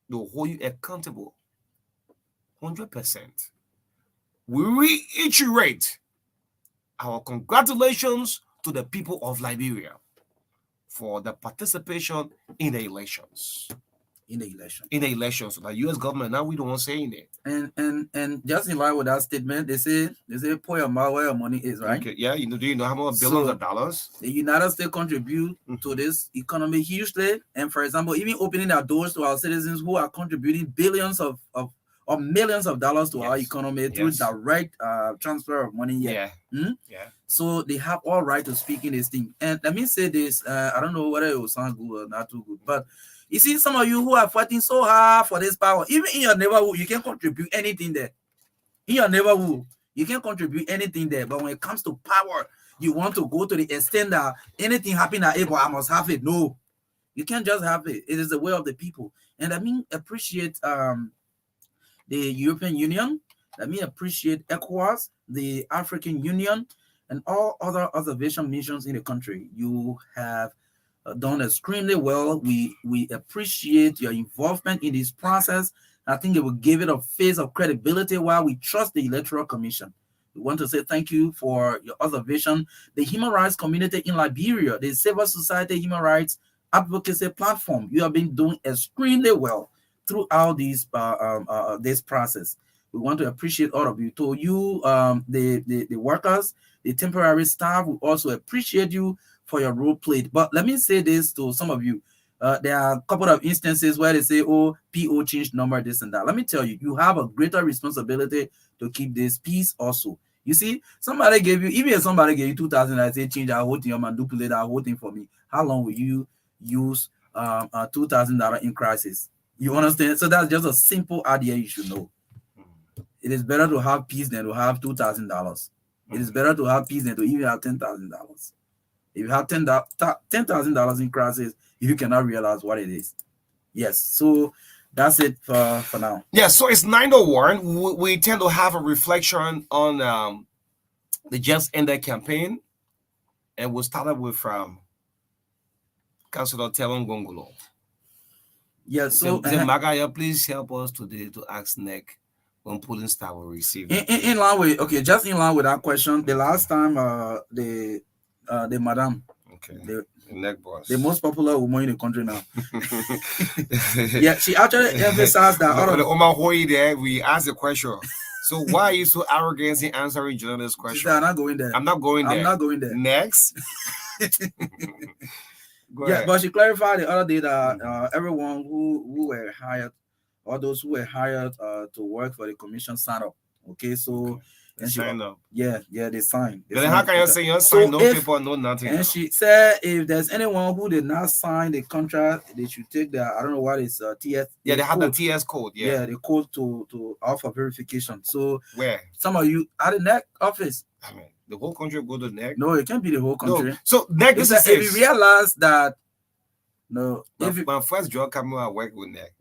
to hold you accountable 100%. We reiterate our congratulations to the people of Liberia for the participation in the elections. in the election. In the election, so the U.S. government now we don't want saying it. And just in line with that statement, they say pour your mouth where your money is, right? Okay. Yeah, do you know how much billions of dollars the United States contribute to this economy hugely? And for example, even opening our doors to our citizens who are contributing billions of or millions of dollars to our economy through direct transfer of money. Yeah. So they have all right to speak in this thing. And let me say this: I don't know whether it will sound good or not too good, but you see, some of you who are fighting so hard for this power, even in your neighborhood, you can't contribute anything there. In your neighborhood, you can't contribute anything there. But when it comes to power, you want to go to the extent that anything happen at Able, I must have it. No, you can't just have it. It is the way of the people. And I mean, appreciate the European Union. Let me appreciate ECOWAS, the African Union, and all other observation missions in the country. You have done extremely well. We appreciate your involvement in this process. I think it will give it a face of credibility while we trust the Electoral Commission. We want to say thank you for your observation. The human rights community in Liberia, the civil society human rights advocacy platform, you have been doing extremely well throughout this process. We want to appreciate all of you. To you, the workers, the temporary staff, we also appreciate you for your role played. But let me say this to some of you. There are a couple of instances where they say, oh, PO changed number, this and that. Let me tell you, you have a greater responsibility to keep this peace also. You see, somebody gave you, even if somebody gave you 2,000, I say, change that whole thing and duplicate that whole thing for me. How long will you use $2,000 in crisis? You understand? So that's just a simple idea you should know. It is better to have peace than to have $2,000. It is better to have peace than to even have $10,000. If you have $10,000 in crisis, you cannot realize what it is. Yes, so that's it for now. Yeah, so it's 9:01. We tend to have a reflection on the just ended campaign, and we'll start with Councilor Telon Gongolo. Yes, so Marka, please help us today to ask Nick when polling start will receive. In line with just in line with that question, the last time the madam, the neck boss, the most popular woman in the country now. Yeah, she actually emphasized that. There, we asked the question. So why are you so arrogant in answering journalist question? I'm not going there. I'm not going there. I'm not going there. Next. Yeah, but she clarified the other day that everyone who were hired, or those who were hired to work for the commission signed up. Okay, so. And sign up. Yeah, they signed. Then how can you say you sign no paper, no nothing? And she said if there's anyone who did not sign the contract, they should take the, I don't know what is TS. Yeah, they have the TS code. Yeah, the code to offer verification. So where some of you at the NEC office. I mean, the whole country go to NEC. No, it can't be the whole country. No. So NEC is if you realize that my first job coming I work with NEC.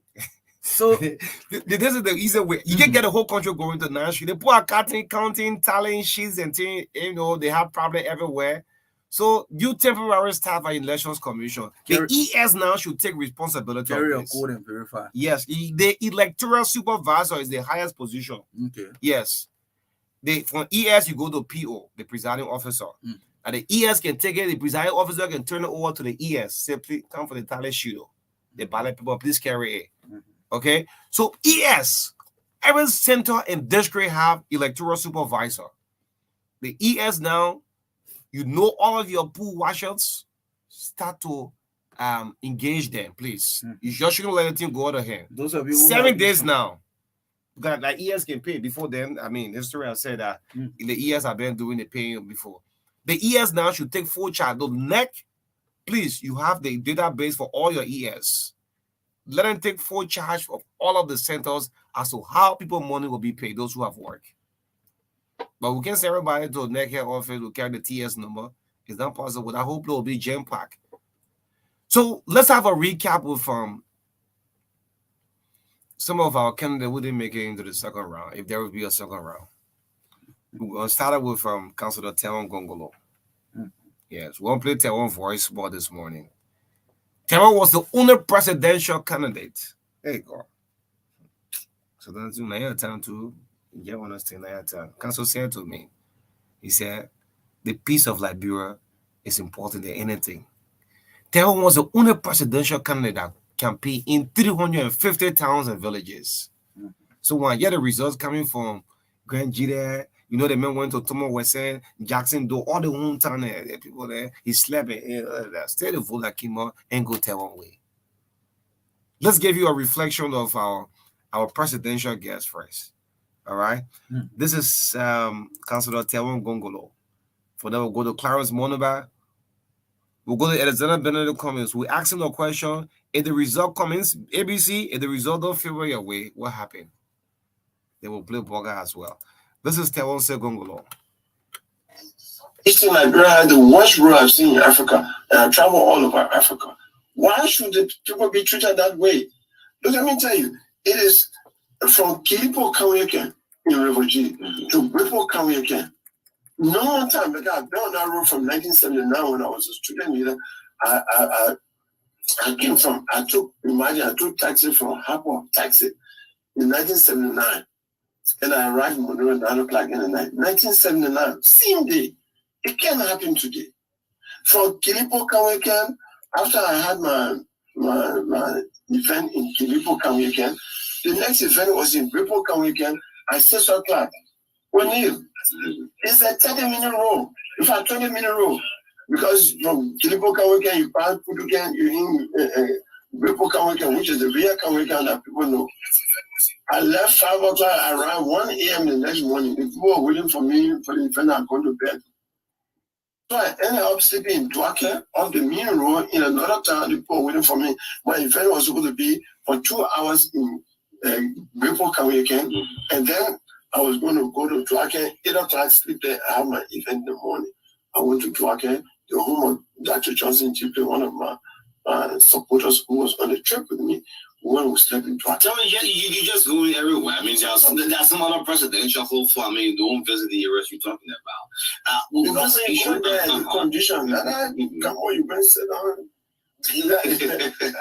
So this is the easy way. You can get the whole country going to national. They put counting, tallying sheets and things. They have problem everywhere. So you temporary staff at Elections Commission. The ES now should take responsibility carry of this. Code and verify. Yes, the electoral supervisor is the highest position. Okay. Yes. From ES you go to PO, the presiding officer. And the ES can take it. The presiding officer can turn it over to the ES. Simply come for the tally sheet. The ballot people, please carry it. Okay, so ES, every center and district have electoral supervisor. The ES now, all of your pool washers, start to engage them, please. You just shouldn't let anything go out of hand. Those of you 7 days now, because like ES can pay. Before then, I mean, history has said that the ES have been doing the paying before. The ES now should take full charge. The NEC, please, you have the database for all your ES. Let them take full charge of all of the centers as to how people money will be paid, those who have work. But we can't send everybody to a NEC head office to carry the TS number. It's not possible. I hope it will be jam-packed. So let's have a recap with some of our candidates who didn't make it into the second round, if there will be a second round. We're going to start with Councilor Telon Gongolo. Yes, we won't play Telon voice more this morning. Telon was the only presidential candidate. Hey, God. So that's my time to get understand that time. Council said to me, he said, the peace of Liberia is important than anything. Telon was the only presidential candidate that campaign in 350 towns and villages. So when I get the results coming from Grand G there, you know, the men went to Thomas Wesson, Jackson, do all the hometown there, people there, he slept in, still the vote that came out and go tell one way. Let's give you a reflection of our presidential guest first. All right. This is Councilor Tewon Gongolo. For that, we'll go to Clarence Monoba. We'll go to Alexander Benedict Cummings. We ask him a question. If the result comes, ABC, if the result don't favor your way, what happened? They will play Boga as well. This is Tewon Gongolo. Eastern Liberia had the worst rule I've seen in Africa, and I travel all over Africa. Why should the people be treated that way? Look, let me tell you, it is from Kilipo Kaweke in refugee to Bripo Kaweke. No one time, because I've been on that road from 1979 when I was a student leader. I took taxi from Harper Taxi in 1979. And I arrived in Monroe at 9 o'clock in the night. 1979, same day. It can't happen today. From Kilipo Kaweke, after I had my event in Kilipo Kaweke, the next event was in Bripo Kaweke at 6 o'clock. O'Neill, it's a 30-minute road. In fact, 20-minute road. Because from Kilipo Kaweke, you pass Puduken, you're in Bripo Kaweke, which is the real Kaweke that people know. I left 5 o'clock, around 1 a.m. the next morning. The people were waiting for me for the event. I'm going to bed. So I ended up sleeping in Duake on the main road in another town. The people were waiting for me. My event was supposed to be for 2 hours in Bripo Kaweke. And then I was going to go to Duake, 8 o'clock, sleep there. I have my event in the morning. I went to Duake, the home of Dr. Johnson Chipley, one of my supporters who was on the trip with me. When we slept in Duake. Tell me, you just going everywhere. I mean, there's some other presidential hopeful. I mean, don't visit the areas you're talking about. Because they go there in condition. Come on, you better sit down.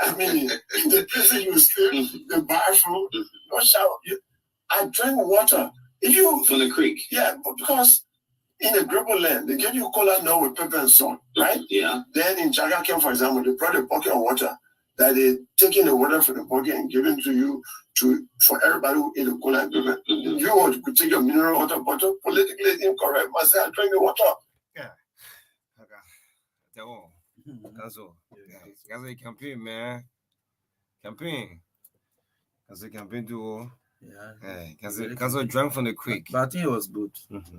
I mean, the place you sleep, the bathroom, no shower. I drink water. If you from the creek. Yeah, but because in the Gripple land, they give you cola now with pepper and salt, right? Yeah. Then in Jagakem, for example, they brought a bucket of water that they taking the water from the bucket and giving to you for everybody who eat the cola and pepper. You want to take your mineral water bottle, politically incorrect. I say I drink the water. Yeah. Okay. That's all. That's a campaign, man. Campaign. That's a campaign duo. Yeah. Because I drank from the creek. But I think it was good.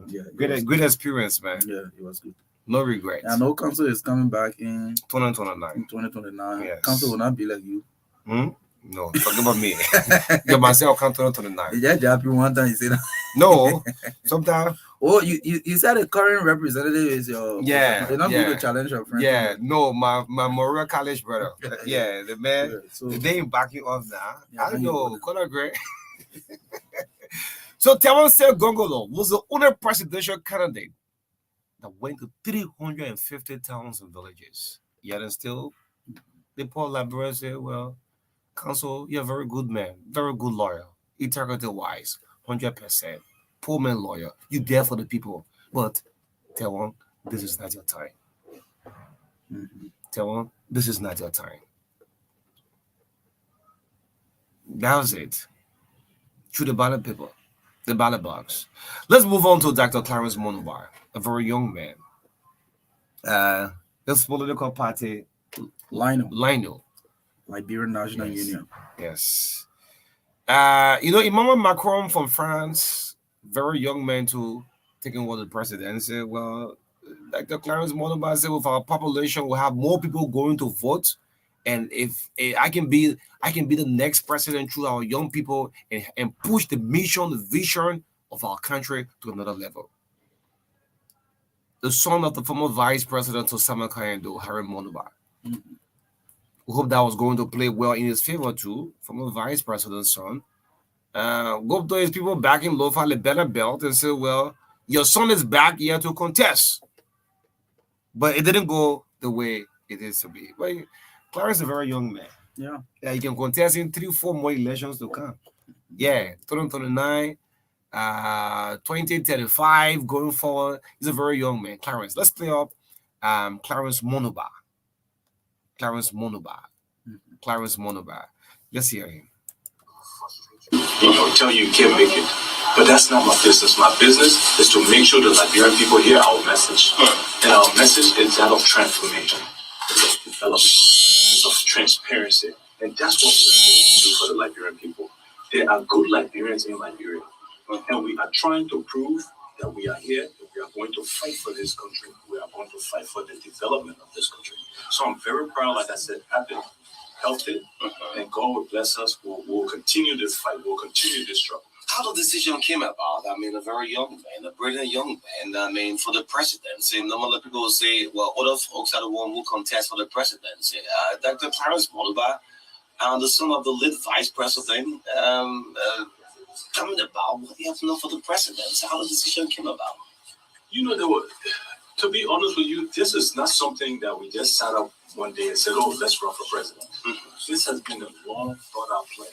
Yeah. Good experience, man. Yeah, it was good. No regrets. I know council is coming back in 2029. 2029. Yes. Council will not be like you. No, forget about me. Get myself come 2029. Yeah, happy one time you say that. No, sometimes. Oh, you said the current representative is your. Yeah. They're not going to challenge your friend. Yeah, no, my Moria College brother. Yeah, the man. Yeah, so, they ain't backing off now. Yeah, I don't know. Color great. So Tewon Gongolo was the only presidential candidate that went to 350 towns and villages. Yet and still, the poor Liberians say, well, Council, you're a very good man, very good lawyer, integrity wise, 100%. Poor man lawyer, you there for the people. But Tewon, this is not your time. Tewon, this is not your time. That was it. Through the ballot paper, the ballot box. Let's move on to Dr. Clarence Monobar, a very young man. This political party, Lionel. Liberian National Union. Yes. Emmanuel Macron from France, very young man to taking over the presidency. Well, Dr. Clarence Monobar said, with our population, we'll have more people going to vote. And if I can be the next president through our young people and push the mission, the vision of our country to another level. The son of the former vice president of Osama Kayendo, Harry Monobar. We hope that was going to play well in his favor too, former vice president's son. Go to his people back in Lofa, the better belt, and say, well, your son is back here to contest. But it didn't go the way it is to be. But Clarence is a very young man. Yeah, he can contest in 3-4 more elections to come. Yeah, 2029, 2035, going forward. He's a very young man. Clarence. Let's play up Clarence Monobar. Clarence Monobar. Clarence Monoba. Let's hear him. Tell you can't make it. But that's not my business. My business is to make sure the Liberian people hear our message. And our message is that of transformation, it's of development, it's of transparency. And that's what we're going to do for the Liberian people. There are good Liberians in Liberia. And we are trying to prove that we are here and we are going to fight for this country. We are going to fight for the development of this country. So I'm very proud, like I said, happy, healthy, and God will bless us. We'll continue this fight. We'll continue this struggle. How the decision came about? I mean, a very young man, a brilliant young man. I mean, for the presidency, normally people will say, well, other folks are the one who contest for the presidency. Dr. Clarence Monoba, the son of the late vice president, coming about what you have to know for the presidency. How the decision came about? To be honest with you, this is not something that we just sat up one day and said, oh, let's run for president. This has been a long thought out plan.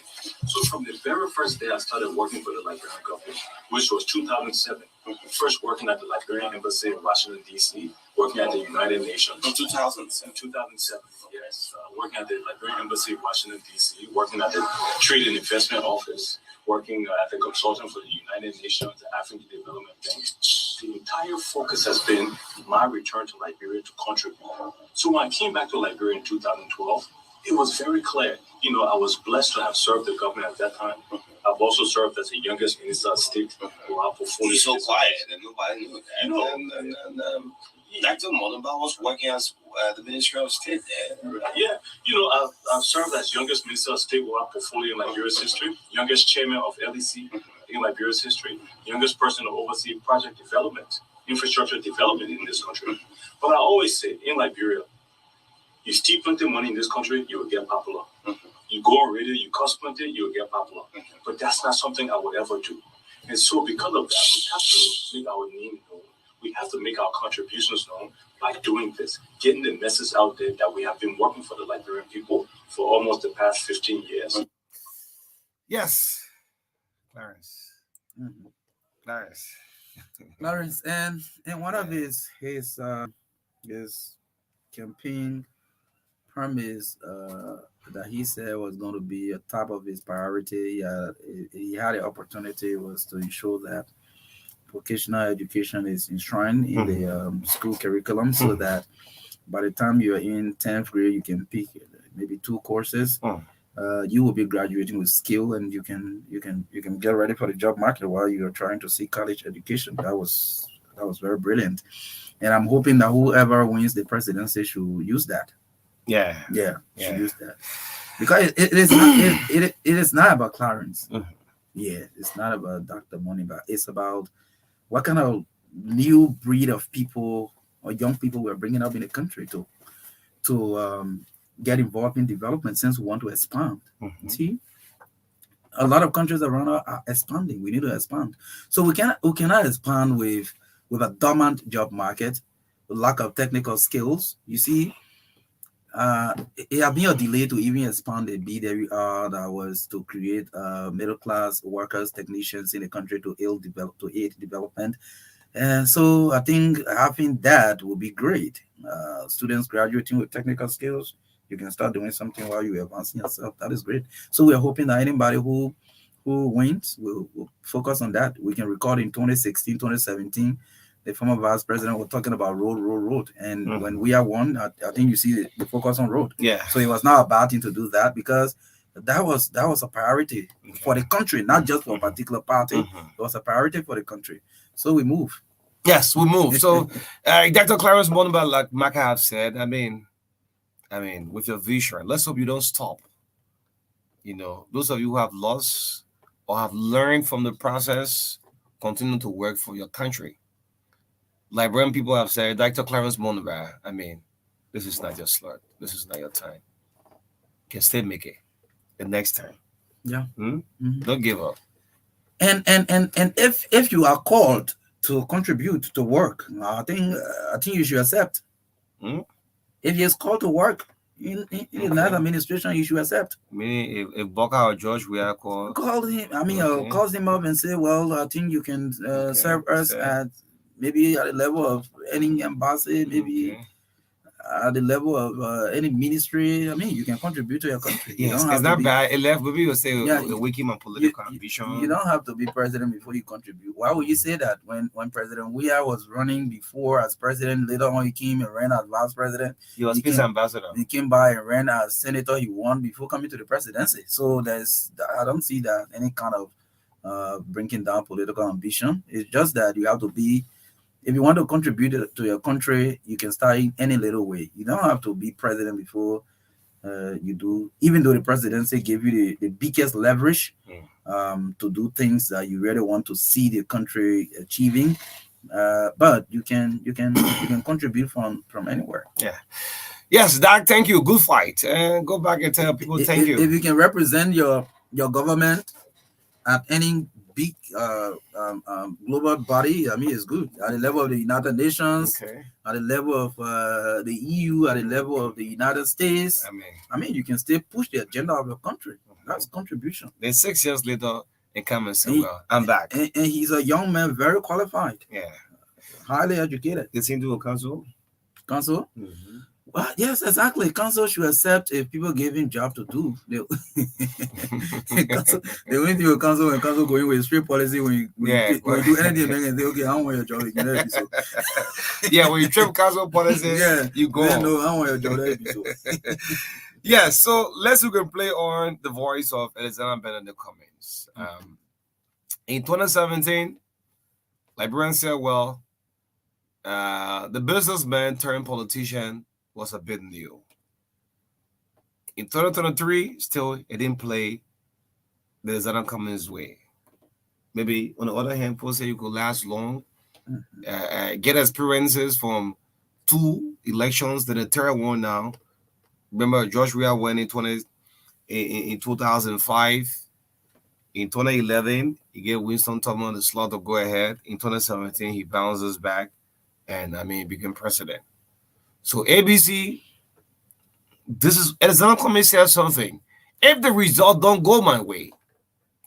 So from the very first day I started working for the Liberian government, which was 2007, first working at the Liberian Embassy in Washington, D.C., working at the United Nations. In 2007? In 2007, yes. Working at the Liberian Embassy in Washington, D.C., working at the Trade and Investment Office, working as a consultant for the United Nations, the African Development Bank. The entire focus has been my return to Liberia to contribute. So when I came back to Liberia in 2012, it was very clear. I was blessed to have served the government at that time. I've also served as the youngest minister of state. You're so quiet and nobody knew that. Dr. Monoba was working as the Ministry of State there. Yeah, I've served as youngest minister of state with our portfolio in Liberia's history, youngest chairman of LEC in Liberia's history, youngest person to oversee project development, infrastructure development in this country. But I always say, in Liberia, you steal plenty money in this country, you will get popular. You go on radio, you cost plenty, you will get popular. But that's not something I would ever do. And so because of that, we have to make our name known. We have to make our contributions known by doing this, getting the message out there that we have been working for the Liberian people for almost the past 15 years. Yes, Clarence. Clarence, and one of his campaign promise that he said was going to be a top of his priority. He had the opportunity was to ensure that vocational education is enshrined in the school curriculum, so that by the time you're in 10th grade, you can pick maybe 2 courses. You will be graduating with skill, and you can get ready for the job market while you're trying to seek college education. That was very brilliant, and I'm hoping that whoever wins the presidency should use that. Should use that, because it is not about Clarence. Yeah, it's not about Dr. Monoba. It's about what kind of new breed of people or young people we're bringing up in the country to get involved in development, since we want to expand. See, a lot of countries around are expanding. We need to expand. So we cannot expand with a dormant job market, with lack of technical skills. You see, it has been a delay to even expand the BWR that was to create middle class workers, technicians in the country to aid development. And so I think having that will be great. Students graduating with technical skills, you can start doing something while you're advancing yourself. That is great. So we are hoping that anybody who wins will focus on that. We can record in 2016, 2017. The former vice president was talking about road. And when we are won, I think you see the focus on road. Yeah. So it was not a bad thing to do that, because that was a priority for the country, not just for a particular party. It was a priority for the country. So we move. Yes, we move. So Dr. Clarence Monoba, like Marka have said, I mean, with your vision, let's hope you don't stop. Those of you who have lost or have learned from the process, continue to work for your country. Liberian people have said, Dr. Clarence Monoba, this is not your slot. This is not your time. You can still make it the next time. Yeah. Don't give up. And if you are called to contribute to work, I think you should accept. If he is called to work in another administration, you should accept. Meaning, if Boka or George we are called, call him. Calls him up and say, well, I think you can serve us at maybe at a level of any embassy, maybe at the level of any ministry. I mean, you can contribute to your country. Yes, it's not bad. It left, maybe you say the wiki man political ambition. You don't have to be president before you contribute. Why would you say that? When President Weah was running before as president, later on he came and ran as vice president. He was peace ambassador. He came by and ran as senator. He won before coming to the presidency. So I don't see that any kind of bringing down political ambition. It's just that you have to be. If you want to contribute to your country, you can start in any little way. You don't have to be president before you do, even though the presidency gave you the biggest leverage to do things that you really want to see the country achieving. But you can contribute from anywhere. Yeah. Yes, Doc, thank you. Good fight. And go back and tell people thank you. If you can represent your government at any big global body, I mean, it's good. At the level of the United Nations, at the level of the EU, at the level of the United States, I mean, you can still push the agenda of your country. That's contribution. Then 6 years later, and come and say, well, I'm back. And he's a young man, very qualified. Yeah. Highly educated. Did he do a council? Council? Mm-hmm. Well, yes, exactly. Council should accept if people give him job to do. The only thing with council, when council going with straight policy, when you do anything, they can say, okay, I don't want your job. Yeah, when you trip council policy, you go. No, I don't want your job. Yeah, so we can play on the voice of Alexander Ben in the comments. In 2017, Liberians said, well, the businessman turned politician was a bit new. In 2023, still, it didn't play the Alexander Cummings way. Maybe, on the other hand, people say you could last long, get experiences from 2 elections, then the third one now. Remember, George Weah won in 2005. In 2011, he gave Winston Tubman the slot to go ahead. In 2017, he bounces back and, became president. So ABC, this is, Alexander Cummings said something. If the result don't go my way,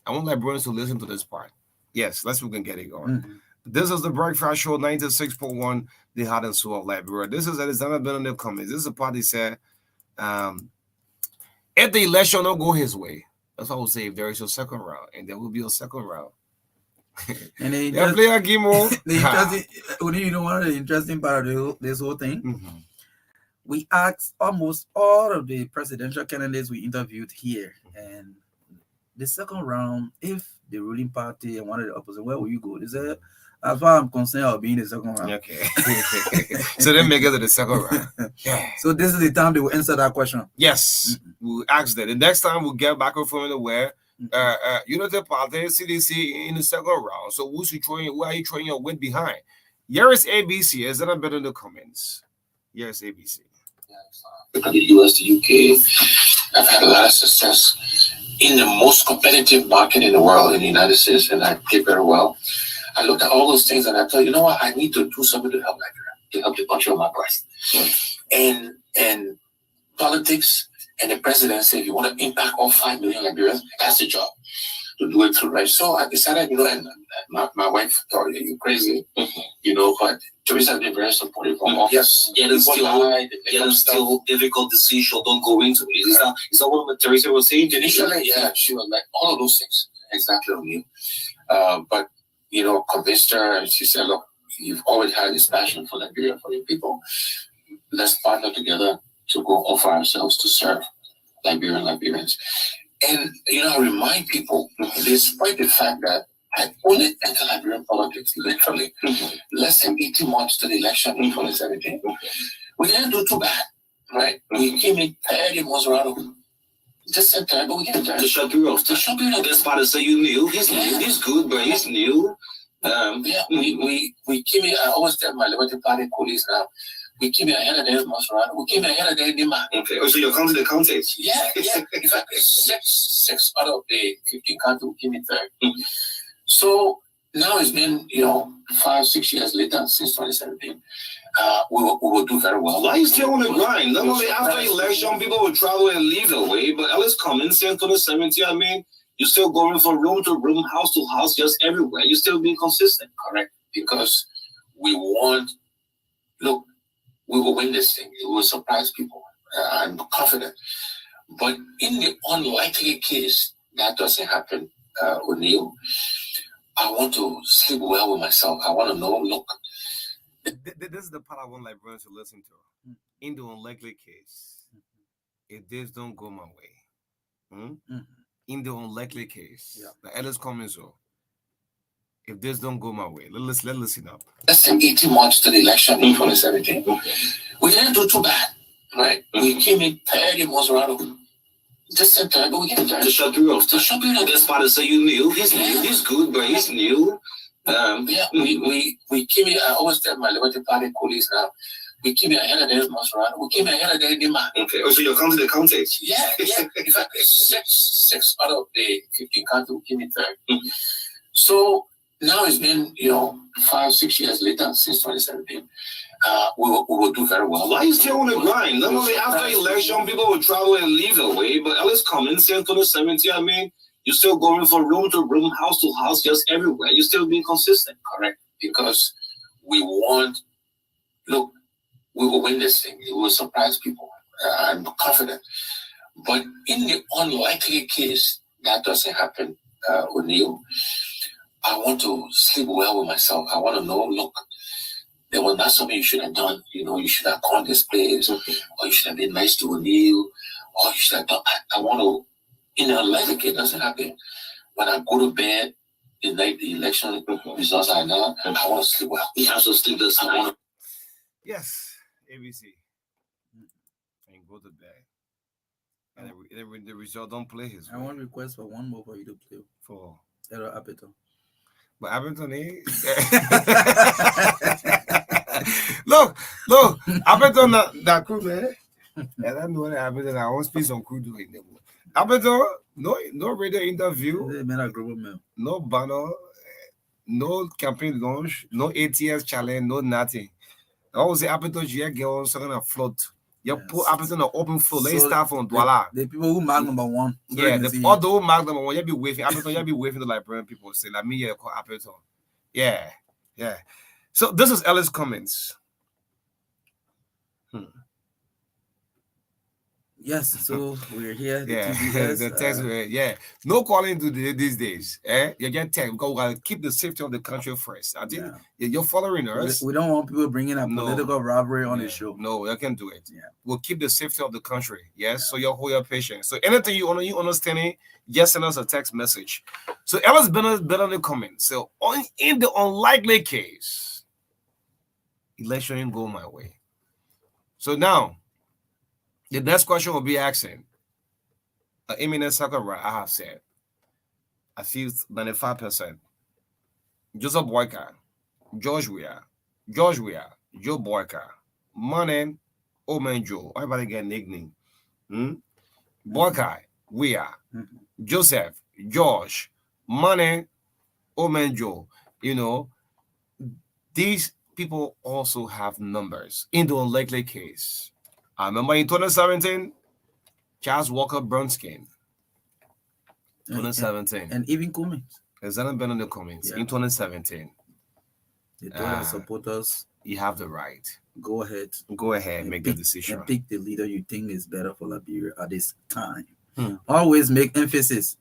I want Liberians to listen to this part. Yes, we can get it going. Mm-hmm. This is the Breakfast Show, 96.1, the heart and soul of Liberia. This is Alexander Ben Cummings. This is a part he said, if the election don't go his way, that's what I would say, if there is a second round, and there will be a second round. And they play a game more. You know, one of the interesting part of this whole thing, we asked almost all of the presidential candidates we interviewed here, and the second round, if the ruling party and one of the opposite, where will you go? They said, as far as I'm concerned, I'll be in the second round. Okay. So they make it to the second round. Yeah. So this is the time they will answer that question. Yes. We'll ask that. The next time we'll get back from the where Unity Party, CDC in the second round. So where are you throwing your weight behind? Here is ABC. Is that better in the comments? Here is ABC. The US, the UK, I've had a lot of success in the most competitive market in the world, in the United States, and I did very well. I looked at all those things and I thought, you know what, I need to do something to help Nigeria, to help the country on my breast. And politics and the presidency, if you want to impact all 5 million Liberians, that's the job, to do it through, right? So I decided, and my wife thought, you crazy, but Teresa has been very supportive from office. It is still difficult decision, don't go into it. Is that what Teresa was saying? Initially, yeah, she was like, all of those things, exactly on you. But, convinced her, and she said, look, you've always had this passion for Liberia, for your people. Let's partner together to go offer ourselves to serve Liberians. And, I remind people, despite the fact that I only entered Liberian politics literally less than 18 months to the election in 2017. We didn't do too bad, right? We came in 30 months around. Just said time, but we came there. The short period. That's part of say you knew. He's good, but he's new. We came in. I always tell my Liberty Party colleagues now, we came in ahead of them, Maserati. We came in ahead of them, Dima. Okay. Oh, so you're counting the counties? Yeah. In fact, six out of the 15 counties we came in third. So now it's been, 5-6 years later since 2017. We will do very well. Why are you still on the grind? Not only after election, people will travel and leave away, but at least coming since 2017, you're still going from room to room, house to house, just everywhere. You're still being consistent. Correct. Because we were waiting win this thing. We will surprise people. I'm confident. But in the unlikely case that doesn't happen, O'Neill, I want to sleep well with myself. I want to know, look. This is the part I want Librarians to listen to. In the unlikely case, if this don't go my way, in the unlikely case, the Ellis comments, if this don't go my way, let's listen up. Let's say 18 months to the election in 2017. We didn't do too bad, right? We came in 30 months around. Just in time, but we came to shut you off. To shut you off. That's part of say you knew. He's good, but he's new. We came in. I always tell my Liberty Party colleagues now. We came in ahead of them, Maserati. We came in ahead of them, Dima. Okay. Oh, so you're counting the counties? Yeah. In fact, six out of the 15 counties we came in third. So now it's been 5-6 years later since 2017. We will do very well. Why is still on the grind? Not only after election, people will travel and leave away, but Ellis Cummins since 2017. I mean, you're still going from room to room, house to house, just everywhere. You're still being consistent. Correct. Because we will win this thing. We will surprise people. I'm confident. But in the unlikely case that doesn't happen, O'Neill, I want to sleep well with myself. I want to know, look, there was not something you should have done. You should have gone this place, or you should have been nice to O'Neill, or you should have done. I want to, in the unlikely case doesn't happen. When I go to bed the night the election results are now, I want to sleep well. He has to sleep this night. Yes, ABC. And go to bed. And the result don't play his way. I want to request for one more for you to play. For Error Appleton. But Appleton, look, Appleton, that crew, man. And I know that Appleton, I want to speak some crew doing them. Appleton, no radio interview, no banner, no campaign launch, no ATS challenge, no nothing. I always say Appleton, you get on something a float. You put Appleton on open floor, let's start from Douala. The people who mark number one. Yeah, all the who mark number one, you be waving. Appleton, you be waving the librarian people say, like me, call Appleton. Yeah. So this is Ellis Cummins. Yes, so we're here. The text. No calling to these days. You get text because we gotta keep the safety of the country first. I think you're following us. We don't want people bringing a political robbery on the show. No, you can do it. Yeah, we'll keep the safety of the country. Yes, so you hold your patience. So anything you understanding, just send us a text message. So Ellis been on the comments. So in the unlikely case, election didn't go my way. So now. The next question will be asking, Eminent Sakura, I have said, I feel 95%. Joseph Boyka, George Weah, Joe Boyka, Manen, Omen Joe, everybody get nickname. Boyka, Weah, Joseph, George, Manen, Omen Joe. These people also have numbers in the unlikely case. I remember in 2017, Charles Walker Brunskin. 2017. And even Cummins. Has that been in the comments? In 2017. They told our supporters, you have the right. Go ahead, make the decision. And pick the leader you think is better for Liberia at this time. Always make emphasis.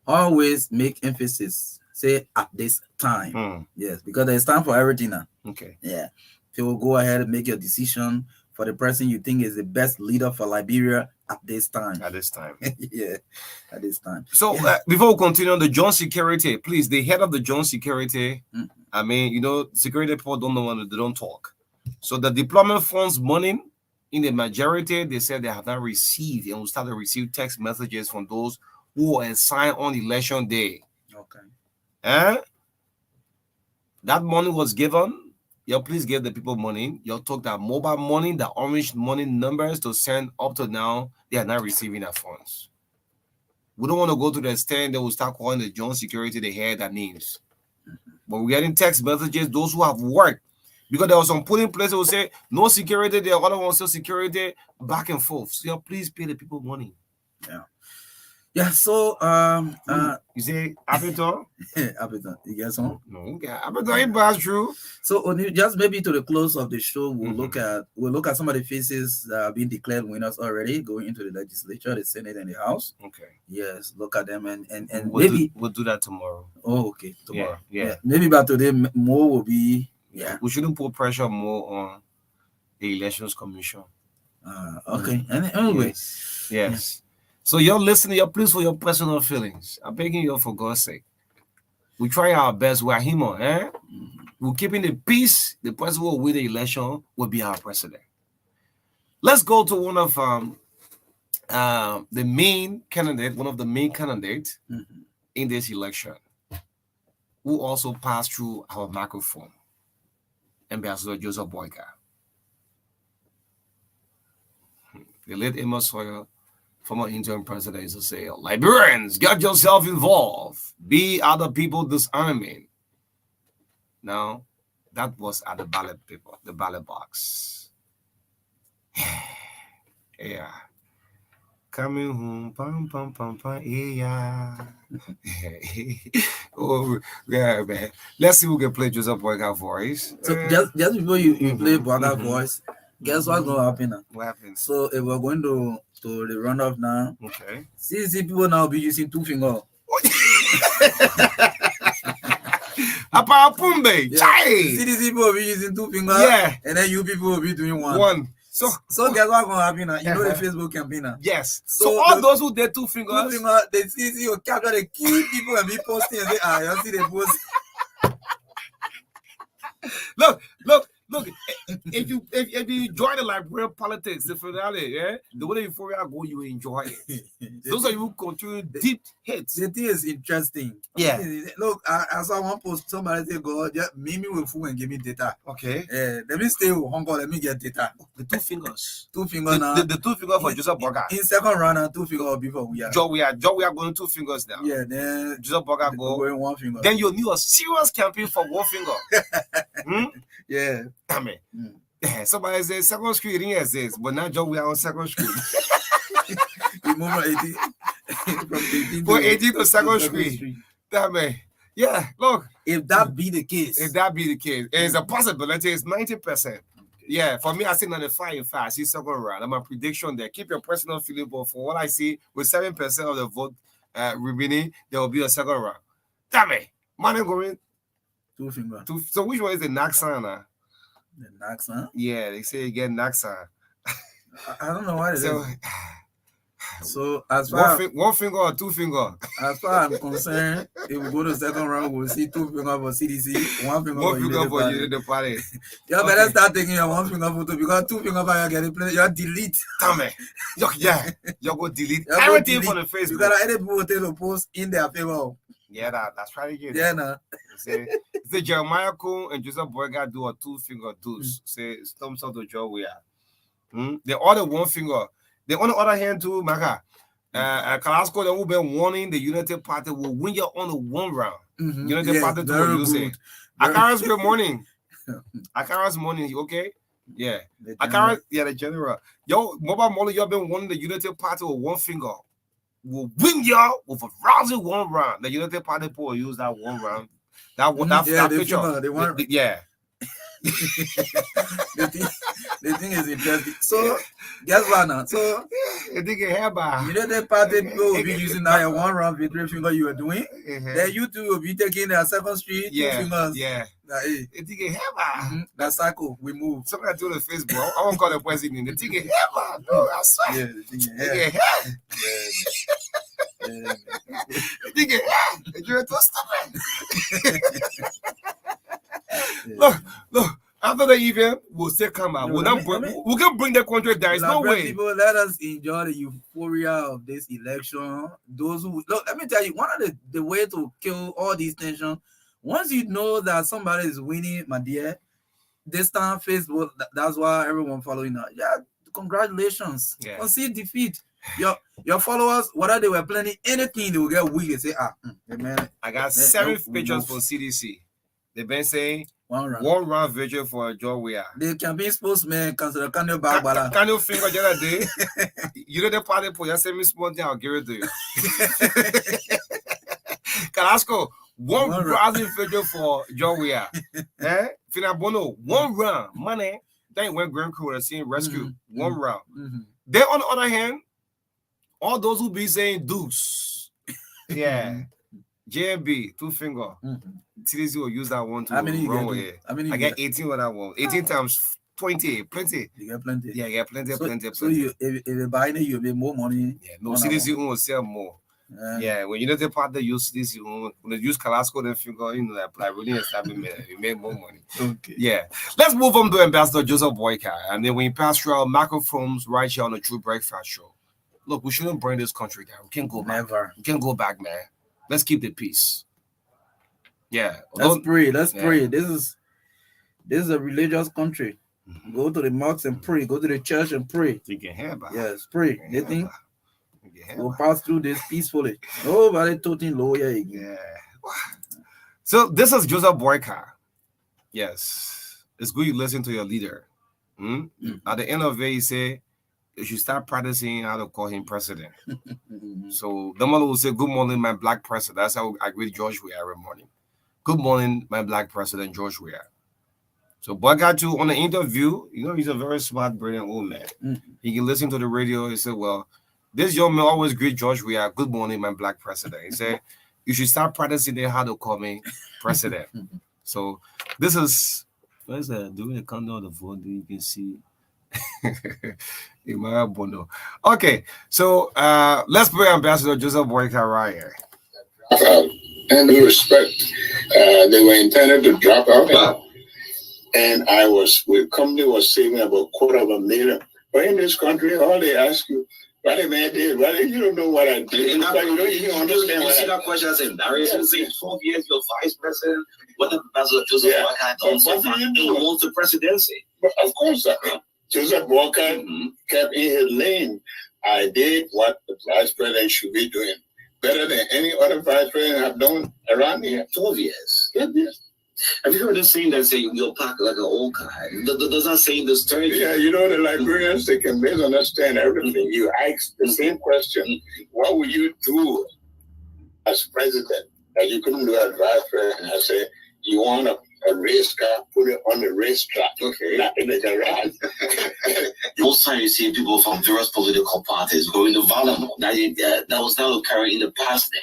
Always make emphasis. Say at this time. Yes, because there's time for everything now. Okay. Yeah. So we'll go ahead and make your decision for the person you think is the best leader for Liberia at this time. At this time. At this time. So before we continue on the John Security, please, the head of the John Security, I mean, security people don't know when they don't talk. So the deployment funds money, in the majority, they said they have not received and will start to receive text messages from those who are assigned on election day. Okay. That money was given. Please give the people money. Took that mobile money, the orange money numbers to send up to now. They are not receiving their funds. We don't want to go to the extent they will start calling the John Security the head that names. But we're getting text messages, those who have worked. Because there was some polling places who say, no security, the other one say security, back and forth. So please pay the people money. Yeah. Yeah, so You say Appleton? Appleton, you get some? No, okay. Appleton ain't bad, true. So just maybe to the close of the show, we'll look at some of the faces that have been declared winners already going into the legislature, the Senate, and the House. Okay. Yes, look at them and we'll do that tomorrow. Oh, okay, tomorrow. Yeah. Maybe by today more will be. Yeah. We shouldn't put pressure more on the Elections Commission. Okay. And anyway. Yes. So you're listening, you're pleased for your personal feelings. I'm begging you for God's sake. We try our best. We're human, eh? We're keeping the peace. The person who will win the election will be our president. Let's go to one of the main candidates in this election, who also passed through our microphone, Ambassador Joseph Boyka. The late Amos Sawyer, former interim president, used to say, Liberians, get yourself involved. Be other people disarming. Now, that was at the ballot paper, the ballot box. Yeah. Coming home, pam, pam, pam, pam, yeah. Oh, yeah, man. Let's see who can play Joseph Boyka voice. So just before you play Boyka voice, guess what's going to happen now? What happened? So if we're going to the runoff now, okay. See people now be using 2 fingers. Apapumbe, CDC people will be using 2 fingers. Yeah. And then you people will be doing one. So guess what's going to happen now? You know the Facebook campaign now? Yes. So all those who did 2 fingers, the CDC will capture the key people and be posting and say, you see the post. Look, if you join the Liberian politics, the finale, the way you go, you enjoy it. Those are you continue deep hits. The thing is interesting. Yeah. Look, I saw one post, somebody say, God, just meet me with food and give me data. Okay. Let me stay with Hong Kong, let me get data. The 2 fingers. 2 fingers now. The 2 fingers for Joseph Boyka. In second round, and 2 fingers before we are. We are going 2 fingers now. Yeah, then Joseph Boyka going 1 finger. Then you need a serious campaign for 1 finger. Yeah. Damn it. Somebody said second screen didn't exist, but now we are on second screen. We move from 18 to second screen. Damn it. Yeah, look. If that be the case. It's a possibility. It's 90%. Yeah, for me, I see 95 in fact. I see second round. I'm a prediction there. Keep your personal feeling, but for what I see, with 7% of the vote remaining, there will be a second round. Damn it. Man, going 2 fingers. So which one is the Naxan? The Naxan? Yeah, they say you get Naxan. I don't know why. So as far 1 finger or 2 finger. As far as I'm concerned, if we go to second round, we'll see 2 fingers for CDC, 1 finger for you in the party. You better start taking your 1 finger photo because 2 fingers for you getting play. You delete. Damn it. Yeah, you go delete everything from the Facebook. You gotta edit people to post in their favor. Yeah, that's right again. Yeah, nah. Say Jeremiah Cole and Joseph Boyka do a 2 finger deuce. Say thumbs up to Joe we are. They order 1 finger. They on the other hand too, Marka. Carrasco, they will be warning the United Party will win your only 1 round. United Party to what you say. Akara's good morning. Akara's morning, okay? Yeah. Akara, the general. Yo, mobile money, you have been warning the United Party with 1 finger. Will win y'all with a rousing 1 round. The United Party will use that 1 round. That picture. Yeah. The thing is interesting. So, guess what now? So, United Party people will be using now your 1 round victory finger you are doing. Then you two will be taking their second street 2 fingers. Yeah. That's cycle. We move. Somebody do the Facebook. I won't call the president. The thing is heaven. No, I swear. Yeah, the thing is The thing is you're too stupid. Look. After the event, we'll still come out. We can bring the country down. There's no way. People, let us enjoy the euphoria of this election. Those who look, let me tell you, one of the way to kill all these tensions. Once you know that somebody is winning, my dear, this time Facebook, that's why everyone following now. Yeah, congratulations. Yeah. Concede defeat. Your followers, whether they were planning anything, they will get weak and say, man. I got 7 pictures for CDC. They've been saying 1 round vigil for George Weah. The campaign spokesman consider can you back Can you finger the other day? You know the party for your semi small thing, I'll give it to you. Carrasco, 1 round vigil for George Weah. Finabono, 1 round, money. Then when Grand Crew are seeing rescue, 1 round. Then on the other hand, all those who be saying deuce, JB, 2 finger. TDC will use that one to run with it. I get 18 with that one. 18 times 20, plenty. You get plenty. Yeah, yeah, plenty. So you, if you buy it, you make more money. Yeah, no, CDC will sell more. Yeah, when you know the part that use CDC, when you use Carrasco, then figure, you know, like really establishment, you make more money. Okay. Yeah. Let's move on to Ambassador Joseph Boyka. And then when you pass through our microphones right here on the True Breakfast Show. Look, we shouldn't burn this country down. We can't go back. Never. We can't go back, man. Let's keep the peace. Yeah. Let's pray. Let's pray. This is a religious country. Go to the mosque and pray. Go to the church and pray. You can hear about. Yes, pray. They think we'll pass through this peacefully. Nobody talking lawyer again. Yeah. So this is Joseph Boyka. Yes. It's good you listen to your leader. At the end of it, he say you should start practicing how to call him president. So the mother will say, "Good morning, my black president." That's how I greet George Weah every morning. Good morning, my black president, George Weah. So Boyka too, on the interview, you know, he's a very smart, brilliant old man. He can listen to the radio. He said, well, this young man always greet George Weah, "Good morning, my black president." He said, you should start practicing how to call me president. So this is, what is that? Doing the countdown of the vote, you can see. Okay, so let's bring Ambassador Joseph Boyka right here. And with respect, they were intended to drop out. And the company was saving about $250,000. But in this country, all they ask you, what a man did, you don't know what I did. You don't understand what I did. That question as embarrassing. Say 12 years, you're vice president. What the Ambassador Joseph Boyka done so far? He wants the presidency. But of course, Joseph Boyka kept in his lane. I did what the vice president should be doing. Better than any other vice president have done around here. 12 years. 12 years. Have you heard this saying that say you'll pack like an old guy? Does that saying this turn? Yeah, you know, the Liberians, they can misunderstand everything. You ask the same question, what will you do as president that you couldn't do as vice president? I say, you want a race car, put it on the racetrack, not in the garage. Most times you see people from various political parties going to Valamo. That was not occurring in the past then.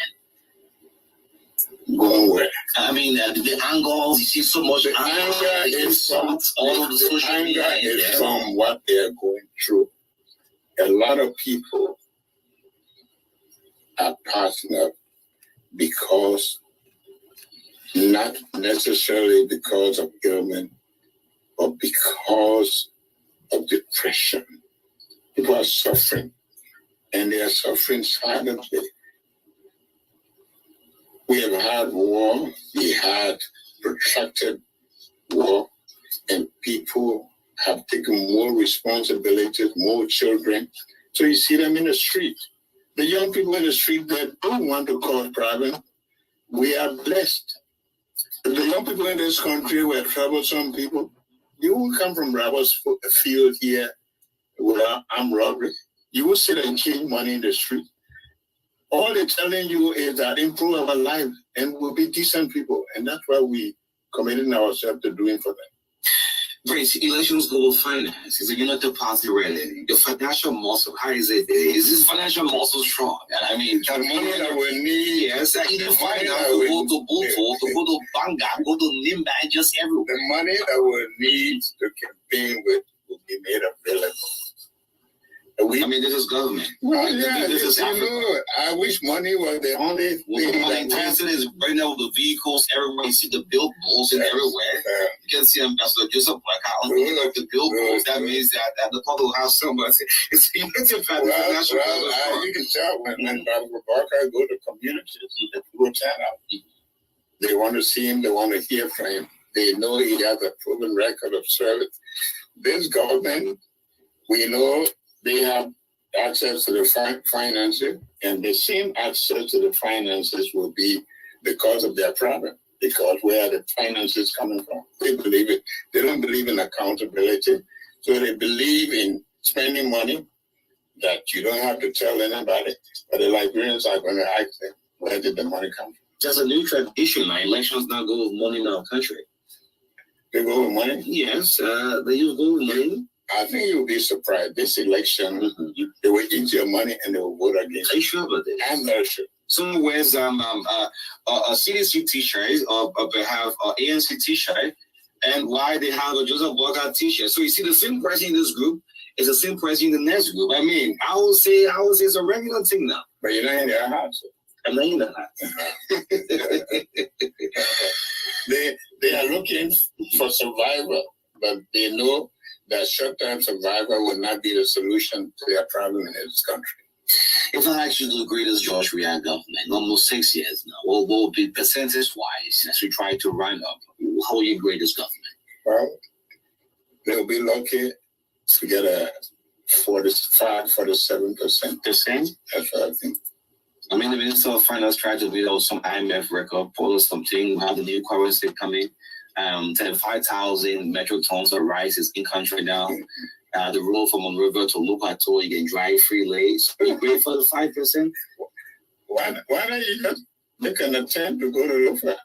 Going where? I mean, the angles, you see so much anger is from all of the social media. Is from what they're going through. A lot of people are passing up because, not necessarily because of ailment, but because of depression. People are suffering, and they are suffering silently. We have had war, we had protracted war, and people have taken more responsibilities, more children. So you see them in the street. The young people in the street that don't want to cause problems, we are blessed. The young people in this country were troublesome people. You won't come from Robert's field here without armed robbery. You will sit and change money in the street. All they're telling you is that improve our life and we'll be decent people. And that's what we committed ourselves to doing for them. Great. Elections Global Finance is a United Party rally. Your financial muscle, how is it? Is this financial muscle strong? I mean, the money that we need. Yes, I need to find out to go to Boto, to go to Banga, go to Nimba, and just everywhere. The money that we need to campaign with will be made available. I mean, this is government. Well, yeah, this is I wish money was the only thing. Like Tyson is right now with the vehicles everywhere. You see the billboards and everywhere. You can see Ambassador Joseph Boyka on the billboards. That means that the public will have so much. It's a fact. You can tell when Ambassador Boyka go to communities, people turn out. They want to see him. They want to hear from him. They know he has a proven record of service. This government, we know. They have access to the finances, and the same access to the finances will be because of their problem. because where are the finances coming from? They believe it. They don't believe in accountability. So they believe in spending money that you don't have to tell anybody. But the Liberians are going to ask them, where did the money come from? There's a new tradition now. Elections now go with money in our country. They go with money? Yes, they use go with money. I think you'll be surprised. This election, they will eat your money and they will vote against you. Are you sure about this? I'm very sure. Someone wears a CDC t-shirt or have an ANC t-shirt, and why they have a Joseph Boyka t-shirt. So you see the same person in this group is the same person in the next group. I mean, I would say it's a regular thing now. But you're not in their house. I'm not in the house. They are looking for survival, but they know that short-term survival will not be the solution to their problem in this country. If I ask you to agree as George Weah government, almost 6 years now, what will be percentage-wise as we try to run up? How will you grade this government? Well, they'll be lucky to get a 47%. The same? That's what I think. I mean, the Minister of Finance tried to build out some IMF record, pull something, we have the new currency coming. 5,000 metric tons of rice is in country now. The road from Monrovia to Lupato, you can drive free lanes. Are you great for the 5%? Why don't you just make an attempt to go to Lufa?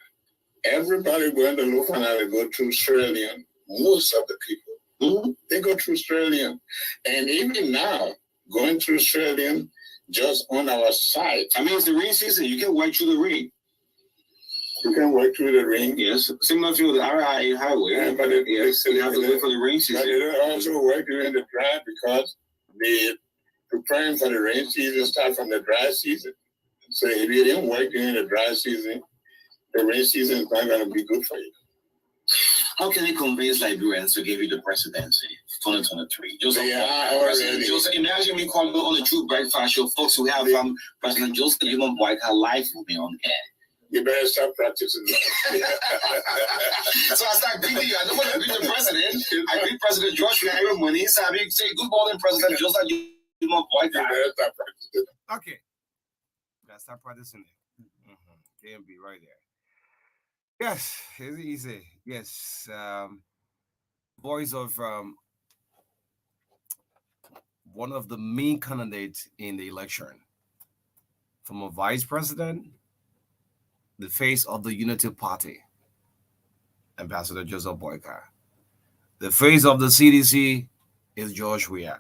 Everybody going to Lufa now, they go through Australian. Most of the people, they go through Australian. And even now, going through Australian, just on our side. I mean, it's the rain season. You can work through the rain. You can work through the rain. Yes, similar to the RIA highway. Yeah, but you have to wait for the rain season. But they don't also work during the dry because they're preparing for the rain season start from the dry season. So if you didn't work during the dry season, the rain season is not going to be good for you. How can you convince Liberians to give you the presidency 2023? Joseph, imagine me calling on the True Breakfast Show, folks who have President Joseph Human Boyka live with me on air. You better start practicing that. So I start greeting you. I don't want to greet the president. I greet President George Weah money. So I say, good morning, President Joseph Human Boyka. You better start practicing. Okay. Gotta start practicing it. Can't be right there. Yes, it's easy. Yes. Voice of one of the main candidates in the election. From a vice president, the face of the Unity Party, Ambassador Joseph Boyka. The face of the CDC is George Weah.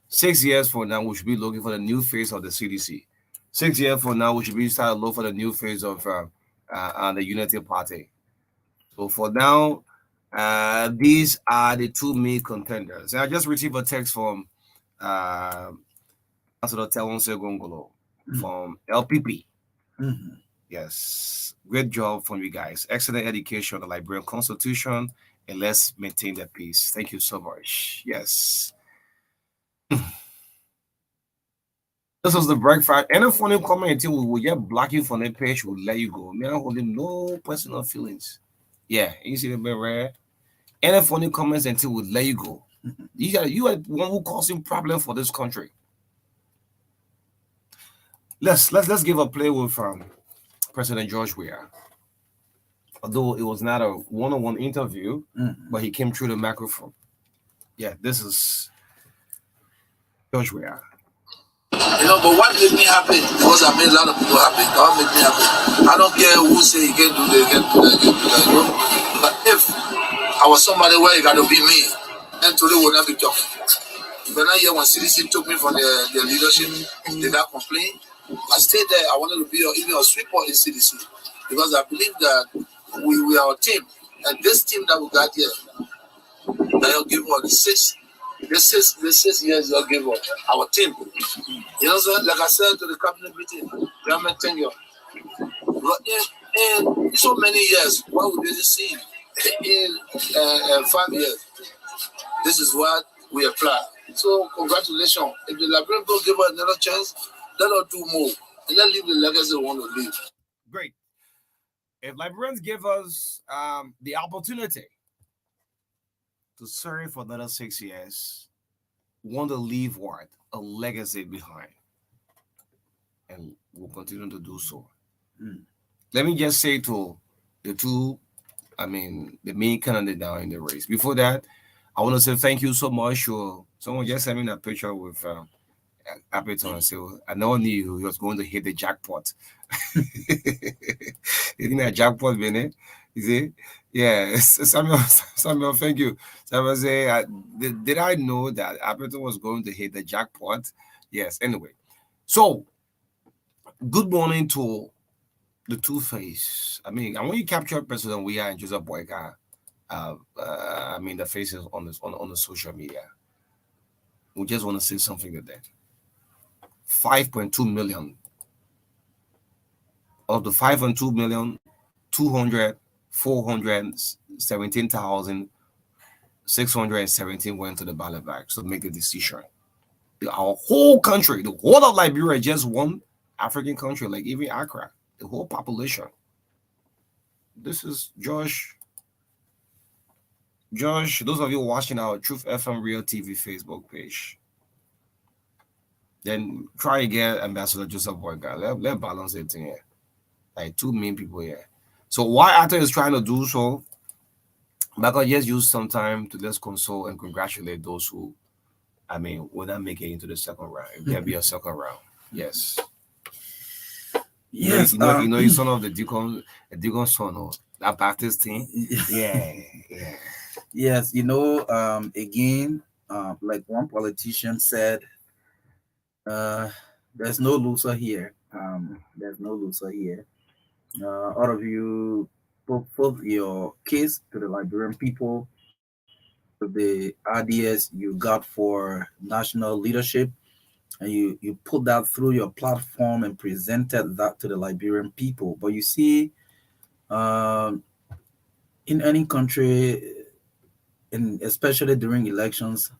6 years from now, we should be looking for the new face of the CDC. 6 years from now, we should be starting to look for the new face of the Unity Party. So for now, these are the two main contenders. And I just received a text from Ambassador Telonse Gongolo from LPP. Yes, great job from you guys. Excellent education on the Liberian Constitution, and let's maintain the peace. Thank you so much. Yes. This was the breakfast. Any funny comment we will get block you from the page, we'll let you go. Me, I'm holding no personal feelings. Yeah, you see the bit rare. Any funny comments until we let you go. You are the one who causing problem for this country. Let's give a play with President George Weah. Although it was not a one-on-one interview, but he came through the microphone. Yeah, this is George Weah. But what made me happy, because I made a lot of people happy, what made me happy, I don't care who say you can do this, you can do that, But if I was somebody where you got to be me, then today would not be tough. But now here when CDC took me from the leadership, they not complain. I stayed there. I wanted to be even a sweeper in CDC because I believe that we are a team, and this team that we got here, they'll give us the 6 years they'll give us our team. You know, so like I said to the cabinet meeting, government tenure. In so many years, what we didn't see in 5 years, this is what we apply. So congratulations. If the Liberian people give us another chance, let us do more. And let's leave the legacy we want to leave. Great. If Liberians give us the opportunity to serve for another 6 years, want to leave what? A legacy behind. And we'll continue to do so. let me just say to the two, the main candidate down in the race. Before that, I want to say thank you so much. Someone just sent me a picture with Appleton and say, I never knew he was going to hit the jackpot. Hitting a jackpot, Benny. You see? Yeah, Samuel, Samuel, thank you. Samuel say, did I know that Appleton was going to hit the jackpot? Yes, anyway. So, good morning to the two-face. I want you capture President Weah and Joseph Boyka. The faces on this on the social media. We just want to say something to that. 5.2 million of the 5.2 million, 417,617 went to the ballot box to make a decision. Our whole country, the whole of Liberia, just one African country, like even Accra, the whole population. This is Josh. Those of you watching our Truth FM Real TV Facebook page, then try again, Ambassador Joseph Boyka. Let balance it in here. Like two main people here. So why Ato is trying to do so, Marka just use some time to just console and congratulate those who, will not make it into the second round. It can be a second round. Yes. Yes. You son of the Deacon son of that Baptist thing. Yeah. Yes, again, like one politician said, there's no loser here. There's no loser here. All of you put your case to the Liberian people, to the ideas you got for national leadership, and you put that through your platform and presented that to the Liberian people. But you see, in any country, and especially during elections,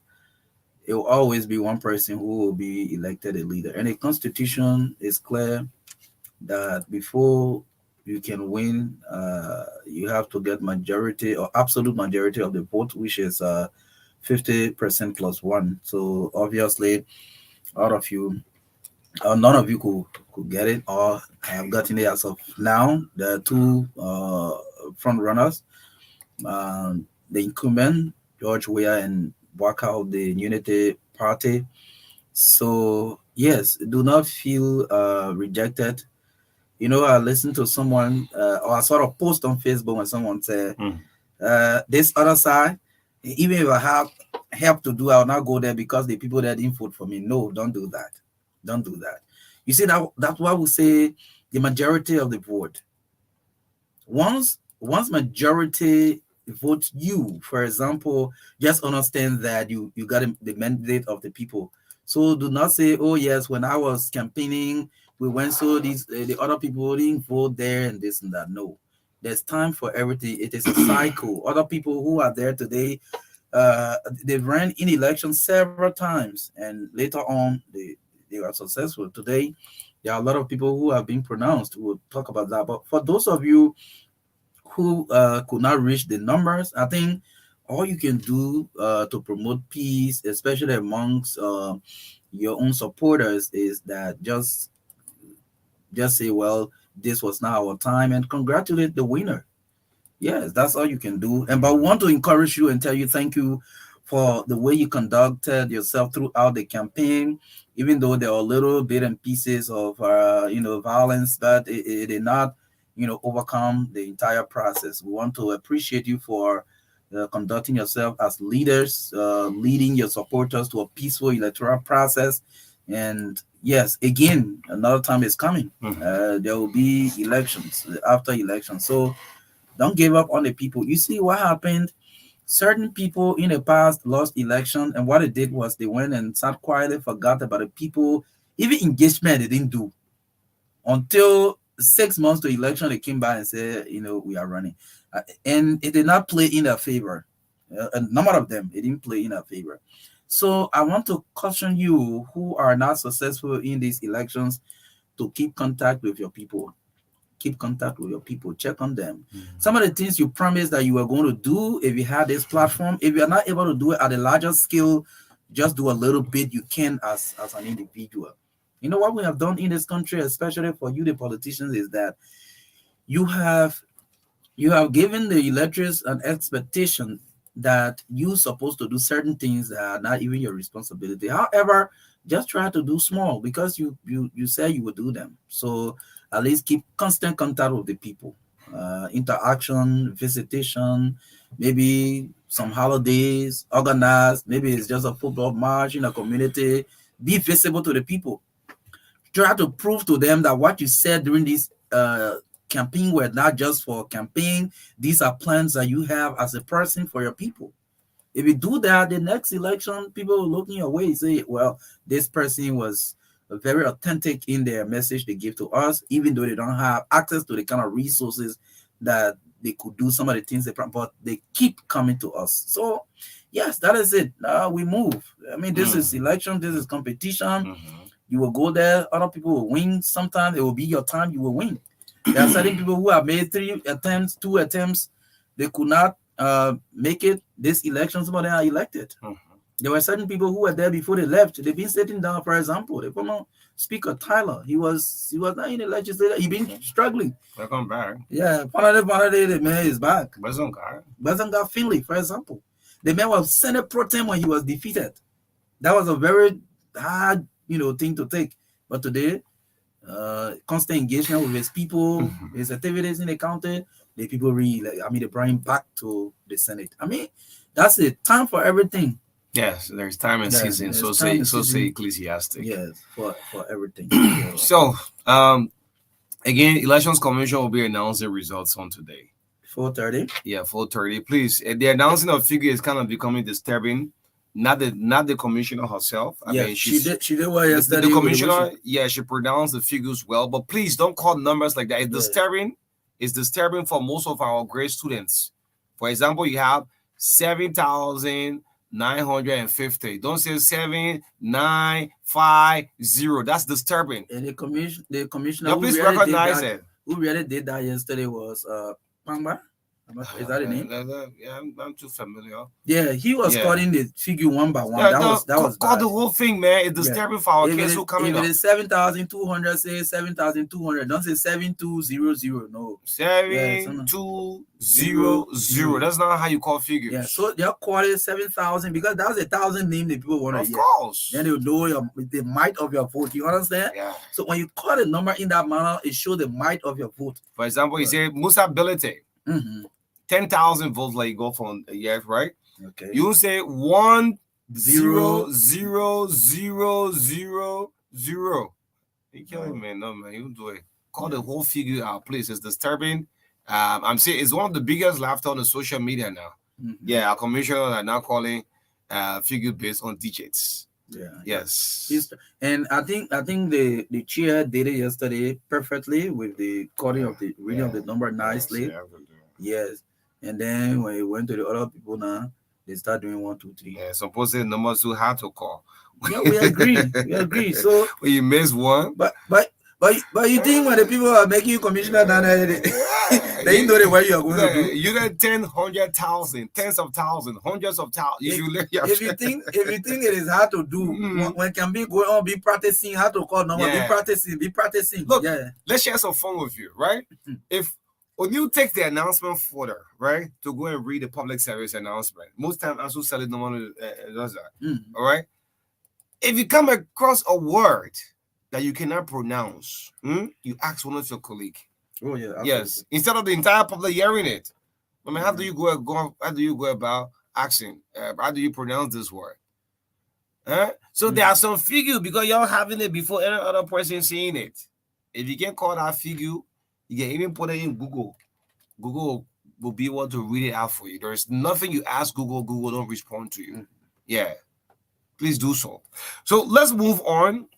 it will always be one person who will be elected a leader. And the constitution is clear that before you can win, you have to get majority or absolute majority of the vote, which is 50% plus one. So obviously, out of you, none of you could get it or have gotten it as of now. There are two front runners, the incumbent George Weah and Waka of the Unity Party. So yes, do not feel rejected. I listened to someone or I saw a post on Facebook when someone said, this other side, even if I have help to do, I'll not go there because the people that didn't vote for me. No, don't do that. Don't do that. You see, that's why we say the majority of the vote. Once majority vote you, for example, just understand that you got the mandate of the people. So do not say, oh yes, when I was campaigning, we went so the other people didn't vote there and this and that. No, there's time for everything. It is a cycle. Other people who are there today, they ran in elections several times and later on they are successful. Today, there are a lot of people who have been pronounced. We'll talk about that. But for those of you who could not reach the numbers, I think all you can do to promote peace, especially amongst your own supporters, is that just say, well, this was not our time, and congratulate the winner. Yes, that's all you can do. And but we want to encourage you and tell you thank you for the way you conducted yourself throughout the campaign, even though there are little bit and pieces of violence, but it did not overcome the entire process. We want to appreciate you for conducting yourself as leaders, leading your supporters to a peaceful electoral process. And yes, again, another time is coming. There will be elections after elections. So don't give up on the people. You see what happened? Certain people in the past lost election, and what it did was they went and sat quietly, forgot about the people. Even engagement they didn't do until 6 months to election. They came back and said, we are running, and it did not play in their favor. A number of them, it didn't play in their favor. So I want to caution you who are not successful in these elections to keep contact with your people. Keep contact with your people. Check on them. Some of the things you promised that you were going to do, if you had this platform, if you're not able to do it at a larger scale, just do a little bit you can as an individual. You know what we have done in this country, especially for you, the politicians, is that you have given the electors an expectation that you're supposed to do certain things that are not even your responsibility. However, just try to do small because you say you will do them. So at least keep constant contact with the people, interaction, visitation, maybe some holidays, organize. Maybe it's just a football match in a community. Be visible to the people. Try to prove to them that what you said during this campaign were not just for campaign. These are plans that you have as a person for your people. If you do that, the next election, people will look in your way and say, well, this person was very authentic in their message they give to us, even though they don't have access to the kind of resources that they could do some of the things but they keep coming to us. So yes, that is it. We move. I mean, this is election, this is competition. You will go there, other people will win. Sometimes it will be your time, you will win. There are certain people who have made 3 attempts, 2 attempts, they could not make it this election. Some of them are elected. There were certain people who were there before they left. They've been sitting down, for example. The former Speaker Tyler, he was not in the legislature. He been struggling. Welcome back. Yeah, finally the man is back. Bazanga Finley, for example. The man was Senate pro tem when he was defeated. That was a very hard, thing to take. But today, constant engagement with his people, his activities in the county, the people really they bring him back to the Senate. I mean, that's it. Time for everything. Yes, there's time and season. So say Ecclesiastic. Yes, for everything. So again, Elections Commission will be announcing results on today. 4:30. Yeah, 4:30. Please, the announcing of figure is kind of becoming disturbing. Not the commissioner herself. I mean, she did well yesterday. The commissioner, she pronounced the figures well, but please don't call numbers like that. It's disturbing. It's disturbing for most of our grade students. For example, you have 7,950. Don't say 7,950. That's disturbing. And the commissioner. No, please recognize it. Who really did that yesterday was Pamba. Is that the name? Yeah, I'm too familiar. Yeah, he was calling the figure one by one. That was call the whole thing, man. It's disturbing for our kids who coming up. If it is 7,200, say 7,200. Don't say 7,200. No. 7,200. That's not how you call figures. Yeah, so they're calling 7,000 because that's 1,000 name that people want to hear. Of course. Then they'll know the might of your vote. You understand? Yeah. So when you call a number in that manner, it shows the might of your vote. For example, you say Musability. 10,000 votes like you go from a year, right? Okay. You say 1,0,0,0,0. You killing me, no man. You do it. Call the whole figure out, please. It's disturbing. I'm saying it's one of the biggest laughter on the social media now. Yeah, our commissioners are now calling figure based on digits. Yeah. Yes. And I think the chair did it yesterday perfectly with the calling of the reading of the number nicely. Yes. And then when it went to the other people now, they start doing 1, 2, 3. Yeah, supposedly the numbers too hard to call. Yeah, we agree. So when you miss one. But you think when the people are making you commissioner down there, they know the way you are going to do. You get 10, 100,000, tens of thousands, hundreds of thousands. If you think it is hard to do, when can be going on, be practicing how to call number, be practicing. Look, let's share some fun with you, right? When you take the announcement further, right, to go and read the public service announcement, most times I'm so selling no one does that. All right. If you come across a word that you cannot pronounce, you ask one of your colleagues. Oh yeah. Absolutely. Yes. Instead of the entire public hearing it. I mean, how do you go about asking? How do you pronounce this word? So there are some figures because y'all having it before any other person seeing it. If you can call that figure, you can even put it in Google. Google will be able to read it out for you. There's nothing you ask Google don't respond to you. Yeah. Please do so. So let's move on.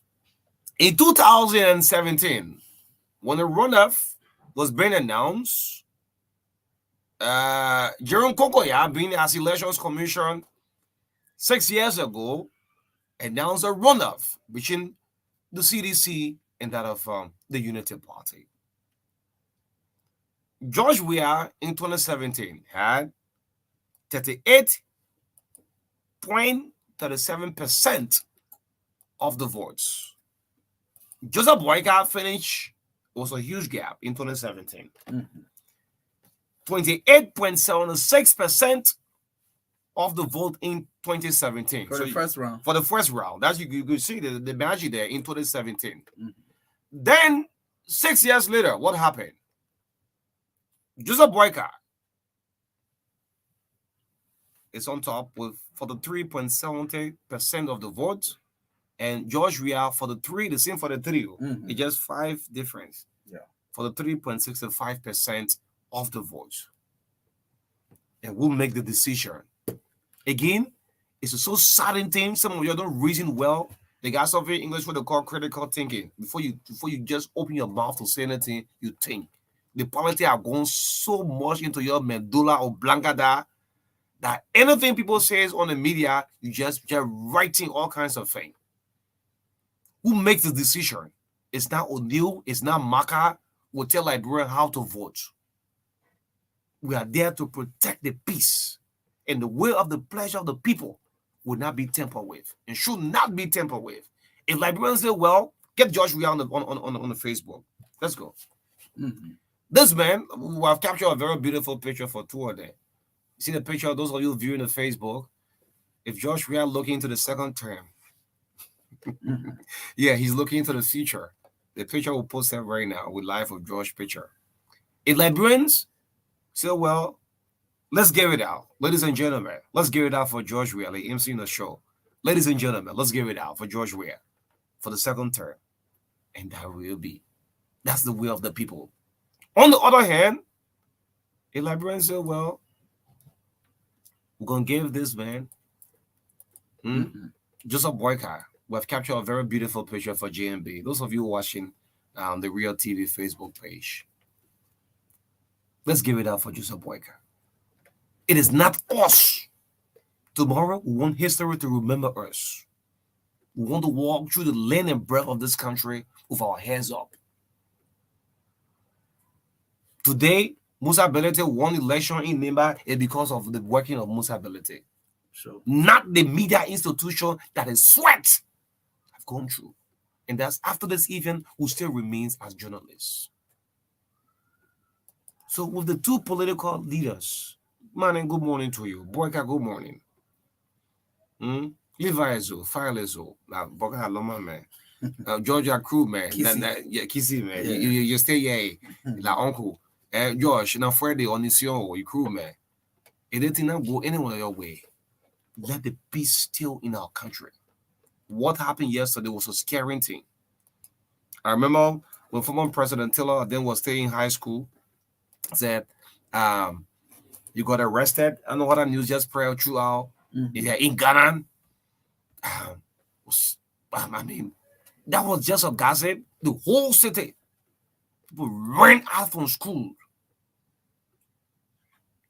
In 2017, when the runoff was being announced, Jerome Kokoya, being as Elections Commission 6 years ago, announced a runoff between the CDC and that of the Unity Party. George Weah in 2017 had 38.37% of the votes. Joseph Boyka finished was a huge gap in 2017. 28.76% of the vote in 2017. For the first round. For the first round. That's you could see the magic there in 2017. Then 6 years later, what happened? Joseph Boyka is on top with 43.70% of the vote, and George Weah for the same for the three. It's just 5 difference. Yeah. For the 3.65% of the vote. And we'll make the decision. Again, it's a so sudden thing. Some of you don't reason well. They got something in English what they call critical thinking. Before you just open your mouth to say anything, you think. The poverty have gone so much into your medulla oblongata that anything people says on the media, you just writing all kinds of things. Who makes the decision? It's not O'Neill, it's not Marka. Will tell Liberians how to vote. We are there to protect the peace, and the will of the pleasure of the people will not be tampered with and should not be tampered with. If Liberians say, well, get George Weah on the Facebook. Let's go. This man, who have captured a very beautiful picture for 2 of them. You see the picture of those of you viewing the Facebook? If George Weah looking into the second term, yeah, he's looking into the future. The picture we'll post that right now with life of George picture. If Liberians say, well, let's give it out. Ladies and gentlemen, let's give it out for George Weah, like MC in the show. Ladies and gentlemen, let's give it out for George Weah for the second term. And that will be. That's the will of the people. On the other hand, if Liberians say, well, we're going to give this man Joseph Boyka. We have captured a very beautiful picture for JMB. Those of you watching the Real TV Facebook page, let's give it up for Joseph Boyka. It is not us. Tomorrow, we want history to remember us. We want to walk through the length and breadth of this country with our heads up. Today, Musa Belete won election in Nimba is because of the working of Musa Belete. Sure. Not the media institution that is sweat have gone through. And that's after this event who still remains as journalists. So with the 2 political leaders, man, good morning to you. Boyka, good morning. Levi Ezo, Fire Ezo, Boyka Haloma, man. Georgia crew, man. Kissy, man. Yeah. You stay here, like uncle. Josh, now Friday on this show, you crew, man. It didn't not go anywhere your way. Let the peace still in our country. What happened yesterday was a scary thing. I remember when former President Taylor then was staying in high school, said, you got arrested. I know what the news just spread throughout. Yeah, in Ghana. I mean, that was just a gossip. The whole city. People ran out from school.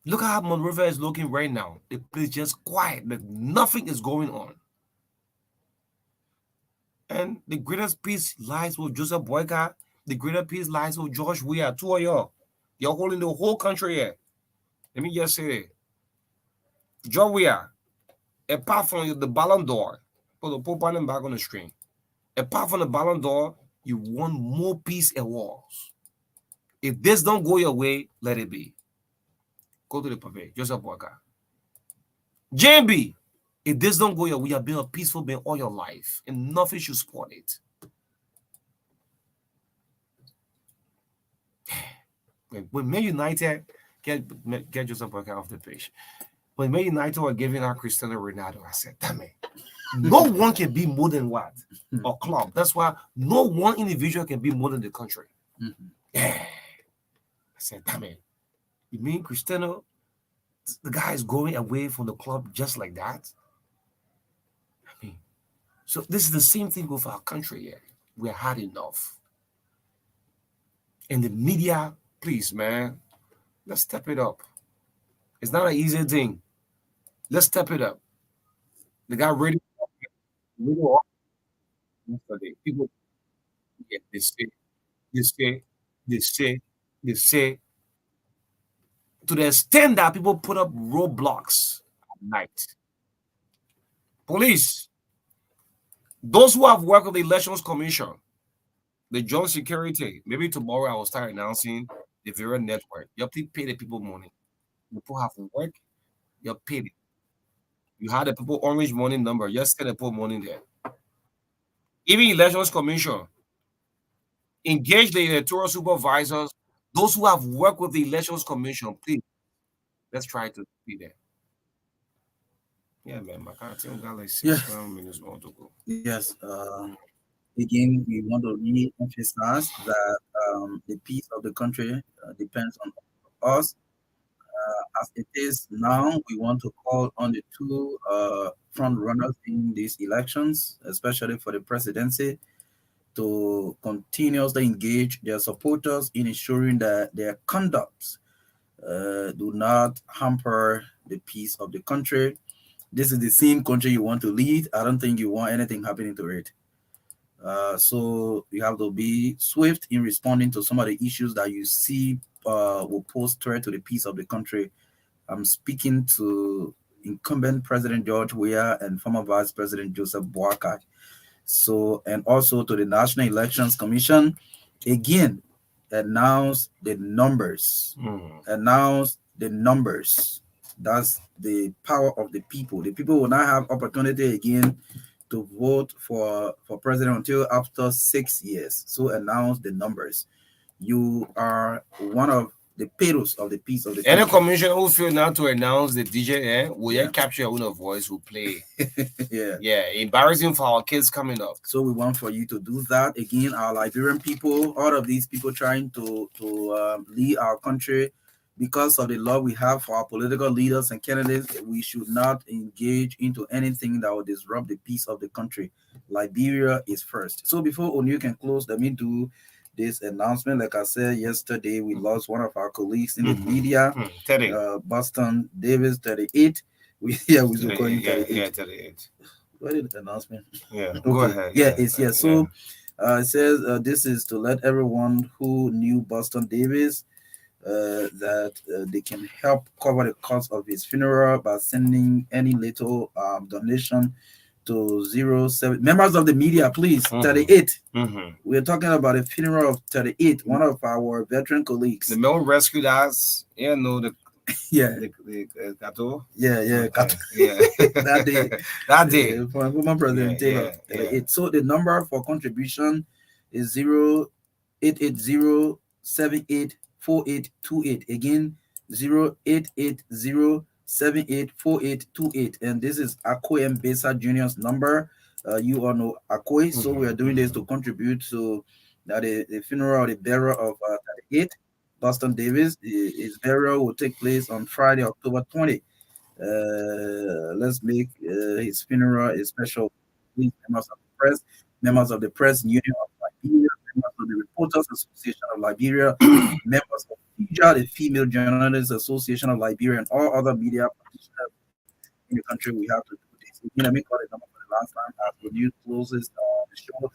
Look how Monrovia is looking right now. The place just quiet. Like nothing is going on. And the greatest peace lies with Joseph Boyka. The greater peace lies with George Weah. 2 of y'all. You're holding the whole country here. Let me just say it. George Weah, apart from the Ballon d'Or, put the Pope on back on the screen. Apart from the Ballon d'Or, you want more peace awards. If this don't go your way, let it be. Go to the pavilion. Joseph Boyka. JB, if this don't go your way, you have been a peaceful man all your life, and nothing should spoil it. When Man United get Joseph Boyka off the page. When Man United were giving out Cristiano Ronaldo, I said, damn it. No one can be more than what? A club. That's why no one individual can be more than the country. Yeah. I said, damn it. You mean Cristiano, the guy is going away from the club just like that? I mean, so this is the same thing with our country here. We're hard enough. And the media, please, man, let's step it up. It's not an easy thing. Let's step it up. The guy radio yesterday. People, yeah, they say, to the extent that people put up roadblocks at night. Police, those who have worked with the Elections Commission, The job security. Maybe tomorrow I will start announcing the very network. You have to pay the people money. People have to work. You pay it. You had the people orange money number. Just send the people money there. Even elections commission engage the electoral supervisors. Those who have worked with the elections commission, please let's try to be there. Yeah, man. I think we got like Yeah. 6 minutes more to go. Yes. Again, we want to re-emphasize that the peace of the country depends on us. As it is now, we want to call on the two front runners in these elections, especially for the presidency, to continuously engage their supporters in ensuring that their conduct do not hamper the peace of the country. This is the same country you want to lead. I don't think you want anything happening to it. So you have to be swift in responding to some of the issues that you see will pose threat to the peace of the country. I'm speaking to incumbent President George Weah and former Vice President Joseph Boakai. So, and also to the National Elections Commission, again, announce the numbers. Announce the numbers. That's the power of the people. The people will not have opportunity again to vote for president until after 6 years. So announce the numbers. You are one of the pillars of the peace of the Any country. commissioner who feel now to announce the DJ, will you capture your own voice, will play. Yeah, embarrassing for our kids coming up. So we want for you to do that. Again, our Liberian people, all of these people trying to lead our country, because of the love we have for our political leaders and candidates, we should not engage into anything that will disrupt the peace of the country. Liberia is first. So before Onu can close, let me do this announcement. Like I said yesterday, we lost one of our colleagues in the media, Boston Davis, 38. We should call him 38. 38. What is the announcement? Yeah, okay. Go ahead. It's So it says this is to let everyone who knew Boston Davis that they can help cover the cost of his funeral by sending any little donation to 07 members of the media, please. 38. We're talking about a funeral of 38, one of our veteran colleagues. The male rescued us. The Gato. That day. Former President Taylor. 38. So the number for contribution is 0880784828. Again, 0880784828. And this is Akoy Mbesa Jr.'s number. You all know Akoy. So we are doing this to contribute to the funeral of the bearer of 38, Boston Davis. His burial will take place on Friday, October 20. Let's make his funeral a special. Please, members of the press union of Liberia, members of the Reporters Association of Liberia, members of FIJA, the Female Journalists Association of Liberia, and all other media practitioners in the country. We have to do this. Let me call the number for the last time as the news closes the show.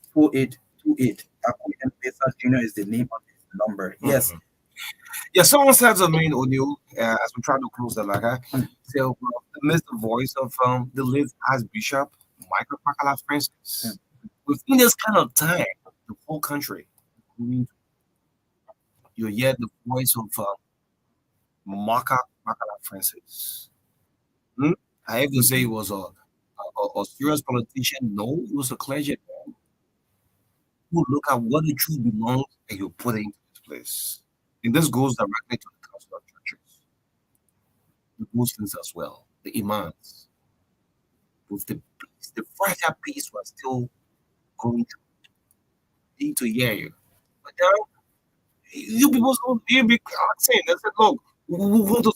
0880784828. Akoy Mbesa Jr. is the name of this number. Yes. Yeah, someone said to me, O'Neill, as we try to close the lager, so miss the voice of the late Archbishop Michael Pakala Francis. Within this kind of time, the whole country, you hear the voice of Marka Pakala Francis. I have to say he was a serious politician. No, he was a clergyman who look at what the truth belongs and you put it into this place. And this goes directly to the council of churches, the Muslims as well, the imams. With the peace, the fragile peace was still going through. They need to hear you. But now, you people you be saying, they said, look, we want to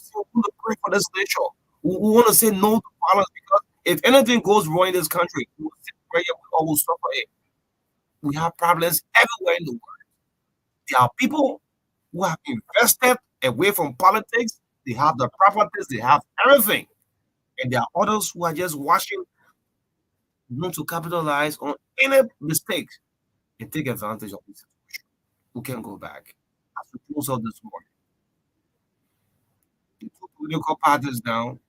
pray for this nation. We want to say no to violence because if anything goes wrong in this country, we will sit prayer, we all will suffer it. We have problems everywhere in the world. There are people who have invested away from politics, they have the properties, they have everything. And there are others who are just watching, want to capitalize on any mistakes and take advantage of this situation. We can go back. As we close out this morning, the two political parties now,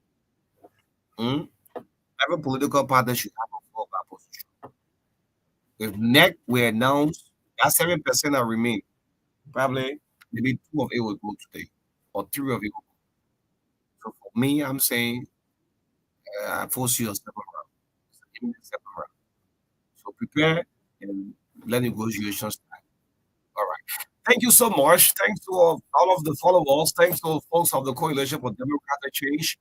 every political party should have a fallback position. If next we announce that 7% that remain, probably maybe two of it will go today, or three of it will go. So for me, I'm saying force you a second round. Give me the second round. So prepare and let negotiations start. All right. Thank you so much. Thanks to all of the followers. Thanks to folks of the Coalition for Democratic Change.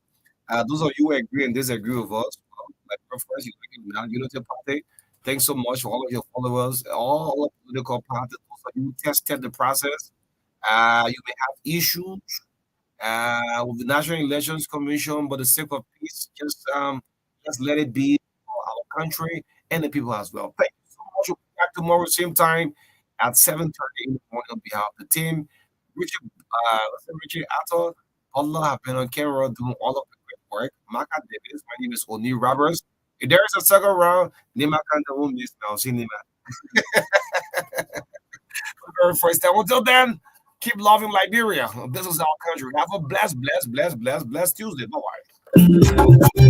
Those of you who agree and disagree with us, my preference, Unity Party. Thanks so much for all of your followers, all of the political parties. Those of you who tested the process. You may have issues with the National Elections Commission, but the sake of peace, just let it be for our country and the people as well. Thank you so much. We'll be back tomorrow, same time at 7:30 in the morning on behalf of the team. Richard Ato, Allah have been on camera doing all of the great work. Marka Davis, my name is Oni Roberts. If there is a second round, Nima Kanda won't miss now. See Nima. For the very first time. Until then, keep loving Liberia. This is our country. Have a blessed Tuesday. Bye bye.